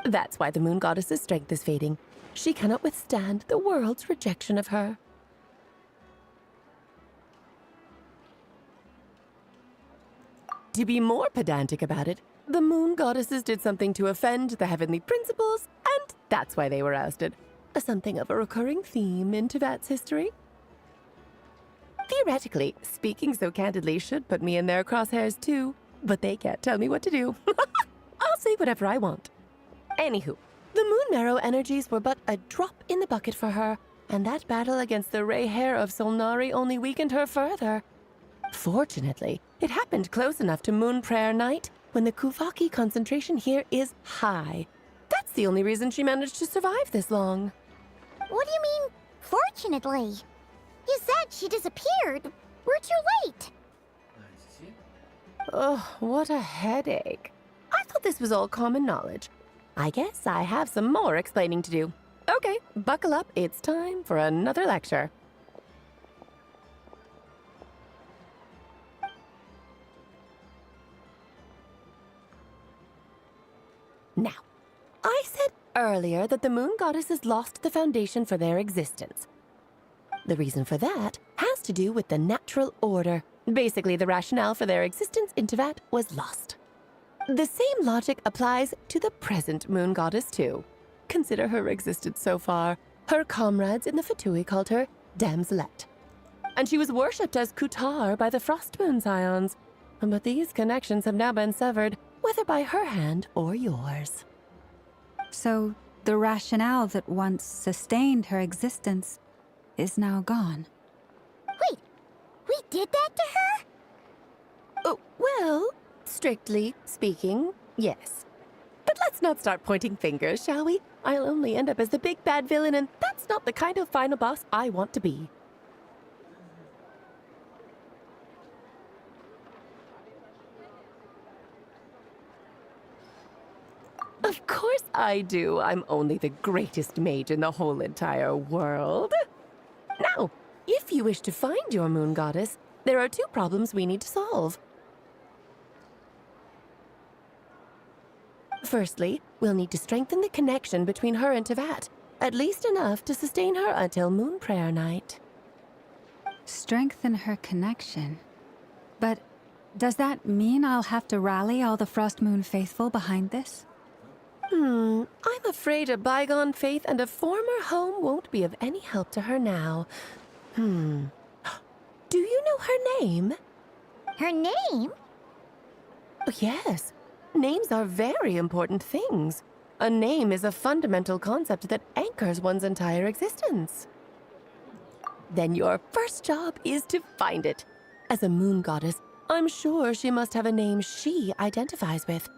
That's why the Moon Goddess's strength is fading. She cannot withstand the world's rejection of her. To be more pedantic about it, the Moon Goddesses did something to offend the heavenly principles, and that's why they were ousted. Something of a recurring theme in Teyvat's history. Theoretically, speaking so candidly should put me in their crosshairs too, but they can't tell me what to do. I'll say whatever I want. Anywho, the Moon Marrow energies were but a drop in the bucket for her, and that battle against the Ray Hair of Solnari only weakened her further. Fortunately, it happened close enough to Moon Prayer Night when the Kuvaki concentration here is high. That's the only reason she managed to survive this long. What do you mean, fortunately? You said she disappeared. We're too late. Ugh, what a headache. I thought this was all common knowledge. I guess I have some more explaining to do. Okay, buckle up. It's time for another lecture. Now, I said earlier that the Moon Goddesses lost the foundation for their existence. The reason for that has to do with the natural order. Basically, the rationale for their existence in Teyvat was lost. The same logic applies to the present Moon Goddess, too. Consider her existence so far. Her comrades in the Fatui called her Damselette. And she was worshipped as Kutar by the Frost Moon Scions. But these connections have now been severed, whether by her hand or yours. So, the rationale that once sustained her existence is now gone. Wait, we did that to her? Oh, well, strictly speaking, yes. But let's not start pointing fingers, shall we? I'll only end up as the big bad villain, and that's not the kind of final boss I want to be. Of course I do. I'm only the greatest mage in the whole entire world. Now, if you wish to find your Moon Goddess, there are two problems we need to solve. Firstly, we'll need to strengthen the connection between her and Teyvat, at least enough to sustain her until Moon Prayer Night. Strengthen her connection? But does that mean I'll have to rally all the Frost Moon faithful behind this? I'm afraid a bygone faith and a former home won't be of any help to her now. Do you know her name? Her name? Oh, yes. Names are very important things. A name is a fundamental concept that anchors one's entire existence. Then your first job is to find it. As a Moon Goddess, I'm sure she must have a name she identifies with.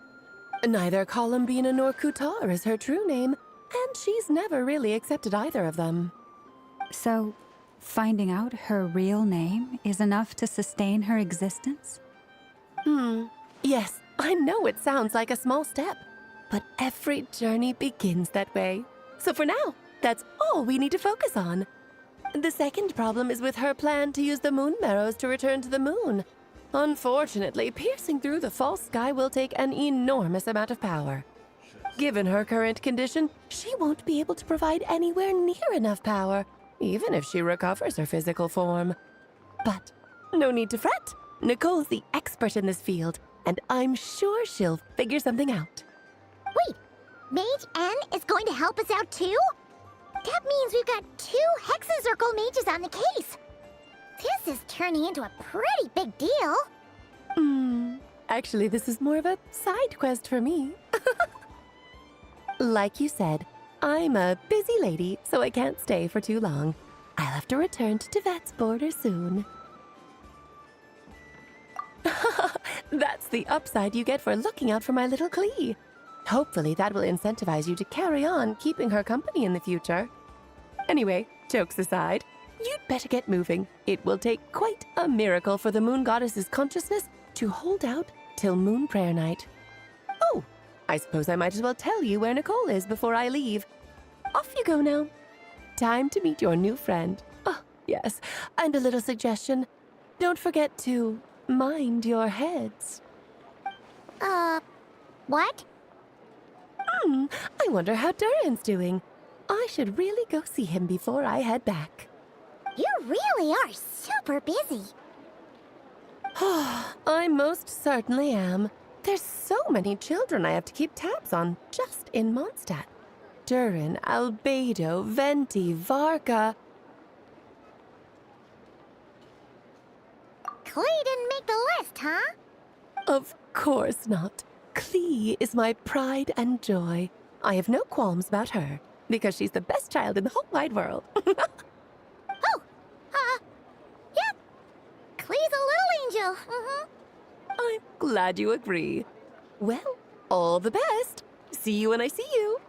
Neither Columbina nor Kutar is her true name, and she's never really accepted either of them. So, finding out her real name is enough to sustain her existence? Yes, I know it sounds like a small step, but every journey begins that way. So for now, that's all we need to focus on. The second problem is with her plan to use the Moon Marrows to return to the moon. Unfortunately, piercing through the false sky will take an enormous amount of power. Given her current condition, she won't be able to provide anywhere near enough power, even if she recovers her physical form. But no need to fret. Nicole's the expert in this field, and I'm sure she'll figure something out. Wait, Mage N is going to help us out too? That means we've got 2 Hexacircle mages on the case. This is turning into a pretty big deal. Actually, this is more of a side quest for me. Like you said, I'm a busy lady, so I can't stay for too long. I'll have to return to Tevet's border soon. That's the upside you get for looking out for my little Klee. Hopefully that will incentivize you to carry on keeping her company in the future. Anyway, jokes aside, you'd better get moving. It will take quite a miracle for the Moon Goddess's consciousness to hold out till Moon Prayer Night. Oh, I suppose I might as well tell you where Nicole is before I leave. Off you go now. Time to meet your new friend. Oh, yes, and a little suggestion. Don't forget to mind your heads. What? I wonder how Durin's doing. I should really go see him before I head back. You really are super busy. I most certainly am. There's so many children I have to keep tabs on just in Mondstadt. Durin, Albedo, Venti, Varka. Klee didn't make the list, huh? Of course not. Klee is my pride and joy. I have no qualms about her, because she's the best child in the whole wide world. Yeah. Klee's a little angel. I'm glad you agree. Well, all the best. See you when I see you.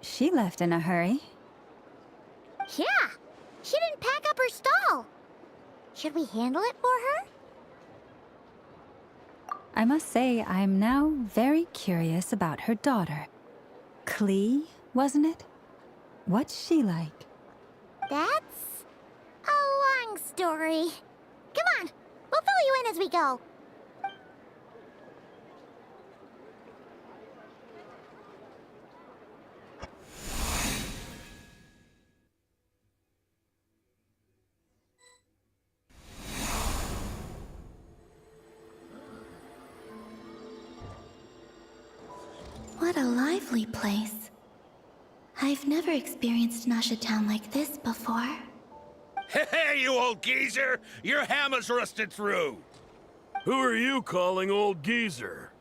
She left in a hurry. Yeah. She didn't pack up her stall. Should we handle it for her? I must say, I'm now very curious about her daughter. Klee, wasn't it? What's she like? That's a long story. Come on, we'll fill you in as we go. What a lively place. I've never experienced Nasha Town like this before. Hey, you old geezer! Your hammer's rusted through! Who are you calling old geezer?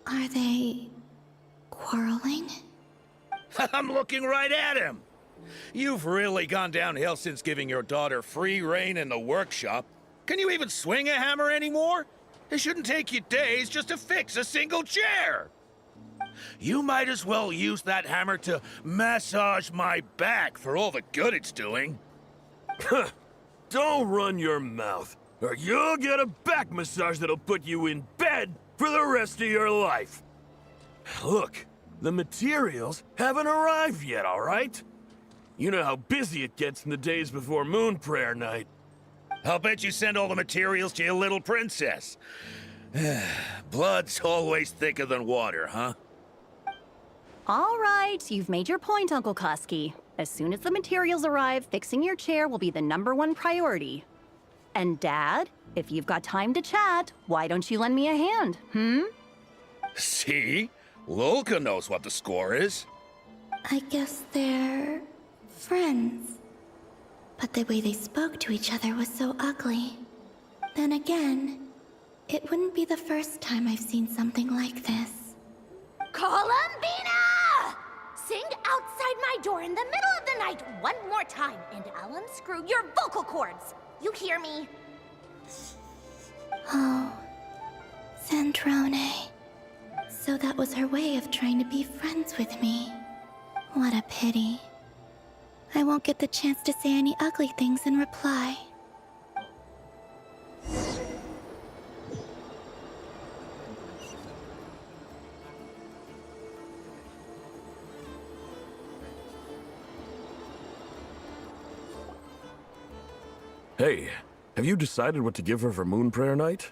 Are they quarreling? I'm looking right at him! You've really gone downhill since giving your daughter free rein in the workshop. Can you even swing a hammer anymore? It shouldn't take you days just to fix a single chair! You might as well use that hammer to massage my back for all the good it's doing. Don't run your mouth, or you'll get a back massage that'll put you in bed for the rest of your life. Look, the materials haven't arrived yet, all right? You know how busy it gets in the days before Moon Prayer Night. I'll bet you send all the materials to your little princess. Blood's always thicker than water, huh? All right, you've made your point, Uncle Koski. As soon as the materials arrive, fixing your chair will be the #1 priority. And Dad, if you've got time to chat, why don't you lend me a hand, See? Lolka knows what the score is. I guess they're friends. But the way they spoke to each other was so ugly. Then again, it wouldn't be the first time I've seen something like this. Columbina! Sing outside my door in the middle of the night one more time, and I'll unscrew your vocal cords. You hear me? Oh, Zandrone. So that was her way of trying to be friends with me. What a pity. I won't get the chance to say any ugly things in reply. Hey, have you decided what to give her for Moon Prayer Night?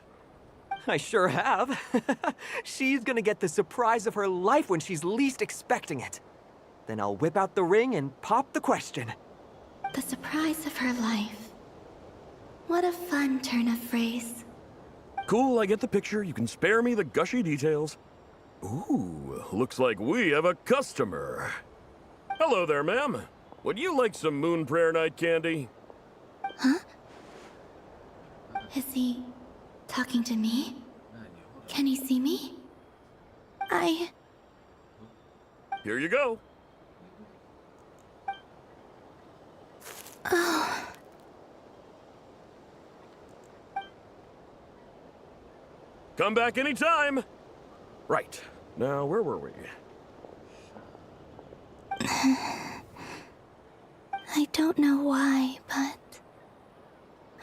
I sure have. She's gonna get the surprise of her life when she's least expecting it. Then I'll whip out the ring and pop the question. The surprise of her life. What a fun turn of phrase. Cool, I get the picture. You can spare me the gushy details. Ooh, looks like we have a customer. Hello there, ma'am. Would you like some Moon Prayer Night candy? Huh? Is he talking to me? Can he see me? Here you go. Oh. Come back anytime. Right. Now, where were we? I don't know why, but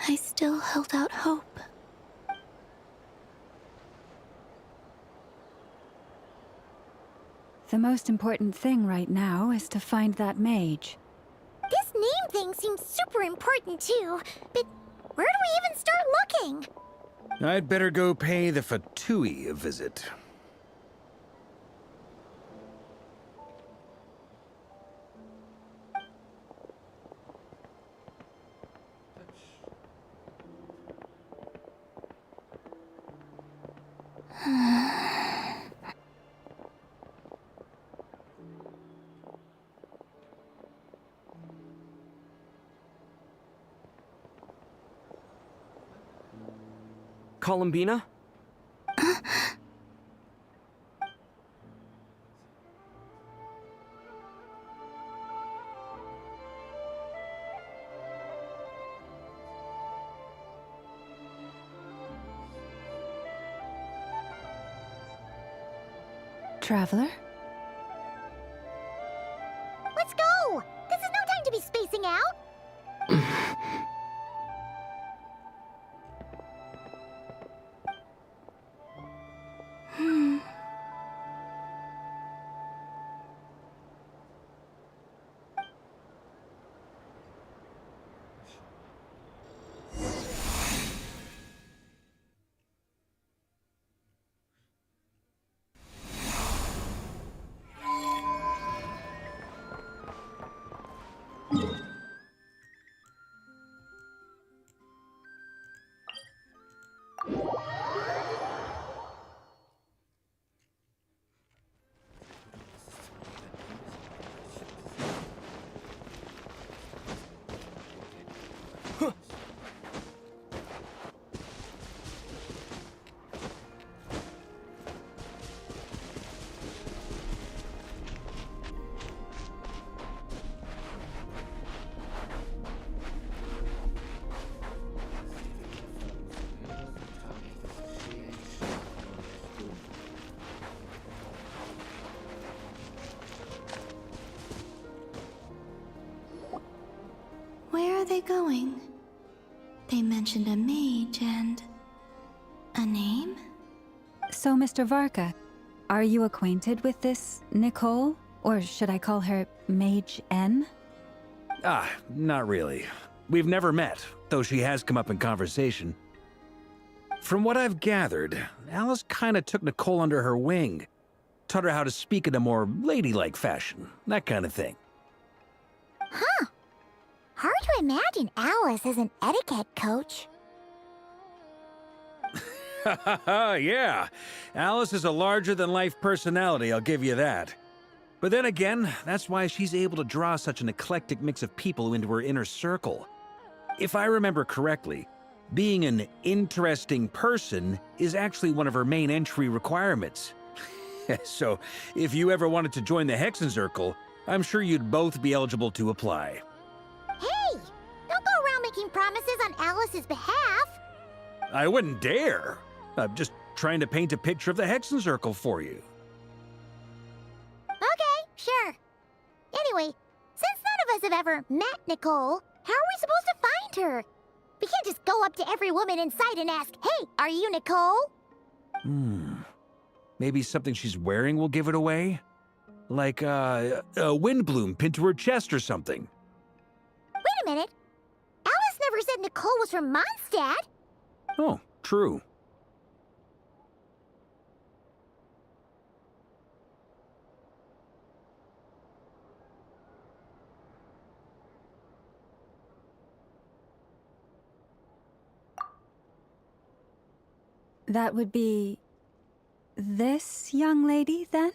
I still held out hope. The most important thing right now is to find that mage. This name thing seems super important too, but where do we even start looking? I'd better go pay the Fatui a visit. Columbina? Traveler? Let's go! This is no time to be spacing out! Where are they going? They mentioned a mage and... a name? So, Mr. Varka, are you acquainted with this Nicole? Or should I call her Mage N? Ah, not really. We've never met, though she has come up in conversation. From what I've gathered, Alice kinda took Nicole under her wing. Taught her how to speak in a more ladylike fashion, that kind of thing. Huh. Hard to imagine Alice as an etiquette coach. Yeah, Alice is a larger-than-life personality, I'll give you that. But then again, that's why she's able to draw such an eclectic mix of people into her inner circle. If I remember correctly, being an interesting person is actually one of her main entry requirements. So, if you ever wanted to join the Hexenzirkel, I'm sure you'd both be eligible to apply. Hey! Don't go around making promises on Alice's behalf! I wouldn't dare. I'm just trying to paint a picture of the Hexenzirkel for you. Okay, sure. Anyway, since none of us have ever met Nicole, how are we supposed to find her? We can't just go up to every woman in sight and ask, "Hey, are you Nicole?" Maybe something she's wearing will give it away? Like, a windbloom pinned to her chest or something. Wait a minute. Alice never said Nicole was from Mondstadt. Oh, true. That would be... this young lady, then?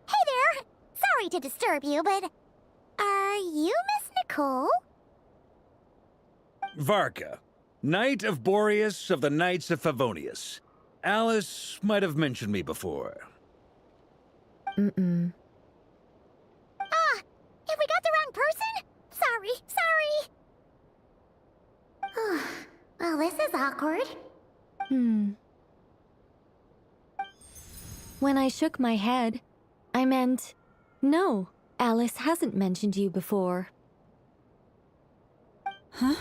Hey there! Sorry to disturb you, but... are you Miss Nicole? Varka, Knight of Boreas of the Knights of Favonius. Alice might have mentioned me before. Ah! Have we got the wrong person? Sorry. Well, this is awkward. When I shook my head, I meant, no, Alice hasn't mentioned you before. Huh?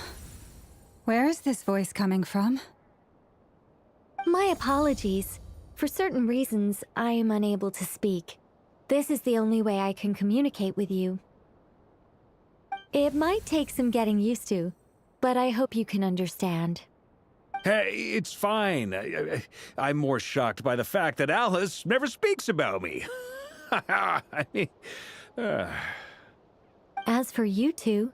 Where is this voice coming from? My apologies. For certain reasons, I am unable to speak. This is the only way I can communicate with you. It might take some getting used to, but I hope you can understand. Hey, it's fine. I'm more shocked by the fact that Alice never speaks about me. I mean, As for you two,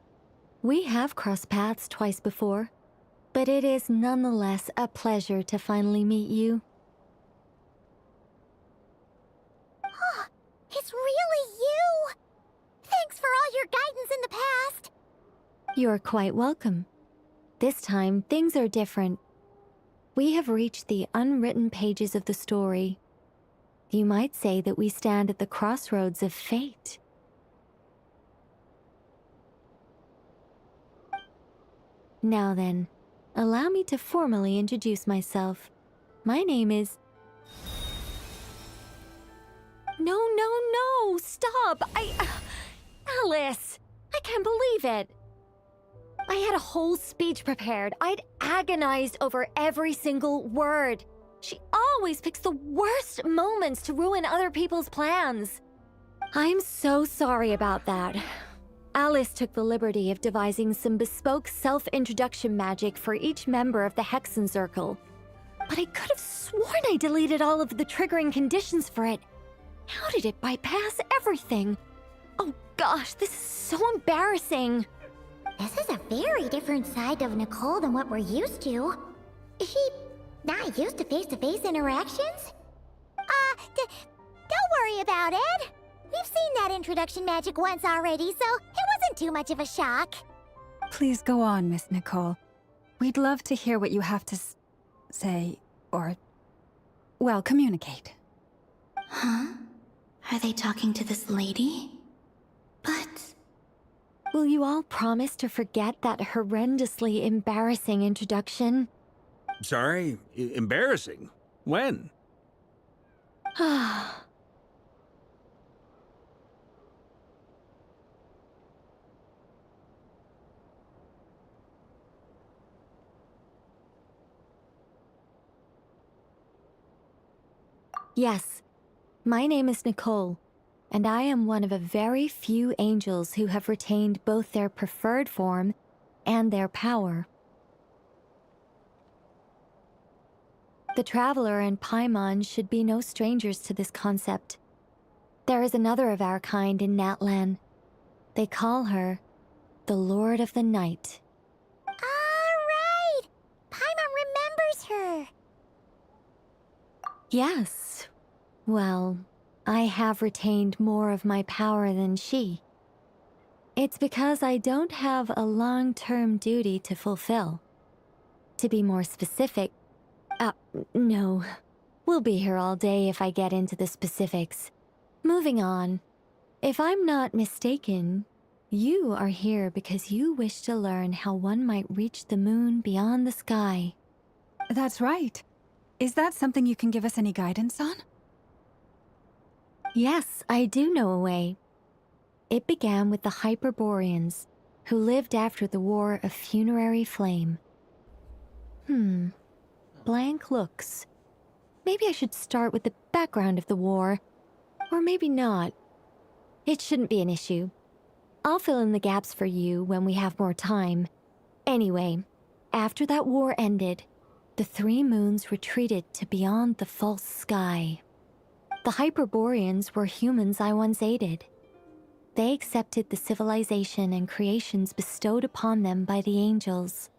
we have crossed paths twice before, but it is nonetheless a pleasure to finally meet you. It's really you! Thanks for all your guidance in the past! You're quite welcome. This time, things are different. We have reached the unwritten pages of the story. You might say that we stand at the crossroads of fate. Now then, allow me to formally introduce myself. My name is... No! Stop! Alice! I can't believe it! I had a whole speech prepared. I'd agonized over every single word. She always picks the worst moments to ruin other people's plans. I'm so sorry about that. Alice took the liberty of devising some bespoke self-introduction magic for each member of the Hexen Circle. But I could have sworn I deleted all of the triggering conditions for it. How did it bypass everything? Oh gosh, this is so embarrassing. This is a very different side of Nicole than what we're used to. Is she not used to face-to-face interactions? Don't worry about it. We've seen that introduction magic once already, so it wasn't too much of a shock. Please go on, Miss Nicole. We'd love to hear what you have to say, or... well, communicate. Huh? Are they talking to this lady? But... Will you all promise to forget that horrendously embarrassing introduction? sorry, embarrassing. When? Yes, my name is Nicole, and I am one of a very few angels who have retained both their preferred form and their power. The Traveler and Paimon should be no strangers to this concept. There is another of our kind in Natlan. They call her the Lord of the Night. Right! Paimon remembers her! Yes. Well, I have retained more of my power than she. It's because I don't have a long-term duty to fulfill. To be more specific, no. We'll be here all day if I get into the specifics. Moving on. If I'm not mistaken, you are here because you wish to learn how one might reach the moon beyond the sky. That's right. Is that something you can give us any guidance on? Yes, I do know a way. It began with the Hyperboreans, who lived after the War of Funerary Flame. Blank looks. Maybe I should start with the background of the war. Or maybe not. It shouldn't be an issue. I'll fill in the gaps for you when we have more time. Anyway, after that war ended, the three moons retreated to beyond the false sky. The Hyperboreans were humans I once aided. they accepted the civilization and creations bestowed upon them by the angels.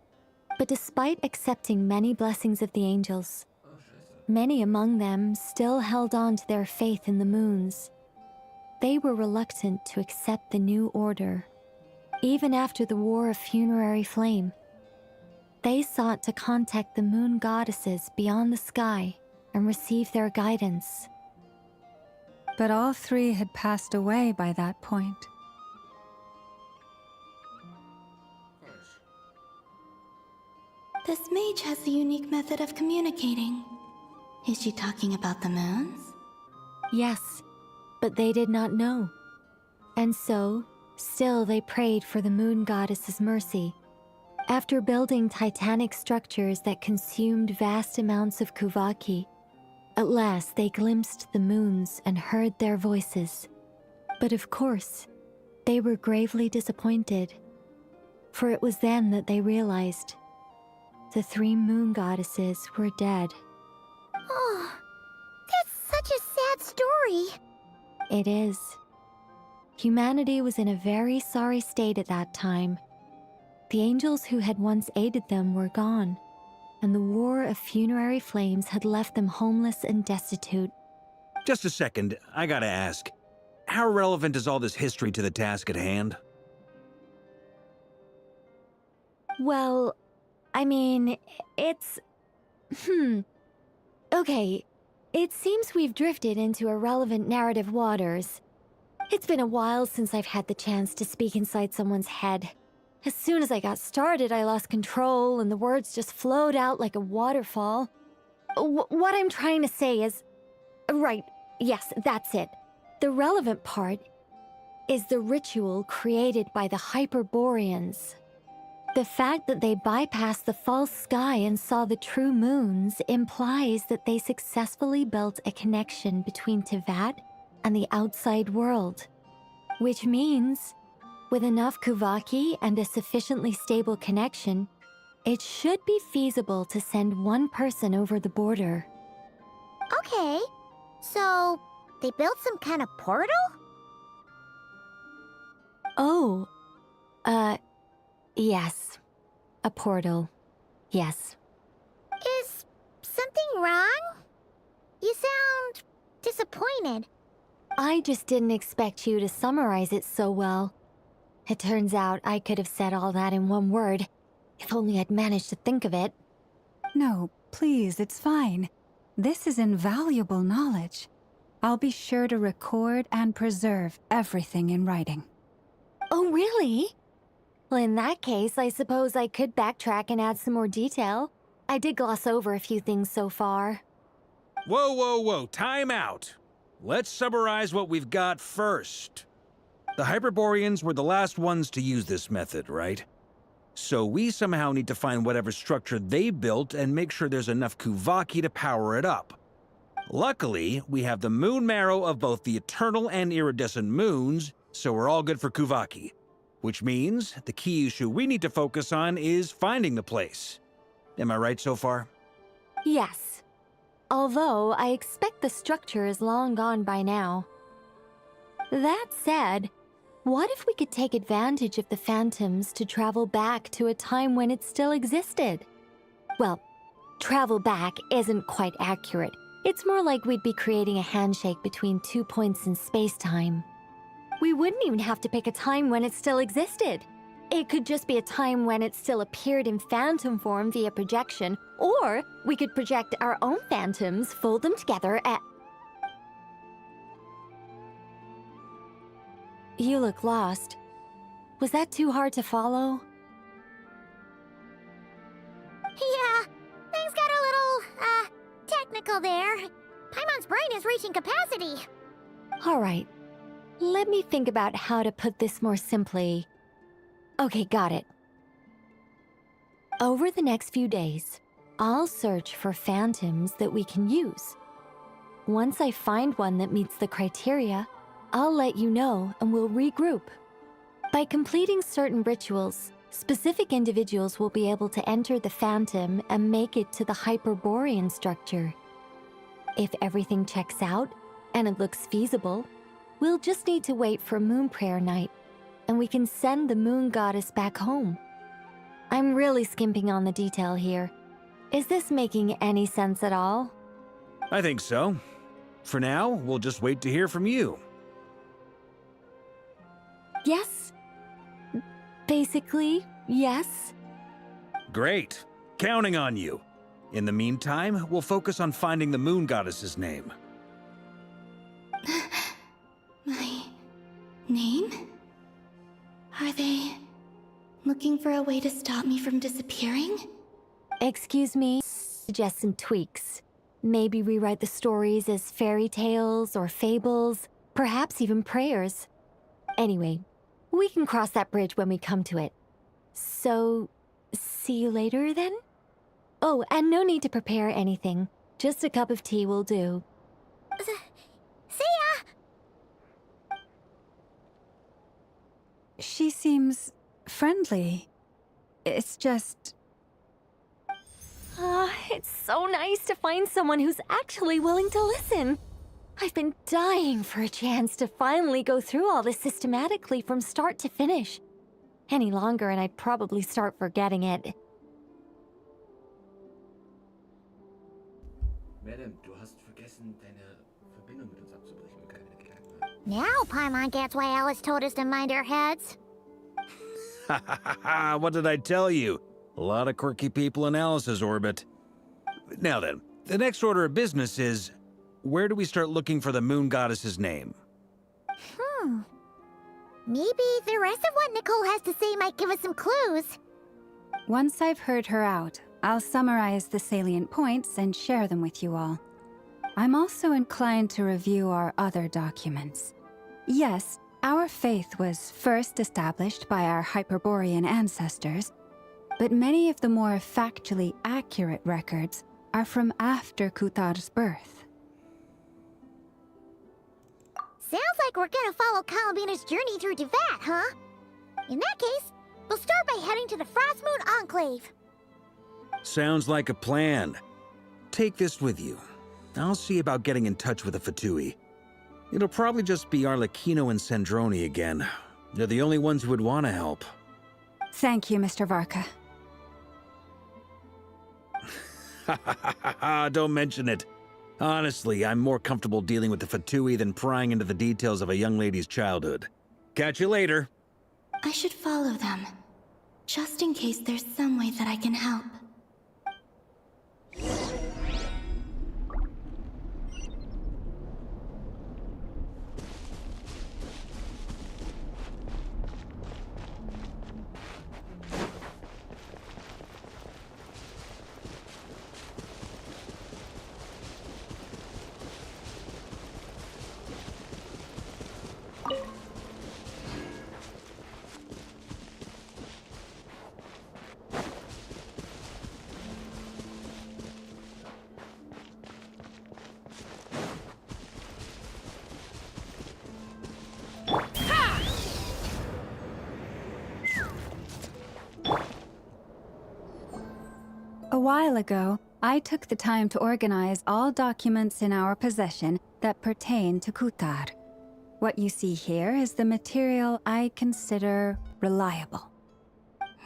But despite accepting many blessings of the angels, many among them still held on to their faith in the moons. They were reluctant to accept the new order. Even after the War of Funerary Flame, they sought to contact the moon goddesses beyond the sky and receive their guidance. But all three had passed away by that point. This mage has a unique method of communicating. Is she talking about the moons? Yes, but they did not know. And so, still they prayed for the moon goddess's mercy. After building titanic structures that consumed vast amounts of Kuvaki, at last they glimpsed the moons and heard their voices. But of course, they were gravely disappointed. For it was then that they realized the three moon goddesses were dead. Oh, that's such a sad story. It is. Humanity was in a very sorry state at that time. The angels who had once aided them were gone, and the War of Funerary Flames had left them homeless and destitute. Just a second, I gotta ask. How relevant is all this history to the task at hand? Well, I mean, it's... Okay, it seems we've drifted into irrelevant narrative waters. It's been a while since I've had the chance to speak inside someone's head. As soon as I got started, I lost control and the words just flowed out like a waterfall. What I'm trying to say is... Right, yes, that's it. The relevant part is the ritual created by the Hyperboreans. The fact that they bypassed the false sky and saw the true moons implies that they successfully built a connection between Teyvat and the outside world. Which means, with enough Kuvaki and a sufficiently stable connection, it should be feasible to send one person over the border. Okay, so they built some kind of portal? Oh, yes. A portal. Yes. Is something wrong? You sound disappointed. I just didn't expect you to summarize it so well. It turns out I could have said all that in one word, if only I'd managed to think of it. No, please, it's fine. This is invaluable knowledge. I'll be sure to record and preserve everything in writing. Oh, really? Well, in that case, I suppose I could backtrack and add some more detail. I did gloss over a few things so far. Whoa, whoa, whoa, time out. Let's summarize what we've got first. The Hyperboreans were the last ones to use this method, right? So we somehow need to find whatever structure they built and make sure there's enough Kuvaki to power it up. Luckily, we have the moon marrow of both the eternal and iridescent moons, so we're all good for Kuvaki. Which means the key issue we need to focus on is finding the place. Am I right so far? Yes. Although I expect the structure is long gone by now. That said, what if we could take advantage of the phantoms to travel back to a time when it still existed? Well, travel back isn't quite accurate. It's more like we'd be creating a handshake between 2 points in space-time. We wouldn't even have to pick a time when it still existed. It could just be a time when it still appeared in phantom form via projection, or we could project our own phantoms, fold them together at... You look lost. Was that too hard to follow? Yeah, things got a little, technical there. Paimon's brain is reaching capacity. All right. Let me think about how to put this more simply. Okay, got it. Over the next few days, I'll search for phantoms that we can use. Once I find one that meets the criteria, I'll let you know and we'll regroup. By completing certain rituals, specific individuals will be able to enter the phantom and make it to the Hyperborean structure. If everything checks out and it looks feasible, We'll just need to wait for Moon Prayer Night, and we can send the Moon Goddess back home. I'm really skimping on the detail here. Is this making any sense at all? I think so. For now, we'll just wait to hear from you. Yes. Basically, yes. Great. Counting on you. In the meantime, we'll focus on finding the Moon Goddess's name. My name? Are they looking for a way to stop me from disappearing? Excuse me. Suggest some tweaks. Maybe rewrite the stories as fairy tales or fables, perhaps even prayers. Anyway, we can cross that bridge when we come to it. So, see you later then? Oh, and no need to prepare anything. Just a cup of tea will do. See ya! She seems friendly. It's just... It's so nice to find someone who's actually willing to listen. I've been dying for a chance to finally go through all this systematically from start to finish. Any longer and I'd probably start forgetting it. Madam, du hast vergessen, deine Verbindung mit uns abzubrechen. Now Paimon gets why Alice told us to mind our heads. Ha ha ha ha! What did I tell you? A lot of quirky people in Alice's orbit. Now then, the next order of business is, where do we start looking for the Moon Goddess's name? Maybe the rest of what Nicole has to say might give us some clues. Once I've heard her out, I'll summarize the salient points and share them with you all. I'm also inclined to review our other documents. Yes, our faith was first established by our Hyperborean ancestors, but many of the more factually accurate records are from after Kutar's birth. Sounds like we're gonna follow Columbina's journey through Devat, huh? In that case, we'll start by heading to the Frost Moon Enclave. Sounds like a plan. Take this with you. I'll see about getting in touch with the Fatui. It'll probably just be Arlecchino and Sandroni again. They're the only ones who would want to help. Thank you, Mr. Varka. Ha ha ha ha ha! Don't mention it. Honestly, I'm more comfortable dealing with the Fatui than prying into the details of a young lady's childhood. Catch you later. I should follow them, just in case there's some way that I can help. A while ago, I took the time to organize all documents in our possession that pertain to Kutar. What you see here is the material I consider reliable.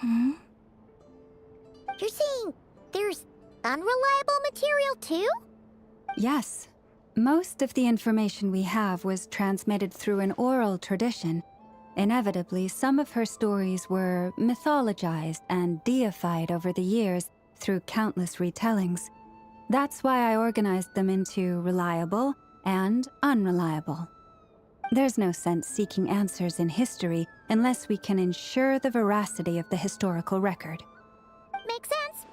You're saying there's unreliable material too? Yes. Most of the information we have was transmitted through an oral tradition. Inevitably, some of her stories were mythologized and deified over the years through countless retellings. That's why I organized them into reliable and unreliable. There's no sense seeking answers in history unless we can ensure the veracity of the historical record. Makes sense.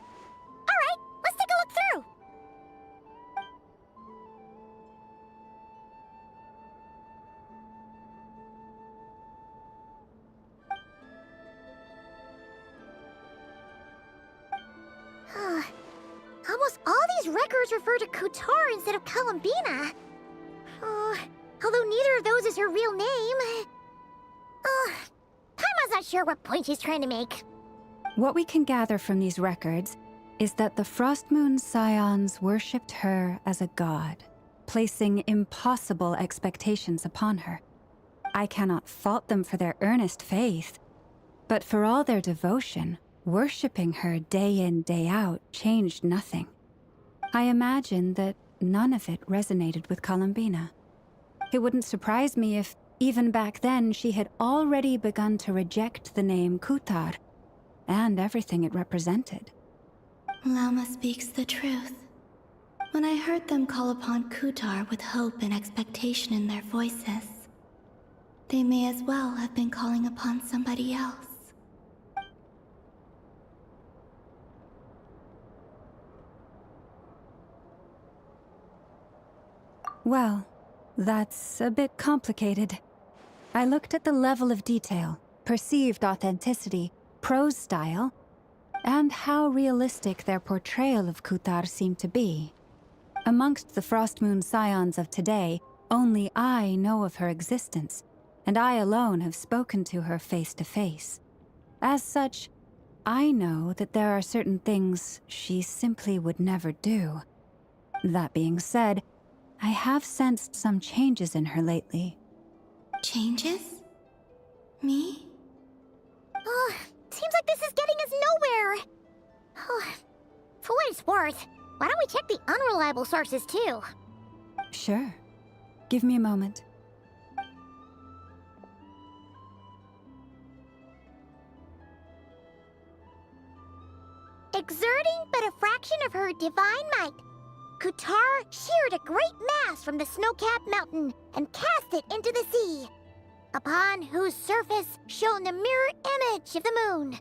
All right, let's take a look through. Almost all these records refer to Kutar instead of Columbina. Although neither of those is her real name. Paimon's not sure what point she's trying to make. What we can gather from these records is that the Frost Moon Scions worshipped her as a god, placing impossible expectations upon her. I cannot fault them for their earnest faith. But for all their devotion, worshipping her day in, day out changed nothing. I imagine that none of it resonated with Columbina. It wouldn't surprise me if, even back then, she had already begun to reject the name Kutar and everything it represented. Lama speaks the truth. When I heard them call upon Kutar with hope and expectation in their voices, they may as well have been calling upon somebody else. Well, that's a bit complicated. I looked at the level of detail, perceived authenticity, prose style, and how realistic their portrayal of Kutar seemed to be. Amongst the Frostmoon scions of today, only I know of her existence, and I alone have spoken to her face to face. As such, I know that there are certain things she simply would never do. That being said, I have sensed some changes in her lately. Changes? Me? Oh, seems like this is getting us nowhere. Oh, for what it's worth, why don't we check the unreliable sources too? Sure. Give me a moment. Exerting but a fraction of her divine might, Kutar sheared a great mass from the snow-capped mountain and cast it into the sea, upon whose surface shone the mirror image of the moon.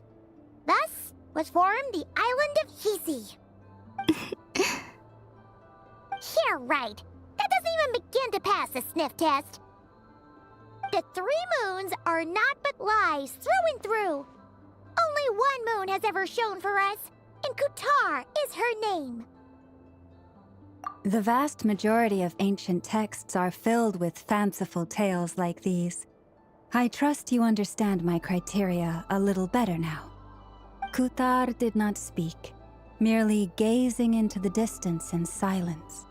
Thus was formed the island of Hisi. Yeah, right. That doesn't even begin to pass the sniff test. The 3 moons are naught but lies through and through. Only one moon has ever shone for us, and Kutar is her name. The vast majority of ancient texts are filled with fanciful tales like these. I trust you understand my criteria a little better now. Kutar did not speak, merely gazing into the distance in silence.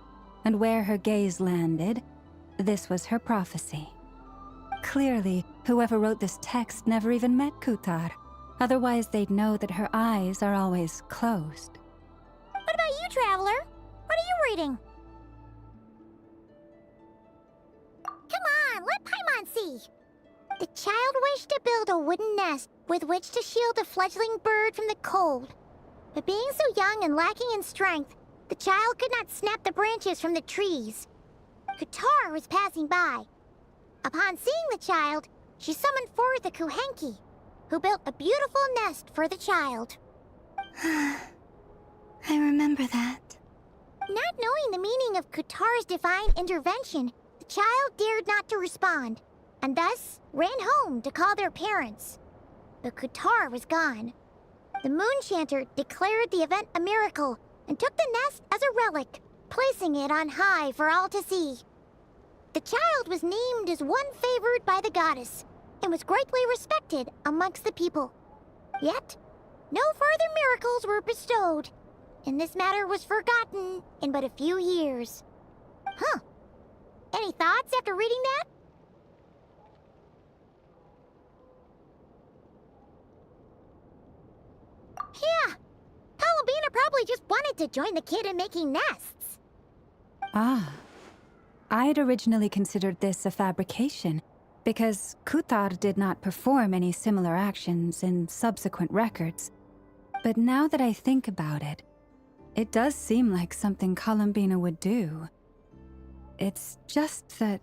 And where her gaze landed, this was her prophecy. Clearly, whoever wrote this text never even met Kutar. Otherwise, they'd know that her eyes are always closed. What about you, Traveler? What are you reading? Come on, let Paimon see. The child wished to build a wooden nest with which to shield a fledgling bird from the cold. But being so young and lacking in strength, the child could not snap the branches from the trees. Kutar was passing by. Upon seeing the child, she summoned forth a Kuhenki, who built a beautiful nest for the child. I remember that. Not knowing the meaning of Kutar's divine intervention, the child dared not to respond, and thus ran home to call their parents. But Kutar was gone. The moon chanter declared the event a miracle and took the nest as a relic, placing it on high for all to see. The child was named as one favored by the goddess, and was greatly respected amongst the people. Yet, no further miracles were bestowed, and this matter was forgotten in but a few years. Huh. Any thoughts after reading that? Yeah. Columbina probably just wanted to join the kid in making nests. Ah. I'd originally considered this a fabrication, because Kutar did not perform any similar actions in subsequent records. But now that I think about it, it does seem like something Columbina would do. It's just that...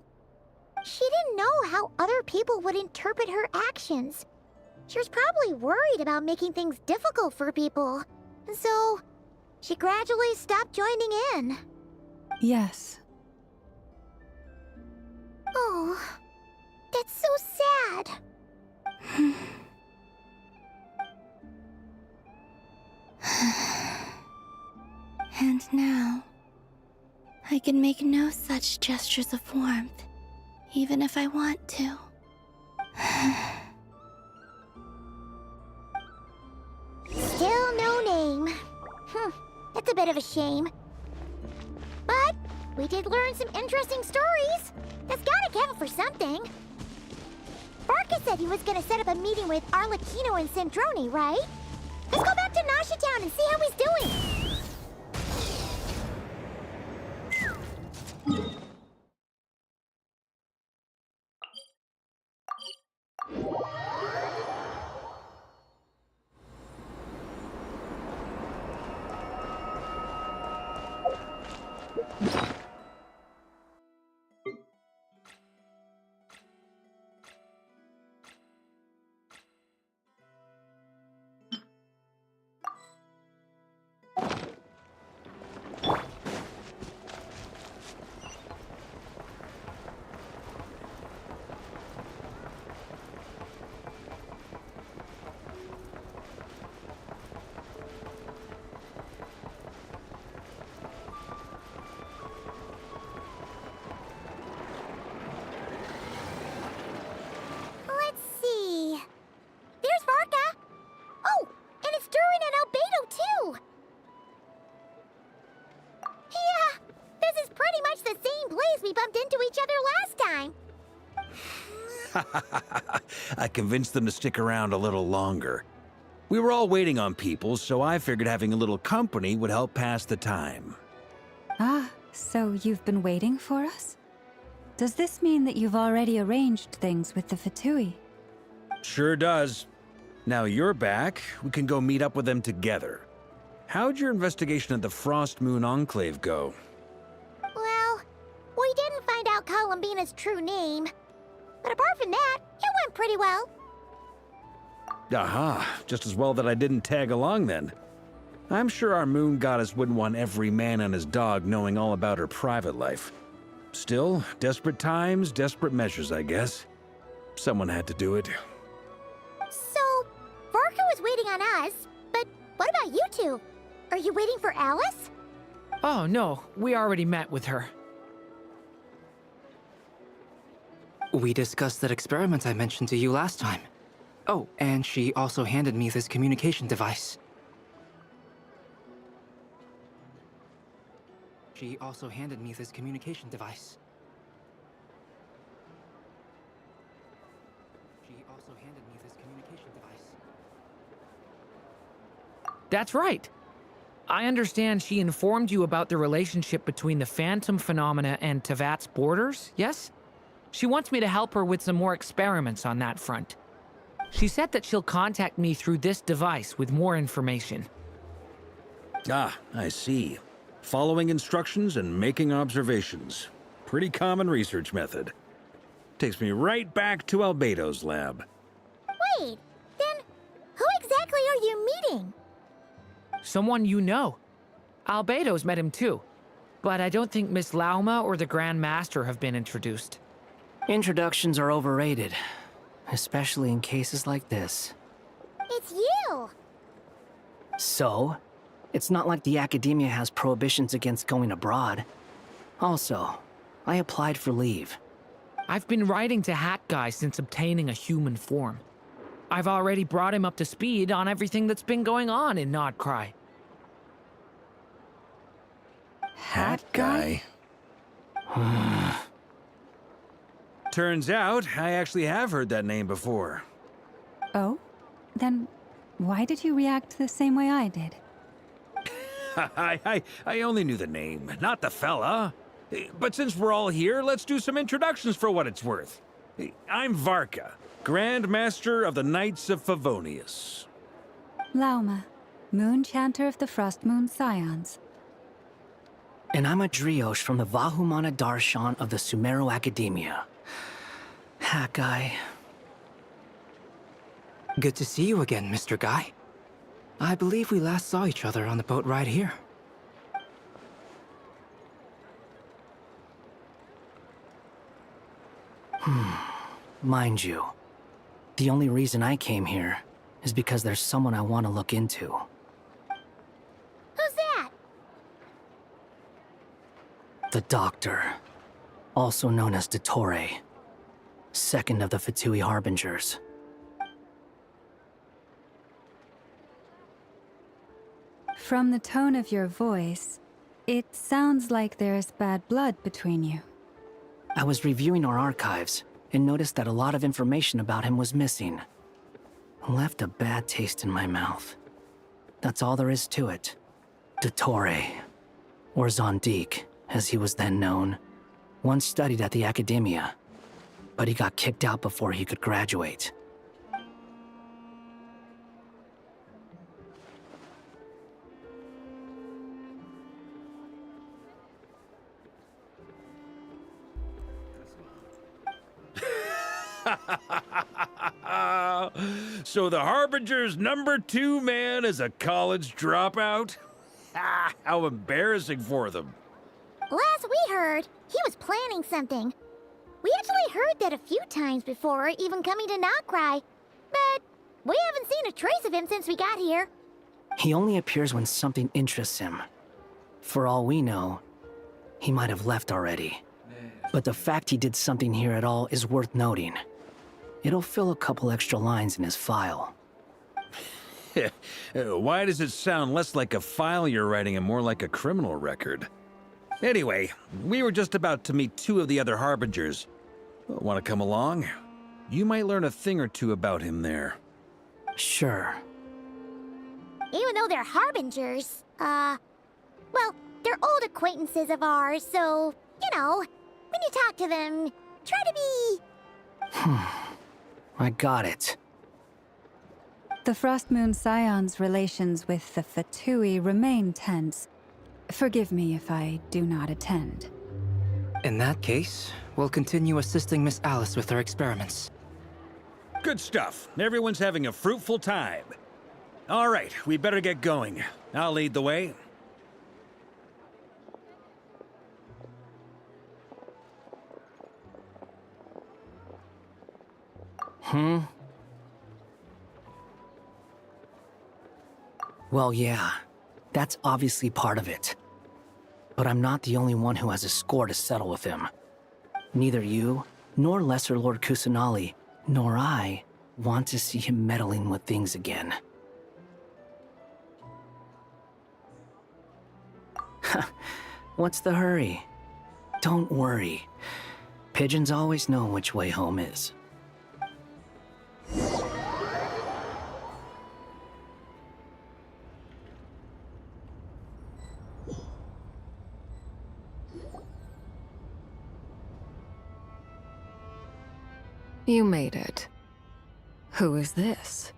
She didn't know how other people would interpret her actions. She was probably worried about making things difficult for people. And so, she gradually stopped joining in. Yes. Oh, that's so sad. And now, I can make no such gestures of warmth, even if I want to. Still no name. That's a bit of a shame. But we did learn some interesting stories. That's gotta count for something. Barca said he was gonna set up a meeting with Arlecchino and Sandrone, right? Let's go back to Nasha Town and see how he's doing! I convinced them to stick around a little longer. We were all waiting on people, so I figured having a little company would help pass the time. Ah, so you've been waiting for us? Does this mean that you've already arranged things with the Fatui? Sure does. Now you're back, we can go meet up with them together. How'd your investigation at the Frost Moon Enclave go? Well, we didn't find out Columbina's true name. But apart from that, it went pretty well. Aha, just as well that I didn't tag along then. I'm sure our moon goddess wouldn't want every man and his dog knowing all about her private life. Still, desperate times, desperate measures, I guess. Someone had to do it. So, Varka was waiting on us, but what about you two? Are you waiting for Alice? Oh, no. We already met with her. We discussed that experiment I mentioned to you last time. Oh, and she also handed me this communication device. She also handed me this communication device. That's right. I understand she informed you about the relationship between the phantom phenomena and Tevat's borders, yes? She wants me to help her with some more experiments on that front. She said that she'll contact me through this device with more information. Ah, I see. Following instructions and making observations. Pretty common research method. Takes me right back to Albedo's lab. Wait, then who exactly are you meeting? Someone you know. Albedo's met him too. But I don't think Miss Lauma or the Grand Master have been introduced. Introductions are overrated, especially in cases like this. It's you! So, it's not like the academia has prohibitions against going abroad. Also, I applied for leave. I've been writing to Hat Guy since obtaining a human form. I've already brought him up to speed on everything that's been going on in Nodcry. Hat Guy? Turns out, I actually have heard that name before. Oh? Then why did you react the same way I did? I only knew the name, not the fella. But since we're all here, let's do some introductions for what it's worth. I'm Varka, Grand Master of the Knights of Favonius. Lauma, Moon Chanter of the Frost Moon Scions. And I'm a Driosh from the Vahumana Darshan of the Sumero Academia. Hat Guy. Good to see you again, Mr. Guy. I believe we last saw each other on the boat ride here. Mind you, the only reason I came here is because there's someone I want to look into. Who's that? The Doctor, also known as Dottore, second of the Fatui Harbingers. From the tone of your voice, it sounds like there's bad blood between you. I was reviewing our archives, and noticed that a lot of information about him was missing. Left a bad taste in my mouth. That's all there is to it. Dottore, or Zondique, as he was then known, once studied at the Academia, but he got kicked out before he could graduate. So the Harbinger's #2 man is a college dropout? How embarrassing for them. Last we heard, he was planning something. We actually heard that a few times before, even coming to Notcry. But we haven't seen a trace of him since we got here. He only appears when something interests him. For all we know, he might have left already. But the fact he did something here at all is worth noting. It'll fill a couple extra lines in his file. Why does it sound less like a file you're writing and more like a criminal record? Anyway, we were just about to meet 2 of the other Harbingers. Want to come along? You might learn a thing or two about him there. Sure. Even though they're Harbingers, well, they're old acquaintances of ours, so, you know, when you talk to them, try to be... I got it. The Frostmoon Scion's relations with the Fatui remain tense. Forgive me if I do not attend. In that case, we'll continue assisting Miss Alice with her experiments. Good stuff. Everyone's having a fruitful time. All right, we better get going. I'll lead the way. Well, yeah, that's obviously part of it. But I'm not the only one who has a score to settle with him. Neither you, nor Lesser Lord Kusanali, nor I want to see him meddling with things again. What's the hurry? Don't worry. Pigeons always know which way home is. You made it. Who is this?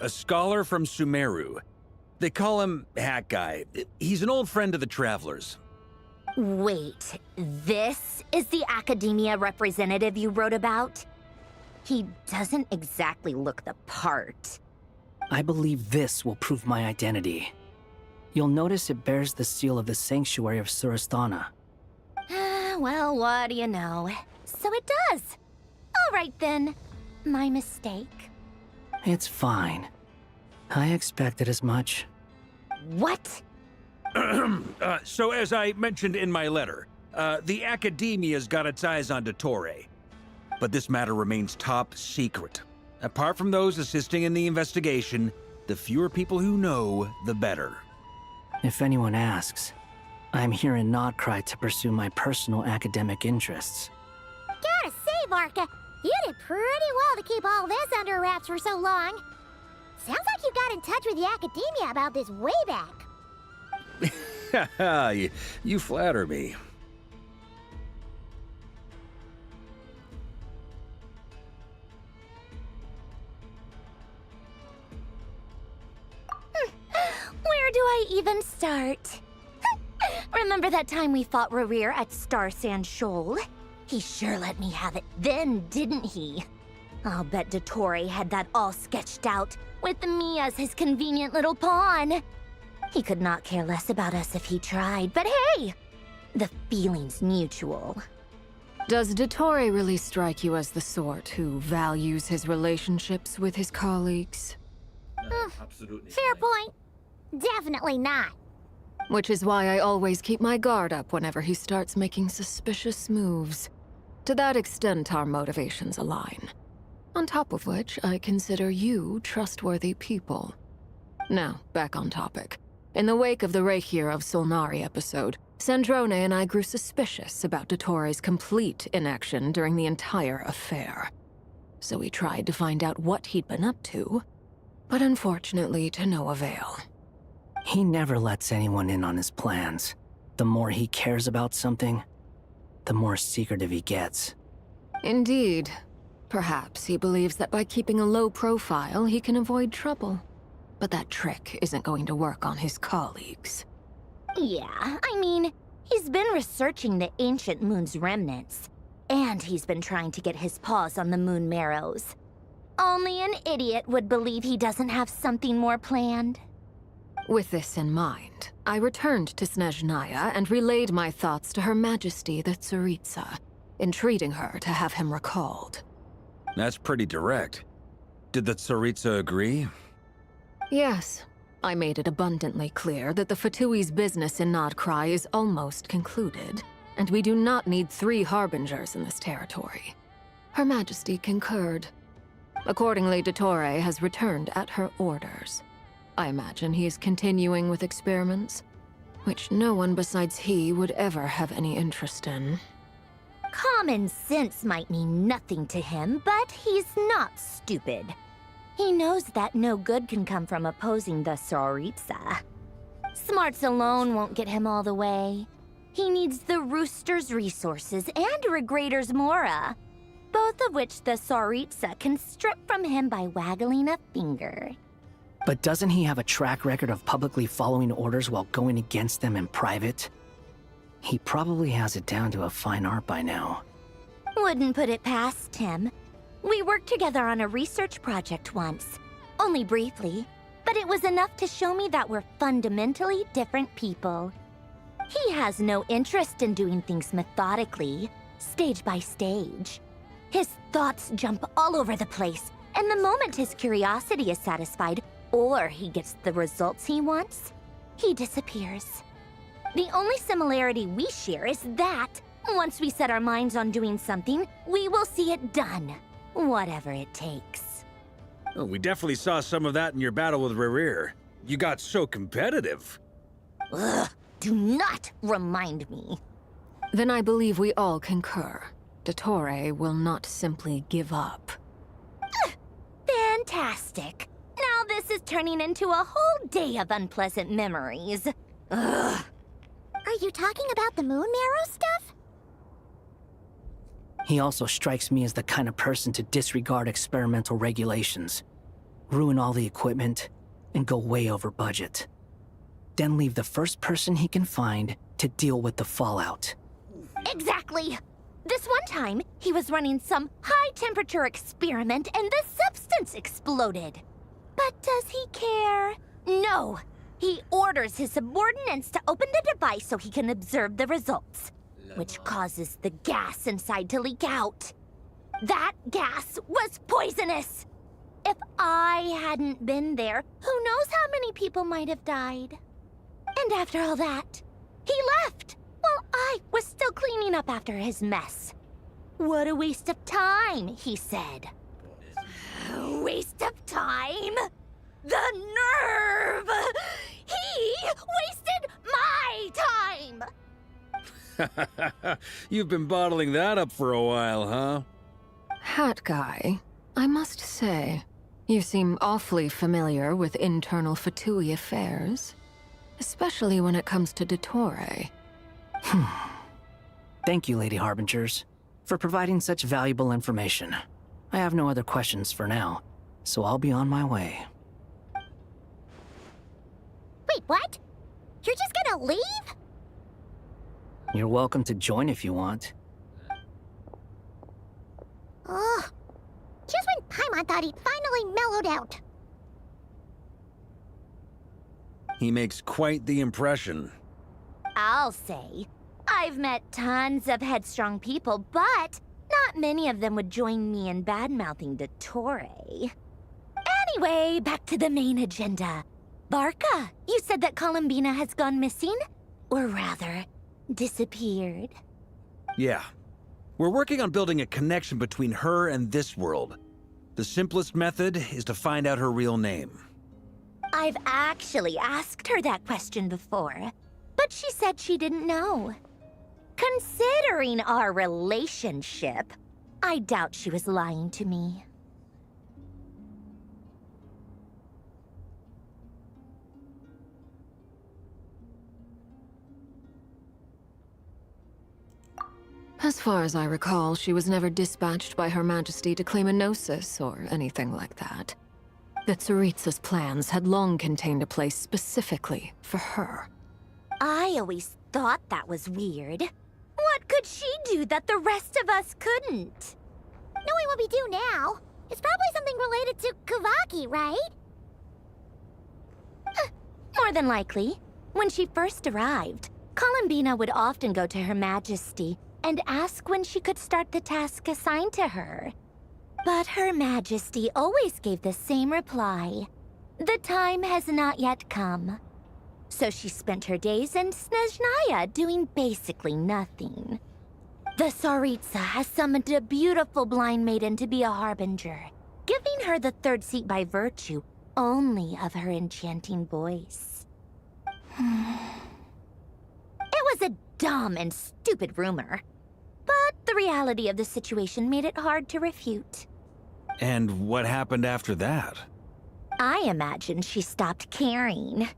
A scholar from Sumeru. They call him Hat Guy. He's an old friend of the Travelers. Wait, this is the Academia representative you wrote about? He doesn't exactly look the part. I believe this will prove my identity. You'll notice it bears the seal of the Sanctuary of Surasthana. Well, what do you know? So it does. All right then. My mistake. It's fine. I expected as much. What? So as I mentioned in my letter, the Academia's got its eyes on Dottore. But this matter remains top secret. Apart from those assisting in the investigation, the fewer people who know, the better. If anyone asks, I'm here in Notcry to pursue my personal academic interests. Gotta say, Varka, you did pretty well to keep all this under wraps for so long. Sounds like you got in touch with the Academia about this way back. You flatter me. Where do I even start? Remember that time we fought Rerir at Star Sand Shoal? He sure let me have it then, didn't he? I'll bet Dottore had that all sketched out, with me as his convenient little pawn. He could not care less about us if he tried, but hey! The feeling's mutual. Does Dottore really strike you as the sort who values his relationships with his colleagues? Fair point. Definitely not. Which is why I always keep my guard up whenever he starts making suspicious moves. To that extent, our motivations align. On top of which, I consider you trustworthy people. Now, back on topic. In the wake of the Reikir of Solnari episode, Sandrone and I grew suspicious about Dottore's complete inaction during the entire affair. So we tried to find out what he'd been up to, but unfortunately to no avail. He never lets anyone in on his plans. The more he cares about something, the more secretive he gets. Indeed. Perhaps he believes that by keeping a low profile, he can avoid trouble. But that trick isn't going to work on his colleagues. Yeah, I mean, he's been researching the ancient moon's remnants. And he's been trying to get his paws on the moon marrows. Only an idiot would believe he doesn't have something more planned. With this in mind, I returned to Snezhnaya and relayed my thoughts to Her Majesty the Tsaritsa, entreating her to have him recalled. That's pretty direct. Did the Tsaritsa agree? Yes. I made it abundantly clear that the Fatui's business in Nodcry is almost concluded, and we do not need 3 harbingers in this territory. Her Majesty concurred. Accordingly, Dottore has returned at her orders. I imagine he is continuing with experiments, which no one besides he would ever have any interest in. Common sense might mean nothing to him, but he's not stupid. He knows that no good can come from opposing the Tsaritsa. Smarts alone won't get him all the way. He needs the Rooster's resources and Regrator's Mora, both of which the Tsaritsa can strip from him by waggling a finger. But doesn't he have a track record of publicly following orders while going against them in private? He probably has it down to a fine art by now. Wouldn't put it past him. We worked together on a research project once. Only briefly, but it was enough to show me that we're fundamentally different people. He has no interest in doing things methodically, stage by stage. His thoughts jump all over the place, and the moment his curiosity is satisfied, or he gets the results he wants, he disappears. The only similarity we share is that, once we set our minds on doing something, we will see it done, whatever it takes. Oh, we definitely saw some of that in your battle with Rerir. You got so competitive. Ugh, do not remind me. Then I believe we all concur. Dottore will not simply give up. Fantastic. Now this is turning into a whole day of unpleasant memories. Ugh. Are you talking about the moon marrow stuff? He also strikes me as the kind of person to disregard experimental regulations, ruin all the equipment, and go way over budget. Then leave the first person he can find to deal with the fallout. Exactly. This one time, he was running some high-temperature experiment and the substance exploded. But does he care? No. He orders his subordinates to open the device so he can observe the results, which causes the gas inside to leak out. That gas was poisonous. If I hadn't been there, who knows how many people might have died. And after all that, he left while I was still cleaning up after his mess. What a waste of time, he said. Waste of time? The nerve! He wasted my time! You've been bottling that up for a while, huh? Hat guy, I must say, you seem awfully familiar with internal Fatui affairs. Especially when it comes to Dottore. Thank you, Lady Harbingers, for providing such valuable information. I have no other questions for now, so I'll be on my way. Wait, what? You're just gonna leave? You're welcome to join if you want. Ugh. Just when Paimon thought he'd finally mellowed out. He makes quite the impression. I'll say. I've met tons of headstrong people, but not many of them would join me in bad-mouthing Dottore. Anyway, back to the main agenda. Barca, you said that Columbina has gone missing? Or rather, disappeared. Yeah. We're working on building a connection between her and this world. The simplest method is to find out her real name. I've actually asked her that question before, but she said she didn't know. Considering our relationship, I doubt she was lying to me. As far as I recall, she was never dispatched by Her Majesty to claim a gnosis or anything like that. The Tsaritsa's plans had long contained a place specifically for her. I always thought that was weird. What could she do that the rest of us couldn't? Knowing what we do now, it's probably something related to Kavaki, right? More than likely. When she first arrived, Columbina would often go to Her Majesty and ask when she could start the task assigned to her. But Her Majesty always gave the same reply. The time has not yet come. So she spent her days in Snezhnaya doing basically nothing. The Tsaritsa has summoned a beautiful blind maiden to be a harbinger, giving her the third seat by virtue only of her enchanting voice. It was a dumb and stupid rumor, but the reality of the situation made it hard to refute. And what happened after that? I imagine she stopped caring.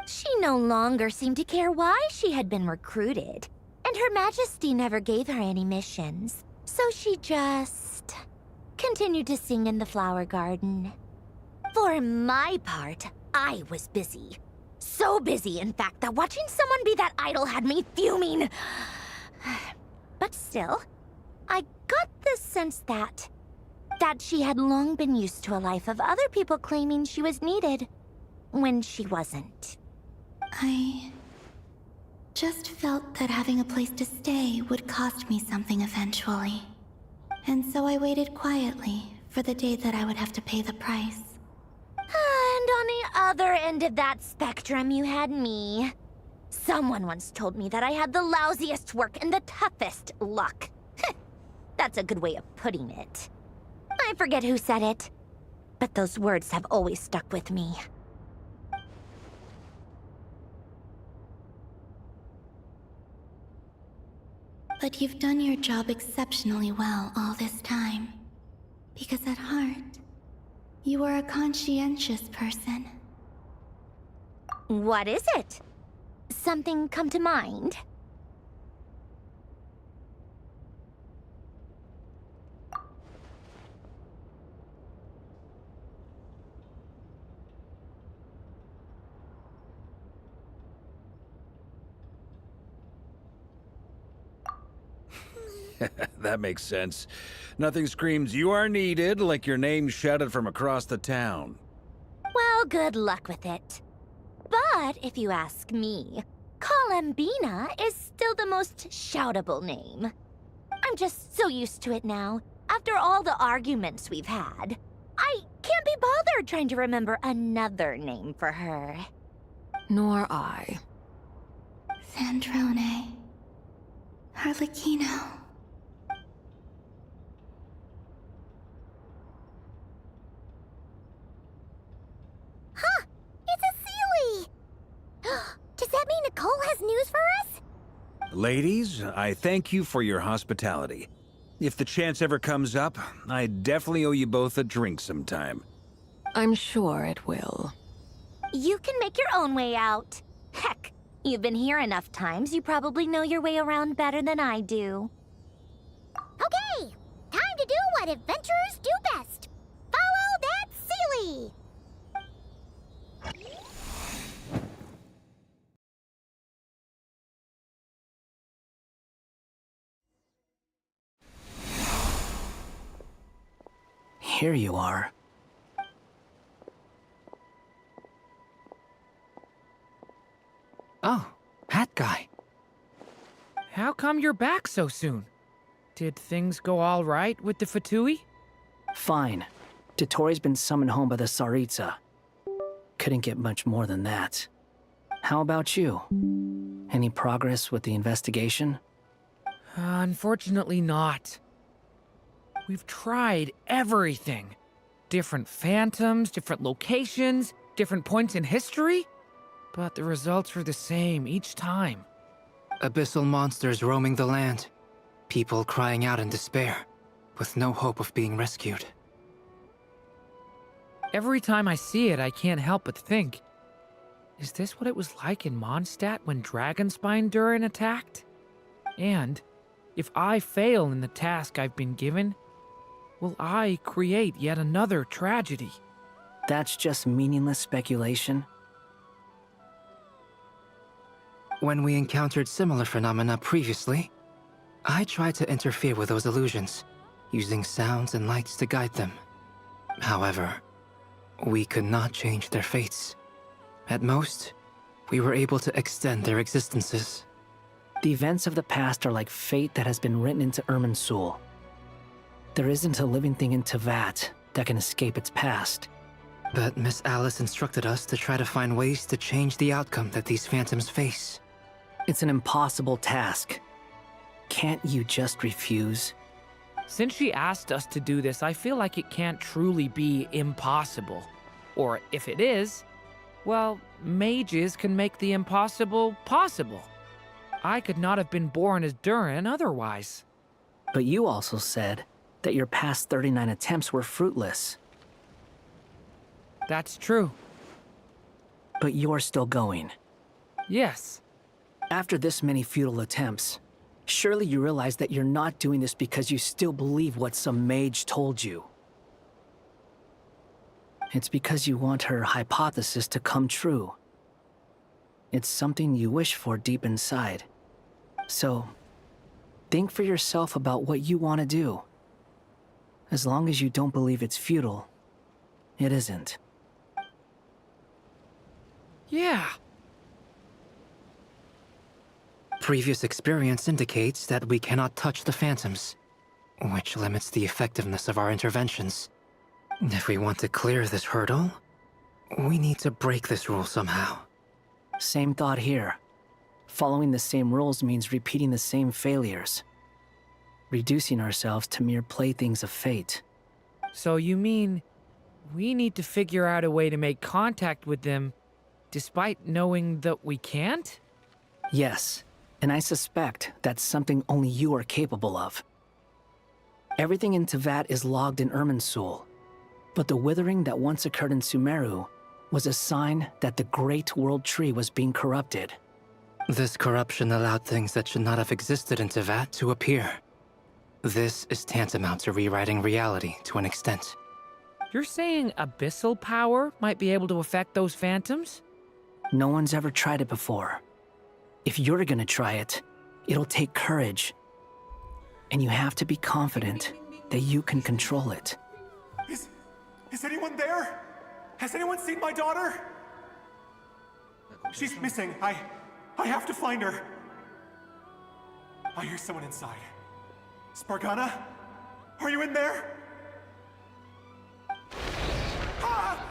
She no longer seemed to care why she had been recruited, and Her Majesty never gave her any missions, so she just continued to sing in the flower garden. For my part, I was busy. So busy, in fact, that watching someone be that idol had me fuming. But still, I got the sense that she had long been used to a life of other people claiming she was needed when she wasn't. I just felt that having a place to stay would cost me something eventually. And so I waited quietly for the day that I would have to pay the price. And on the other end of that spectrum, you had me. Someone once told me that I had the lousiest work and the toughest luck. That's a good way of putting it. I forget who said it, but those words have always stuck with me. But you've done your job exceptionally well all this time. Because at heart, you are a conscientious person. What is it? Something come to mind? That makes sense. Nothing screams you are needed like your name shouted from across the town. Well, good luck with it. But if you ask me, Columbina is still the most shoutable name. I'm just so used to it now, after all the arguments we've had. I can't be bothered trying to remember another name for her. Nor I. Sandrone. Harlequino. Huh! It's a Sealy! Does that mean Nicole has news for us? Ladies, I thank you for your hospitality. If the chance ever comes up, I definitely owe you both a drink sometime. I'm sure it will. You can make your own way out. Heck, you've been here enough times, you probably know your way around better than I do. Okay! Time to do what adventurers do best! Follow that Sealy! Here you are. Oh, hat guy. How come you're back so soon? Did things go all right with the Fatui? Fine. Dottore has been summoned home by the Tsaritsa. Couldn't get much more than that. How about you? Any progress with the investigation? Unfortunately not. We've tried everything. different phantoms, different locations, different points in history, but the results were the same each time. Abyssal monsters roaming the land. People crying out in despair, with no hope of being rescued. Every time I see it, I can't help but think, is this what it was like in Mondstadt when Dragonspine Durin attacked? And if I fail in the task I've been given, will I create yet another tragedy? That's just meaningless speculation. When we encountered similar phenomena previously, I tried to interfere with those illusions, using sounds and lights to guide them. However, we could not change their fates. At most, we were able to extend their existences. The events of the past are like fate that has been written into Irminsul. There isn't a living thing in Teyvat that can escape its past. But Miss Alice instructed us to try to find ways to change the outcome that these phantoms face. It's an impossible task. Can't you just refuse? Since she asked us to do this, I feel like it can't truly be impossible. Or if it is, well, mages can make the impossible possible. I could not have been born as Durin otherwise. But you also said that your past 39 attempts were fruitless. That's true. But you're still going. Yes. After this many futile attempts, surely you realize that you're not doing this because you still believe what some mage told you. It's because you want her hypothesis to come true. It's something you wish for deep inside. So, think for yourself about what you want to do. As long as you don't believe it's futile, it isn't. Yeah. Previous experience indicates that we cannot touch the phantoms, which limits the effectiveness of our interventions. If we want to clear this hurdle, we need to break this rule somehow. Same thought here. Following the same rules means repeating the same failures. Reducing ourselves to mere playthings of fate. So you mean we need to figure out a way to make contact with them despite knowing that we can't? Yes, and I suspect that's something only you are capable of. Everything in Teyvat is logged in Irminsul, but the withering that once occurred in Sumeru was a sign that the Great World Tree was being corrupted. This corruption allowed things that should not have existed in Teyvat to appear. This is tantamount to rewriting reality to an extent. You're saying abyssal power might be able to affect those phantoms? No one's ever tried it before. If you're gonna try it, it'll take courage. And you have to be confident that you can control it. Is anyone there? Has anyone seen my daughter? She's missing. I have to find her. I hear someone inside. Spargana? Are you in there? Ah!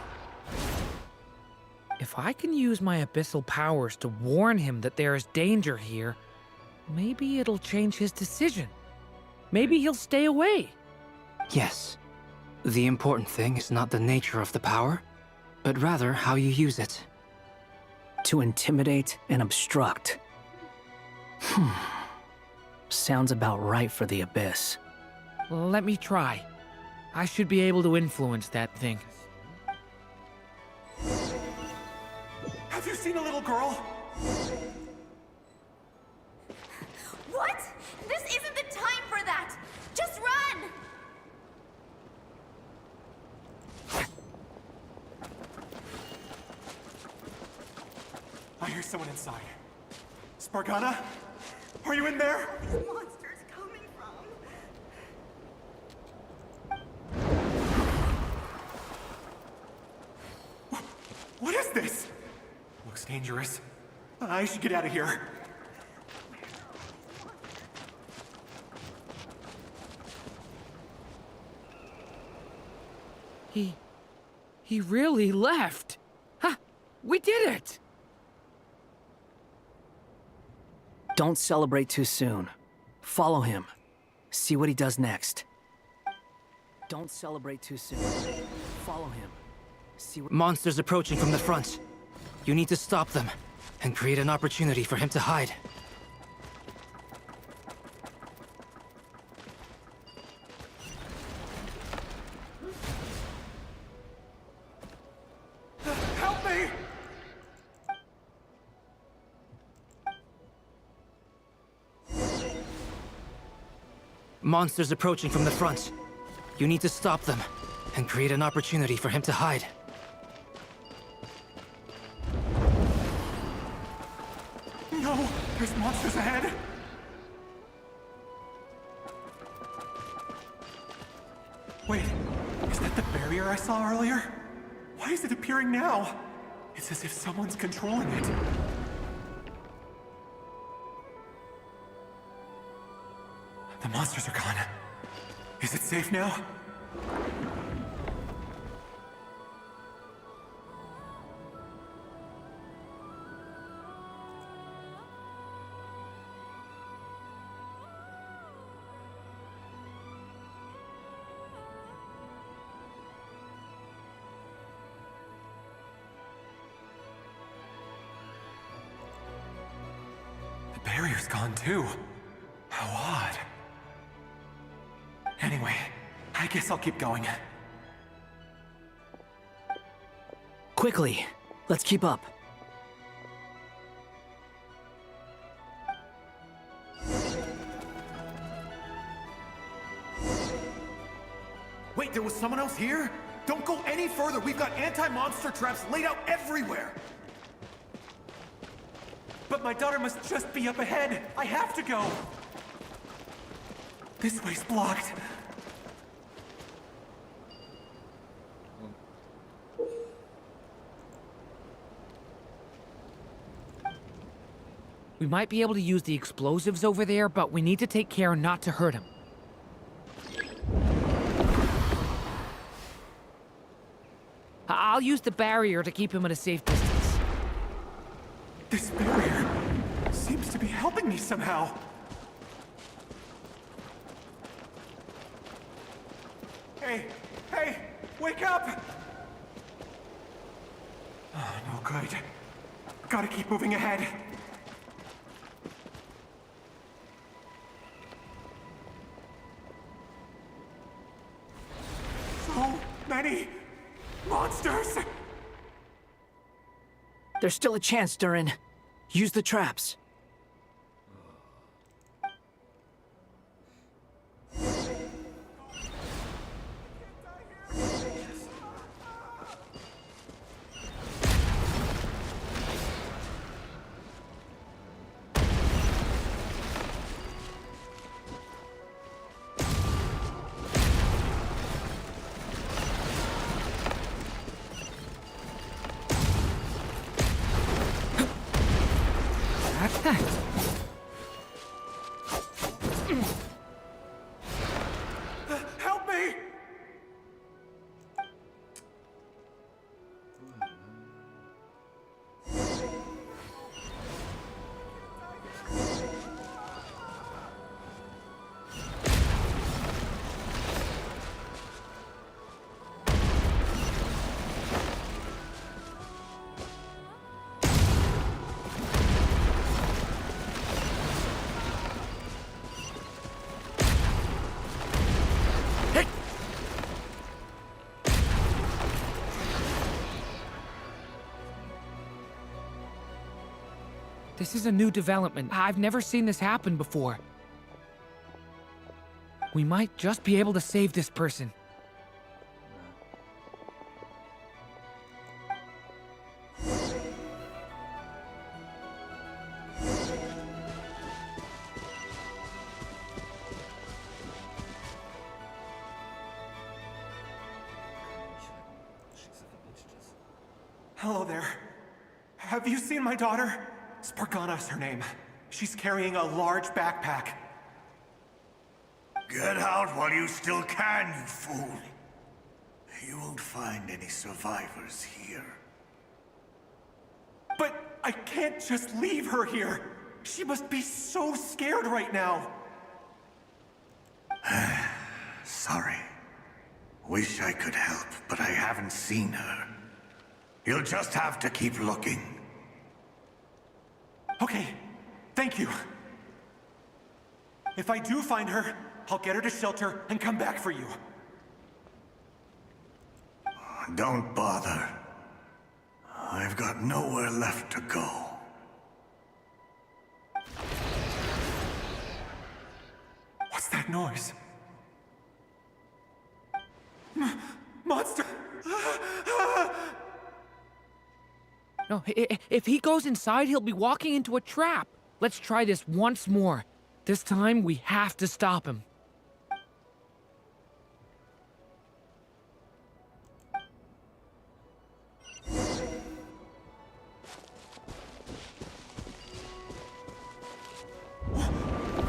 If I can use my abyssal powers to warn him that there is danger here, maybe it'll change his decision. Maybe he'll stay away. Yes. The important thing is not the nature of the power, but rather how you use it. To intimidate and obstruct. Sounds about right for the Abyss. Let me try. I should be able to influence that thing. Have you seen a little girl? What? This isn't the time for that! Just run! I hear someone inside. Spargana? Are you in there? Where are these monsters coming from? What is this? Looks dangerous. I should get out of here. He really left. Ha! We did it! Don't celebrate too soon. Follow him. See what he does next. Don't celebrate too soon. Follow him. Monsters approaching from the front. You need to stop them and create an opportunity for him to hide. Help me! Monsters approaching from the front. You need to stop them and create an opportunity for him to hide. No! There's monsters ahead! Wait, is that the barrier I saw earlier? Why is it appearing now? It's as if someone's controlling it. The monsters are gone. Is it safe now? The barrier's gone too. How odd. Anyway, I guess I'll keep going. Quickly, let's keep up. Wait, there was someone else here? Don't go any further. We've got anti-monster traps laid out everywhere. But my daughter must just be up ahead. I have to go. This way's blocked. We might be able to use the explosives over there, but we need to take care not to hurt him. I'll use the barrier to keep him at a safe distance. This barrier seems to be helping me somehow. Hey, hey, wake up! Oh, no good. Gotta keep moving ahead. So many monsters! There's still a chance, Durin. Use the traps. Help me! This is a new development. I've never seen this happen before. We might just be able to save this person. Hello there. Have you seen my daughter? Spargana's her name. She's carrying a large backpack. Get out while you still can, you fool. You won't find any survivors here. But I can't just leave her here. She must be so scared right now. Sorry. Wish I could help, but I haven't seen her. You'll just have to keep looking. Okay, thank you. If I do find her, I'll get her to shelter and come back for you. Don't bother. I've got nowhere left to go. What's that noise? Monster! No, if he goes inside, he'll be walking into a trap. Let's try this once more. This time, we have to stop him.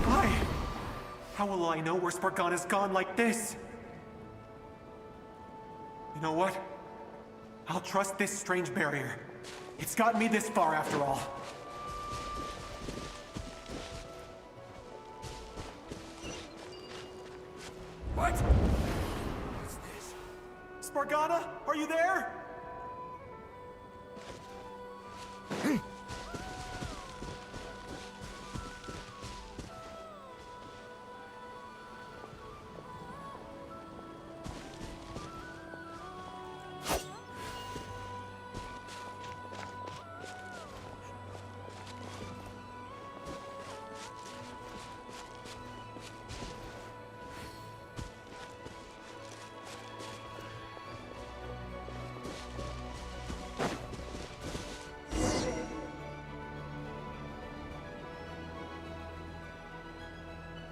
Why? How will I know where Spargana's gone like this? You know what? I'll trust this strange barrier. It's gotten me this far after all. What? What's this? Spargana, are you there?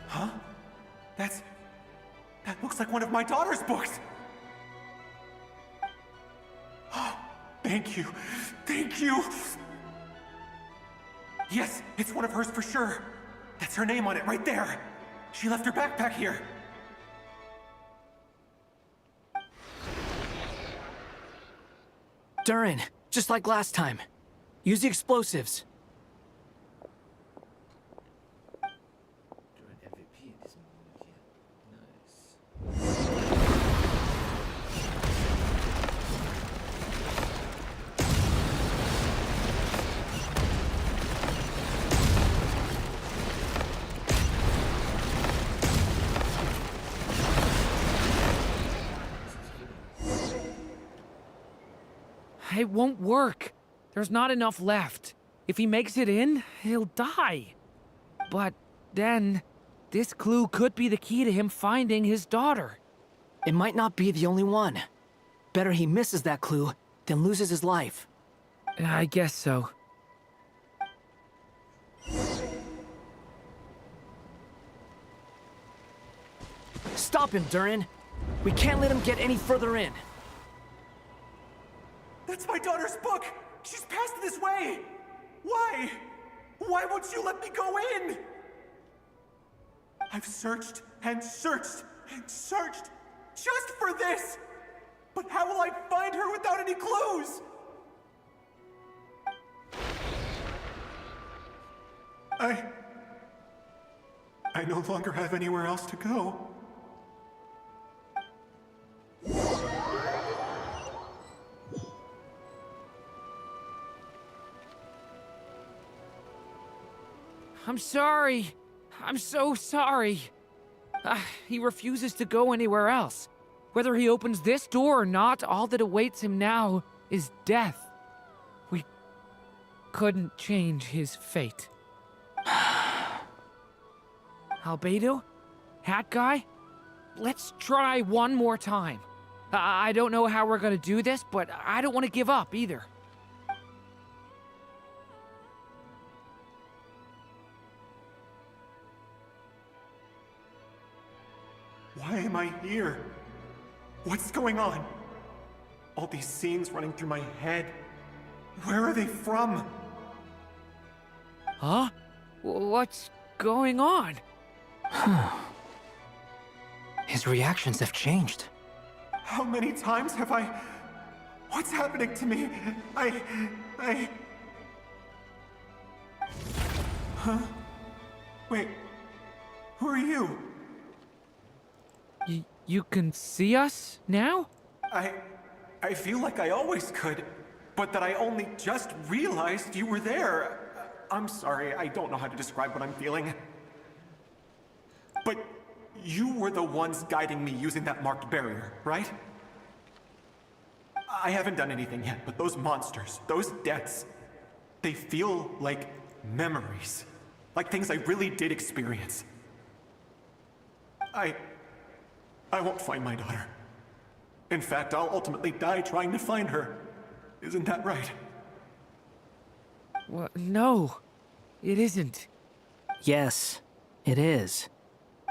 Huh? That looks like one of my daughter's books! Thank you. Thank you! Yes, it's one of hers for sure. That's her name on it right there. She left her backpack here. Durin, just like last time. Use the explosives. It won't work. There's not enough left. If he makes it in, he'll die. But then, this clue could be the key to him finding his daughter. It might not be the only one. Better he misses that clue than loses his life. I guess so. Stop him, Durin. We can't let him get any further in. That's my daughter's book! She's passed this way! Why? Why won't you let me go in? I've searched and searched and searched just for this! But how will I find her without any clues? I no longer have anywhere else to go. I'm sorry. I'm so sorry. He refuses to go anywhere else. Whether he opens this door or not, all that awaits him now is death. We couldn't change his fate. Albedo? Hat Guy? Let's try one more time. I don't know how we're gonna do this, but I don't want to give up either. Why am I here? What's going on? All these scenes running through my head. Where are they from? Huh? What's going on? His reactions have changed. How many times have I... What's happening to me? Huh? Wait. Who are you? You can see us now? I feel like I always could, but that I only just realized you were there. I'm sorry, I don't know how to describe what I'm feeling. But you were the ones guiding me using that marked barrier, right? I haven't done anything yet, but those monsters, those deaths, they feel like memories. Like things I really did experience. I won't find my daughter. In fact, I'll ultimately die trying to find her. Isn't that right? Well, no, it isn't. Yes, it is.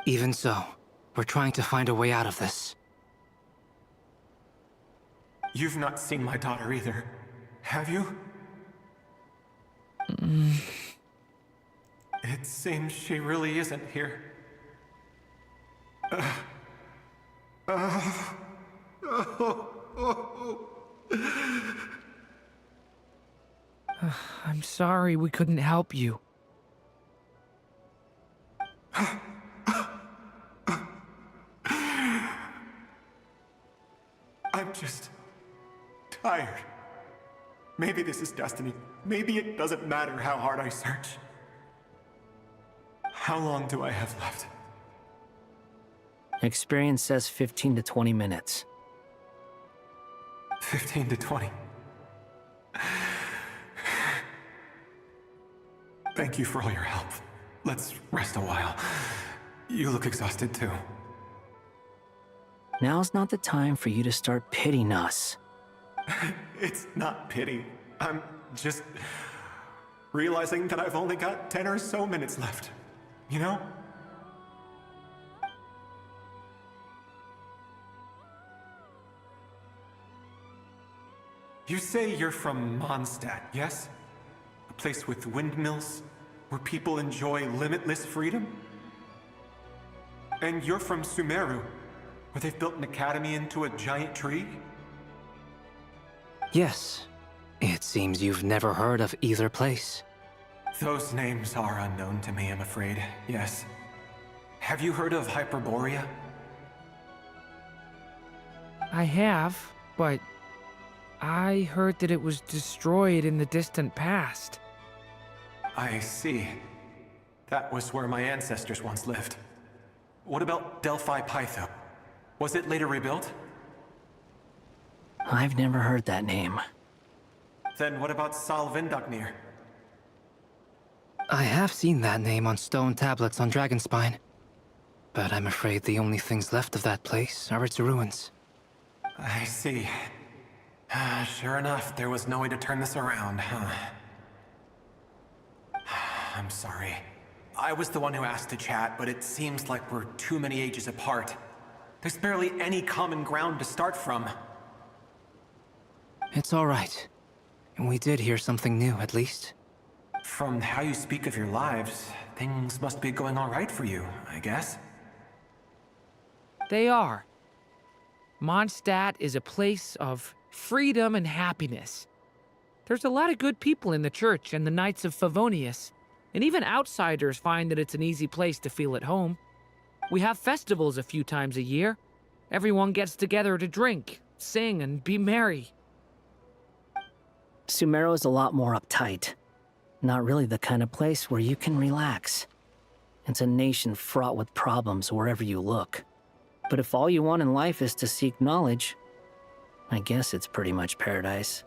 Even so, we're trying to find a way out of this. You've not seen my daughter either, have you? It seems she really isn't here. I'm sorry we couldn't help you. I'm just tired. Maybe this is destiny. Maybe it doesn't matter how hard I search. How long do I have left? Experience says 15 to 20 minutes. 15 to 20. Thank you for all your help. Let's rest a while. You look exhausted too. Now's not the time for you to start pitying us. It's not pity. I'm just realizing that I've only got 10 or so minutes left. You know? You say you're from Mondstadt, yes? A place with windmills, where people enjoy limitless freedom? And you're from Sumeru, where they've built an academy into a giant tree? Yes. It seems you've never heard of either place. Those names are unknown to me, I'm afraid, yes. Have you heard of Hyperborea? I have, but I heard that it was destroyed in the distant past. I see. That was where my ancestors once lived. What about Delphi Pytho? Was it later rebuilt? I've never heard that name. Then what about Sal Vindagnir? I have seen that name on stone tablets on Dragonspine. But I'm afraid the only things left of that place are its ruins. I see. Sure enough, there was no way to turn this around, huh? I'm sorry. I was the one who asked to chat, but it seems like we're too many ages apart. There's barely any common ground to start from. It's all right. We did hear something new, at least. From how you speak of your lives, things must be going all right for you, I guess. They are. Mondstadt is a place of freedom and happiness. There's a lot of good people in the church and the Knights of Favonius, and even outsiders find that it's an easy place to feel at home. We have festivals a few times a year. Everyone gets together to drink, sing, and be merry. Sumeru is a lot more uptight. Not really the kind of place where you can relax. It's a nation fraught with problems wherever you look. But if all you want in life is to seek knowledge, I guess it's pretty much paradise.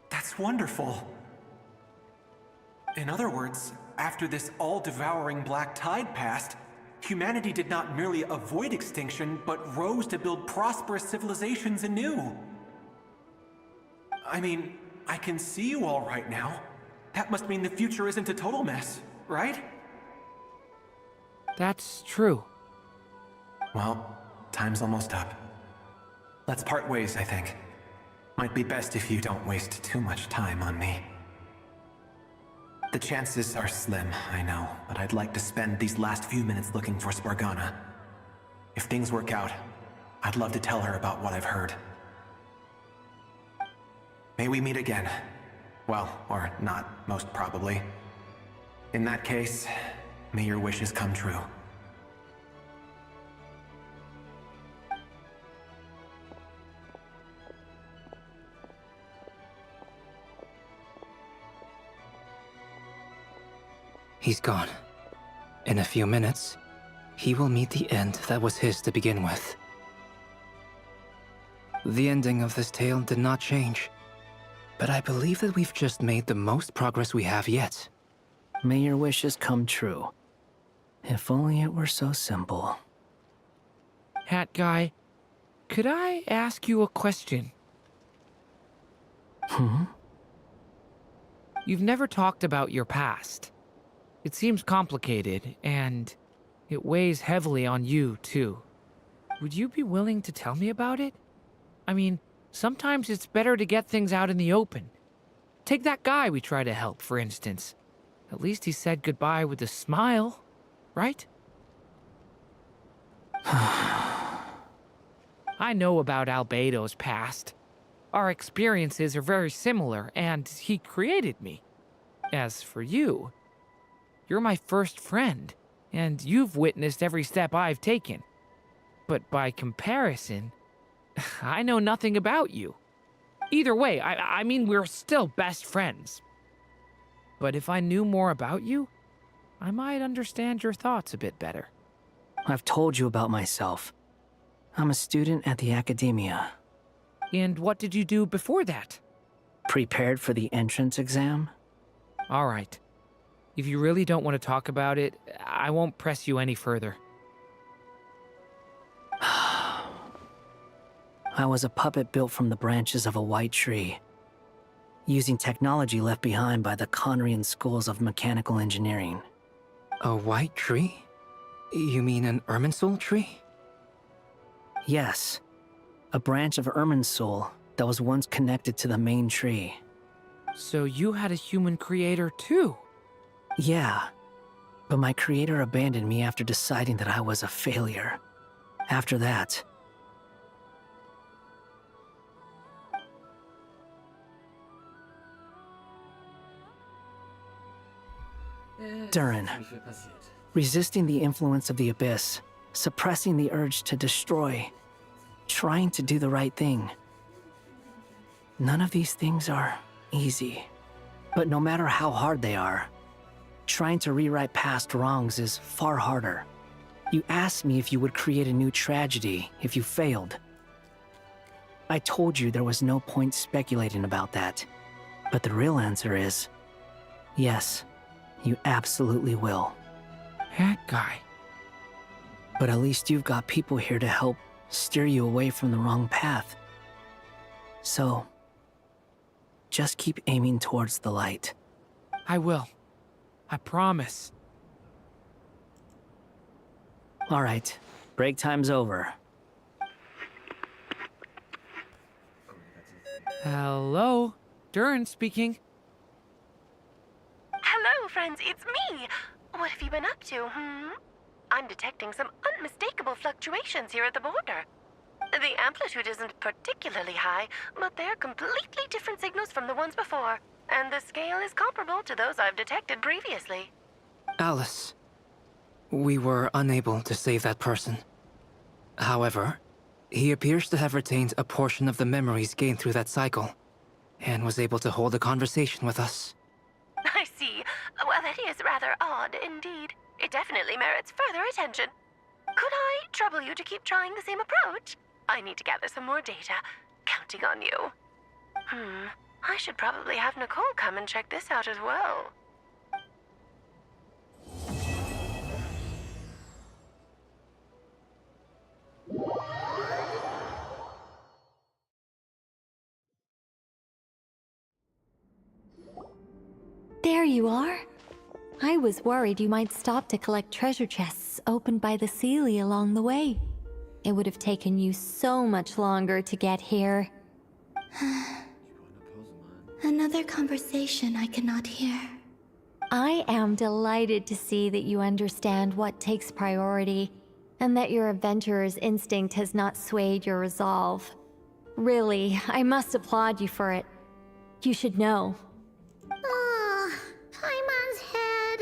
That's wonderful. In other words, after this all-devouring black tide passed, humanity did not merely avoid extinction, but rose to build prosperous civilizations anew. I mean, I can see you all right now. That must mean the future isn't a total mess, right? That's true. Well, time's almost up. Let's part ways, I think. Might be best if you don't waste too much time on me. The chances are slim, I know, but I'd like to spend these last few minutes looking for Spargana. If things work out, I'd love to tell her about what I've heard. May we meet again. Well, or not, most probably. In that case, may your wishes come true. He's gone. In a few minutes, he will meet the end that was his to begin with. The ending of this tale did not change, but I believe that we've just made the most progress we have yet. May your wishes come true. If only it were so simple. Hat guy, could I ask you a question? You've never talked about your past. It seems complicated, and it weighs heavily on you, too. Would you be willing to tell me about it? I mean, sometimes it's better to get things out in the open. Take that guy we try to help, for instance. At least he said goodbye with a smile, right? I know about Albedo's past. Our experiences are very similar, and he created me. As for you, you're my first friend, and you've witnessed every step I've taken. But by comparison, I know nothing about you. Either way, I mean, we're still best friends. But if I knew more about you, I might understand your thoughts a bit better. I've told you about myself. I'm a student at the academia. And what did you do before that? Prepared for the entrance exam? All right. If you really don't want to talk about it, I won't press you any further. I was a puppet built from the branches of a white tree, using technology left behind by the Conrian schools of mechanical engineering. A white tree? You mean an Irminsul tree? Yes. A branch of Irminsul that was once connected to the main tree. So you had a human creator too? Yeah. But my creator abandoned me after deciding that I was a failure. After that, Durin, resisting the influence of the Abyss, suppressing the urge to destroy, trying to do the right thing. None of these things are easy. But no matter how hard they are, trying to rewrite past wrongs is far harder. You asked me if you would create a new tragedy if you failed. I told you there was no point speculating about that. But the real answer is, yes. You absolutely will. That guy. But at least you've got people here to help steer you away from the wrong path. So, just keep aiming towards the light. I will. I promise. All right, break time's over. Hello? Durin speaking. Hello, friends, it's me. What have you been up to, I'm detecting some unmistakable fluctuations here at the border. The amplitude isn't particularly high, but they're completely different signals from the ones before, and the scale is comparable to those I've detected previously. Alice, we were unable to save that person. However, he appears to have retained a portion of the memories gained through that cycle, and was able to hold a conversation with us. I see. Well, that is rather odd indeed. It definitely merits further attention. Could I trouble you to keep trying the same approach? I need to gather some more data. Counting on you. I should probably have Nicole come and check this out as well. There you are. I was worried you might stop to collect treasure chests opened by the Seelie along the way. It would have taken you so much longer to get here. Another conversation I cannot hear. I am delighted to see that you understand what takes priority, and that your adventurer's instinct has not swayed your resolve. Really, I must applaud you for it. You should know. Ah, Paimon's head.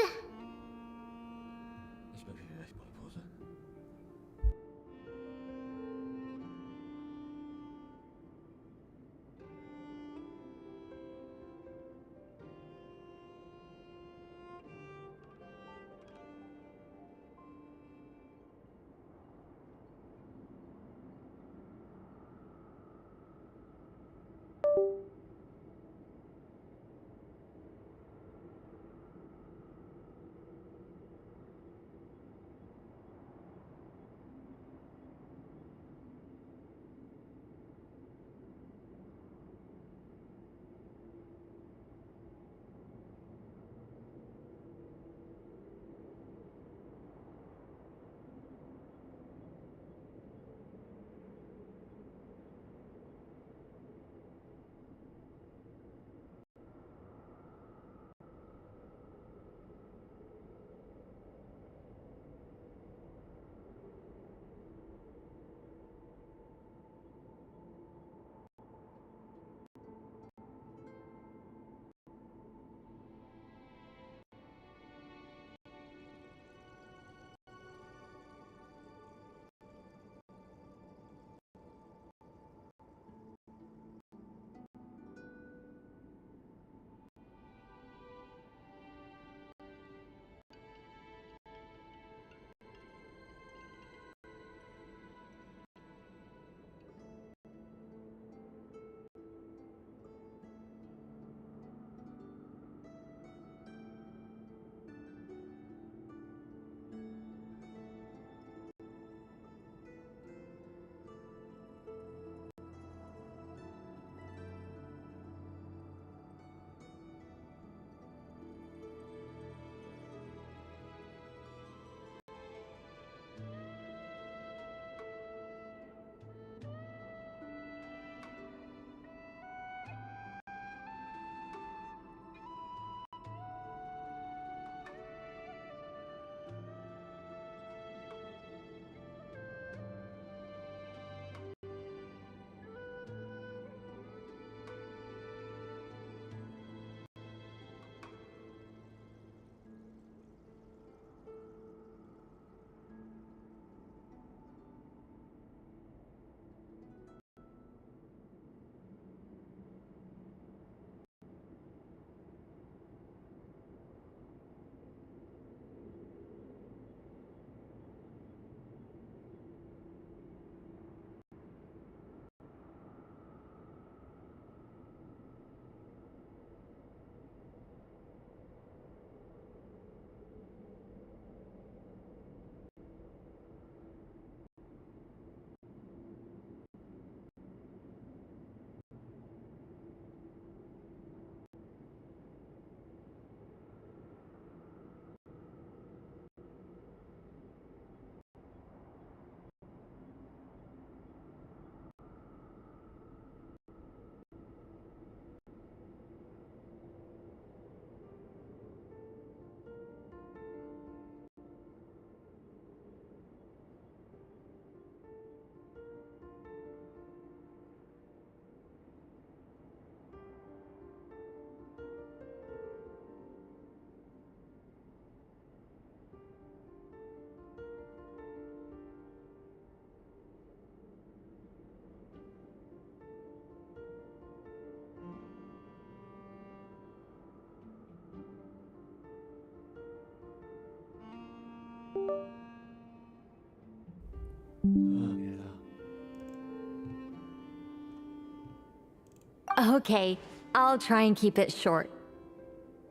Okay, I'll try and keep it short.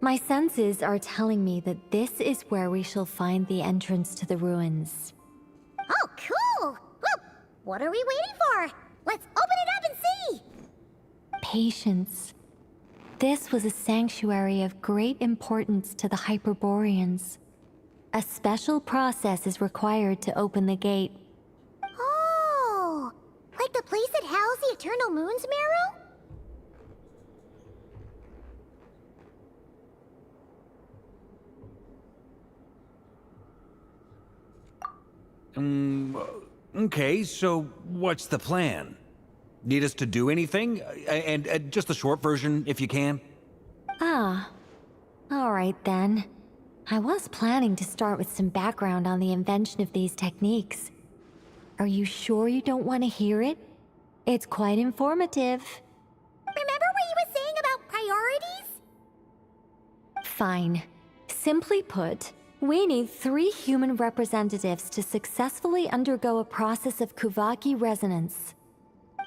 My senses are telling me that this is where we shall find the entrance to the ruins. Oh, cool! Well, what are we waiting for? Let's open it up and see! Patience. This was a sanctuary of great importance to the Hyperboreans. A special process is required to open the gate. Oh! Like the place that housed the Eternal Moon's Marrow? Okay, so what's the plan? Need us to do anything? And just the short version, if you can. Ah. Alright then. I was planning to start with some background on the invention of these techniques. Are you sure you don't want to hear it? It's quite informative. Remember what you were saying about priorities? Fine. Simply put, we need 3 human representatives to successfully undergo a process of Kuvaki resonance.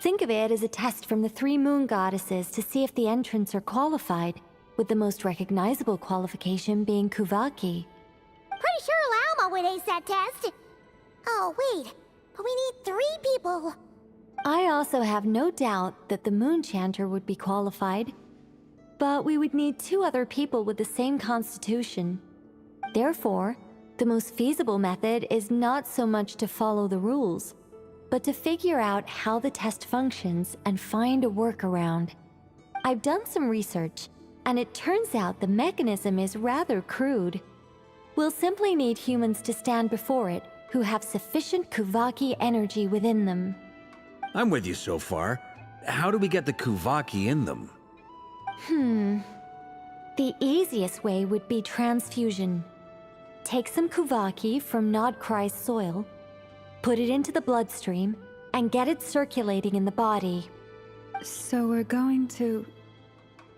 Think of it as a test from the 3 moon goddesses to see if the entrants are qualified, with the most recognizable qualification being Kuvaki. Pretty sure Lauma would ace that test. Oh, wait. But we need 3 people. I also have no doubt that the Moon Chanter would be qualified. But we would need 2 other people with the same constitution. Therefore, the most feasible method is not so much to follow the rules, but to figure out how the test functions and find a workaround. I've done some research, and it turns out the mechanism is rather crude. We'll simply need humans to stand before it who have sufficient Kuvaki energy within them. I'm with you so far. How do we get the Kuvaki in them? The easiest way would be transfusion. Take some Kuvaki from Nodcry's soil, put it into the bloodstream, and get it circulating in the body. So we're going to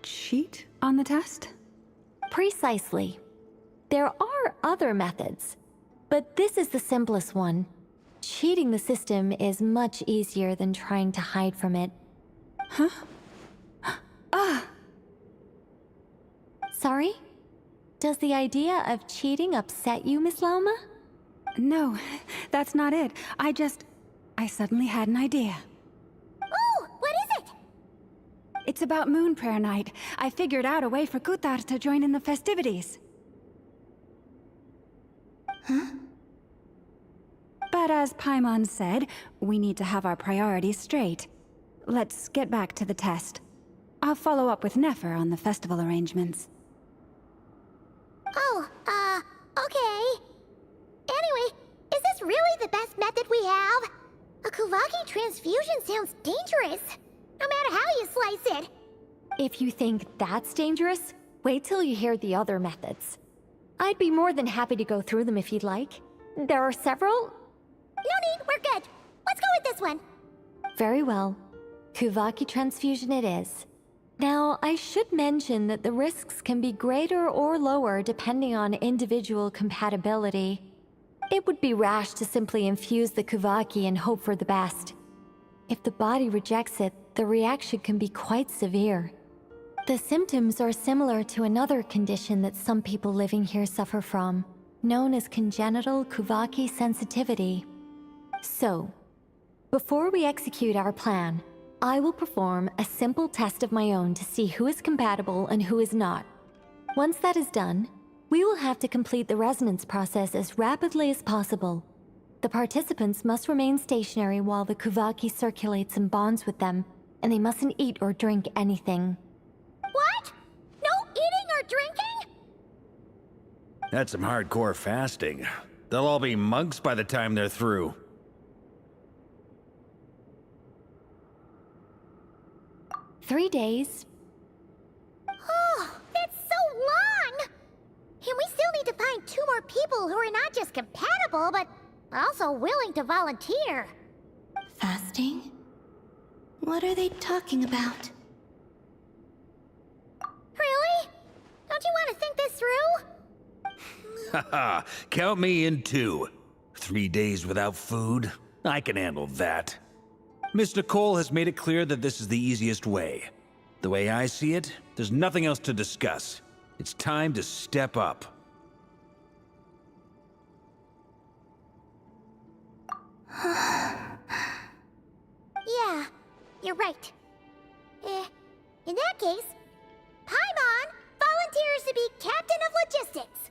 cheat on the test? Precisely. There are other methods, but this is the simplest one. Cheating the system is much easier than trying to hide from it. Huh? Ah! Sorry? Does the idea of cheating upset you, Miss Lauma? No, that's not it. I suddenly had an idea. Oh, what is it? It's about Moon Prayer Night. I figured out a way for Kutar to join in the festivities. Huh? But as Paimon said, we need to have our priorities straight. Let's get back to the test. I'll follow up with Nefer on the festival arrangements. Oh, okay. Anyway, is this really the best method we have? A Kuvaki transfusion sounds dangerous, no matter how you slice it. If you think that's dangerous, wait till you hear the other methods. I'd be more than happy to go through them if you'd like. There are several. No need, we're good. Let's go with this one. Very well. Kuvaki transfusion it is. Now, I should mention that the risks can be greater or lower depending on individual compatibility. It would be rash to simply infuse the Kuvaki and hope for the best. If the body rejects it, the reaction can be quite severe. The symptoms are similar to another condition that some people living here suffer from, known as congenital Kuvaki sensitivity. So, before we execute our plan, I will perform a simple test of my own to see who is compatible and who is not. Once that is done, we will have to complete the resonance process as rapidly as possible. The participants must remain stationary while the Kuvaki circulates and bonds with them, and they mustn't eat or drink anything. What? No eating or drinking? That's some hardcore fasting. They'll all be monks by the time they're through. 3 days. Oh, that's so long! And we still need to find 2 more people who are not just compatible, but also willing to volunteer. Fasting? What are they talking about? Really? Don't you want to think this through? Haha, count me in too. 3 days without food? I can handle that. Mr. Cole has made it clear that this is the easiest way. The way I see it, there's nothing else to discuss. It's time to step up. Yeah, you're right. In that case, Paimon volunteers to be Captain of Logistics.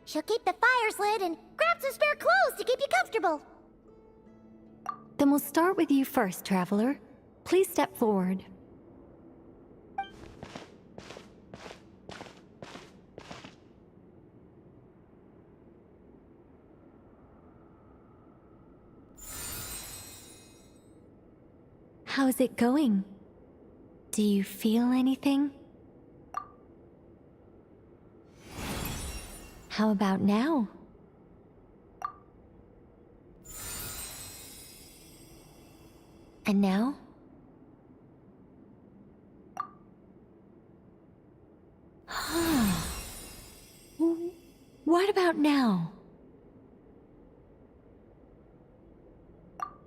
She'll keep the fires lit and grab some spare clothes to keep you comfortable. Then we'll start with you first, Traveler. Please step forward. How's it going? Do you feel anything? How about now? And now? What about now?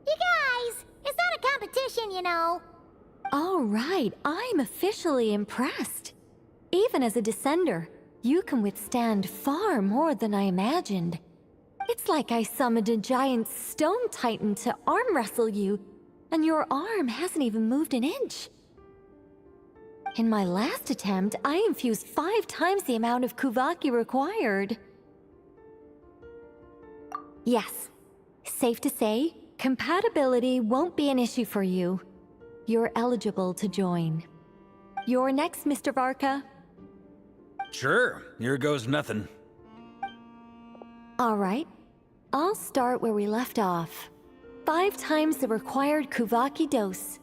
You guys, it's not a competition. reputation, you know. All right, I'm officially impressed. Even as a descender, you can withstand far more than I imagined. It's like I summoned a giant stone titan to arm wrestle you, and your arm hasn't even moved an inch. In my last attempt, I infused 5 times the amount of Kuvaki required. Yes, safe to say, compatibility won't be an issue for you. You're eligible to join. You're next, Mr. Varka. Sure, here goes nothing. All right, I'll start where we left off. 5 times the required Kuvaki dose.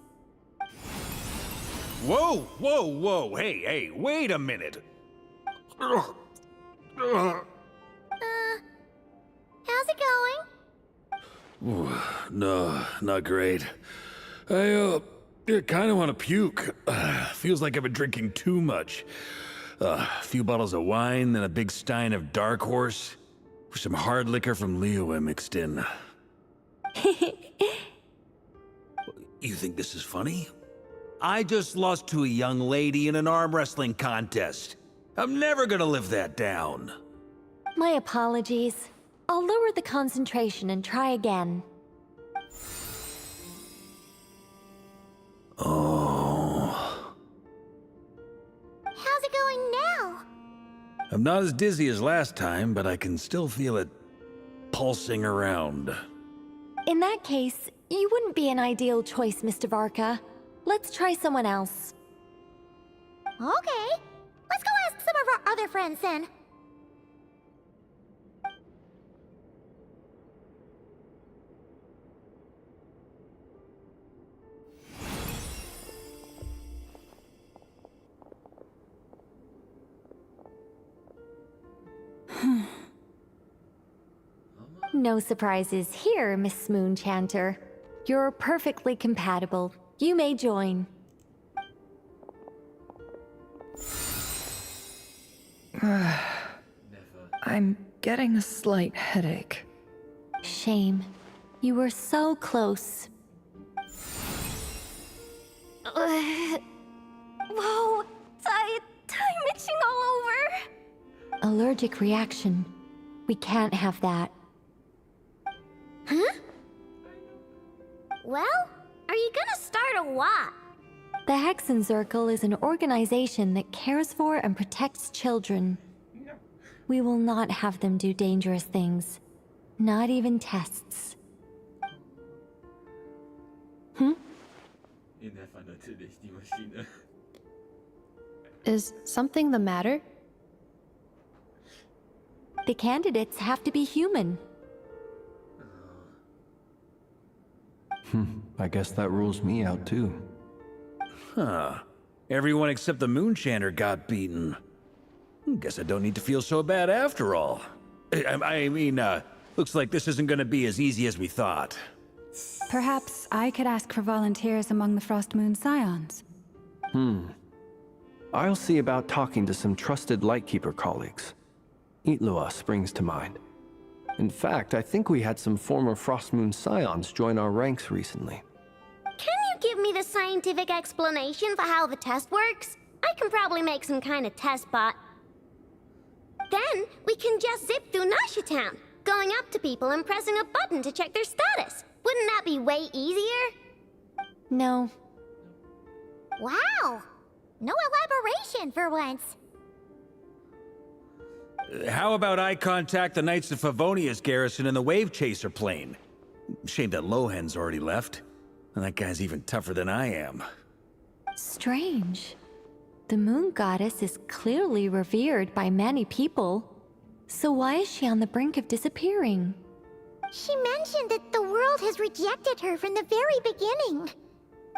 Whoa, whoa, whoa, hey, wait a minute. How's it going? Ooh, no, not great. I kind of want to puke. Feels like I've been drinking too much. A few bottles of wine, then a big stein of Dark Horse, with some hard liquor from Liyue mixed in. You think this is funny? I just lost to a young lady in an arm wrestling contest. I'm never gonna live that down. My apologies. I'll lower the concentration and try again. Oh. How's it going now? I'm not as dizzy as last time, but I can still feel it pulsing around. In that case, you wouldn't be an ideal choice, Mr. Varka. Let's try someone else. Okay. Let's go ask some of our other friends then. No surprises here, Miss Moonchanter. You're perfectly compatible. You may join. I'm getting a slight headache. Shame. You were so close. Whoa! I'm itching all over! Allergic reaction. We can't have that. Huh? Well, are you gonna start or what? The Hexenzirkel is an organization that cares for and protects children. We will not have them do dangerous things. Not even tests. Is something the matter? The candidates have to be human. I guess that rules me out too. Huh. Everyone except the Moonchanter got beaten. Guess I don't need to feel so bad after all. I mean, looks like this isn't gonna be as easy as we thought. Perhaps I could ask for volunteers among the Frost Moon Scions. I'll see about talking to some trusted Lightkeeper colleagues. Itlua springs to mind. In fact, I think we had some former Frost Moon Scions join our ranks recently. Can you give me the scientific explanation for how the test works? I can probably make some kind of test bot. Then we can just zip through Nasha Town, going up to people and pressing a button to check their status. Wouldn't that be way easier? No. Wow! No elaboration for once. How about I contact the Knights of Favonia's garrison in the Wave Chaser plane? Shame that Lohan's already left. And that guy's even tougher than I am. Strange. The moon goddess is clearly revered by many people. So why is she on the brink of disappearing? She mentioned that the world has rejected her from the very beginning.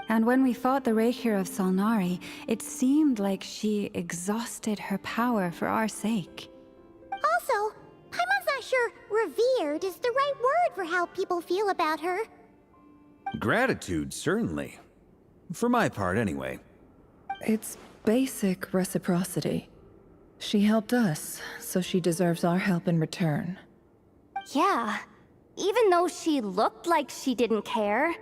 And when we fought the Reikir of Solnari, it seemed like she exhausted her power for our sake. Also, Paimon's not sure revered is the right word for how people feel about her. Gratitude, certainly. For my part, anyway. It's basic reciprocity. She helped us, so she deserves our help in return. Yeah. Even though she looked like she didn't care,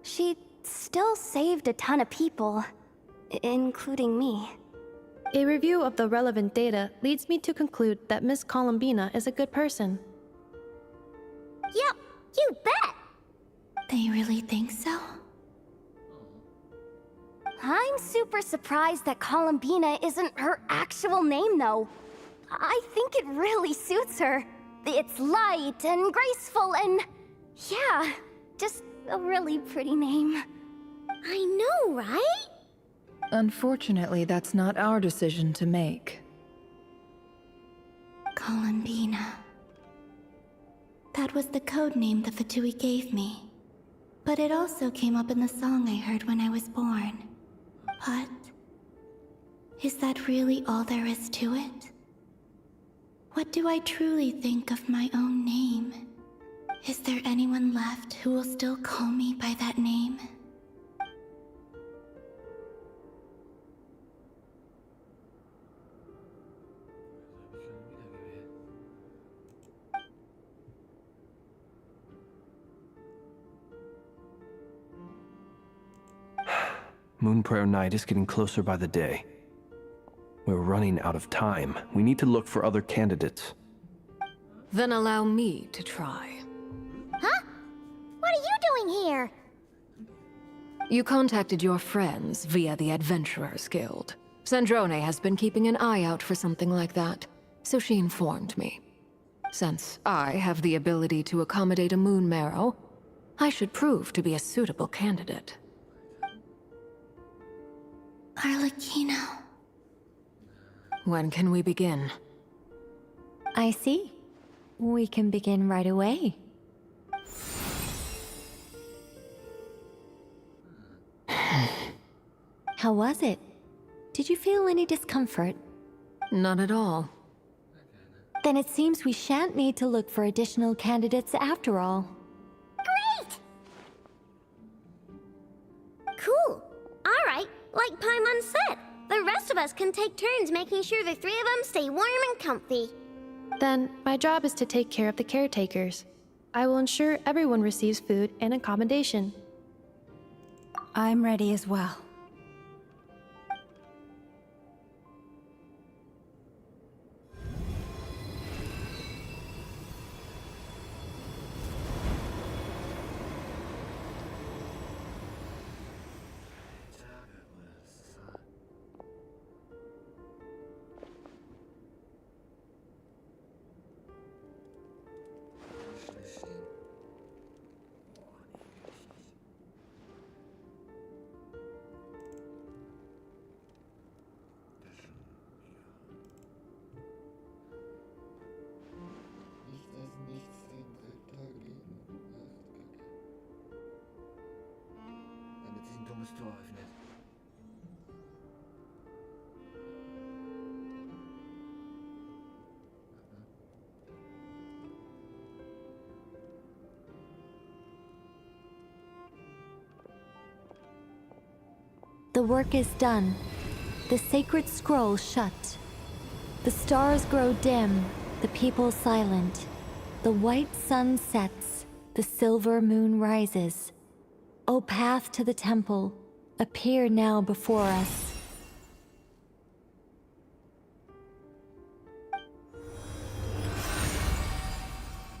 she still saved a ton of people, including me. A review of the relevant data leads me to conclude that Miss Columbina is a good person. Yep, you bet! They really think so? I'm super surprised that Columbina isn't her actual name, though. I think it really suits her. It's light and graceful and... yeah, just a really pretty name. I know, right? Unfortunately, that's not our decision to make. Columbina. That was the code name the Fatui gave me. But it also came up in the song I heard when I was born. But... is that really all there is to it? What do I truly think of my own name? Is there anyone left who will still call me by that name? Moon Prayer Night is getting closer by the day. We're running out of time. We need to look for other candidates. Then allow me to try. Huh? What are you doing here? You contacted your friends via the Adventurers Guild. Sandrone has been keeping an eye out for something like that, so she informed me. Since I have the ability to accommodate a moon marrow, I should prove to be a suitable candidate. Arlecchino. When can we begin? I see. We can begin right away. How was it? Did you feel any discomfort? Not at all. Then it seems we shan't need to look for additional candidates after all. Great! Cool. Alright, like Paimon said, the rest of us can take turns making sure the three of them stay warm and comfy. Then, my job is to take care of the caretakers. I will ensure everyone receives food and accommodation. I'm ready as well. Damit sich ein dummes Tor öffnet. The work is done. The sacred scroll shut. The stars grow dim, the people silent. The white sun sets, the silver moon rises. O path to the temple, appear now before us.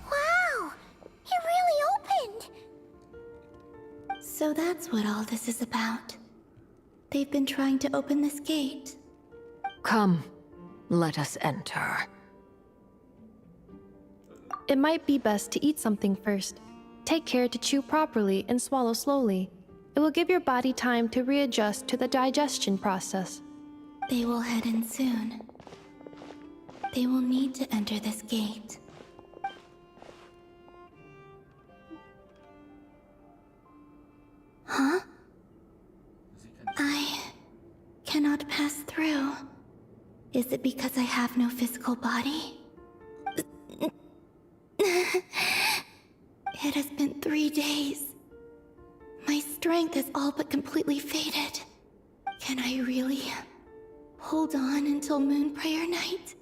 Wow! It really opened! So that's what all this is about. They've been trying to open this gate. Come, let us enter. It might be best to eat something first. Take care to chew properly and swallow slowly. It will give your body time to readjust to the digestion process. They will head in soon. They will need to enter this gate. Huh? I cannot pass through. Is it because I have no physical body? It has been 3 days. My strength has all but completely faded. Can I really hold on until Moon Prayer Night?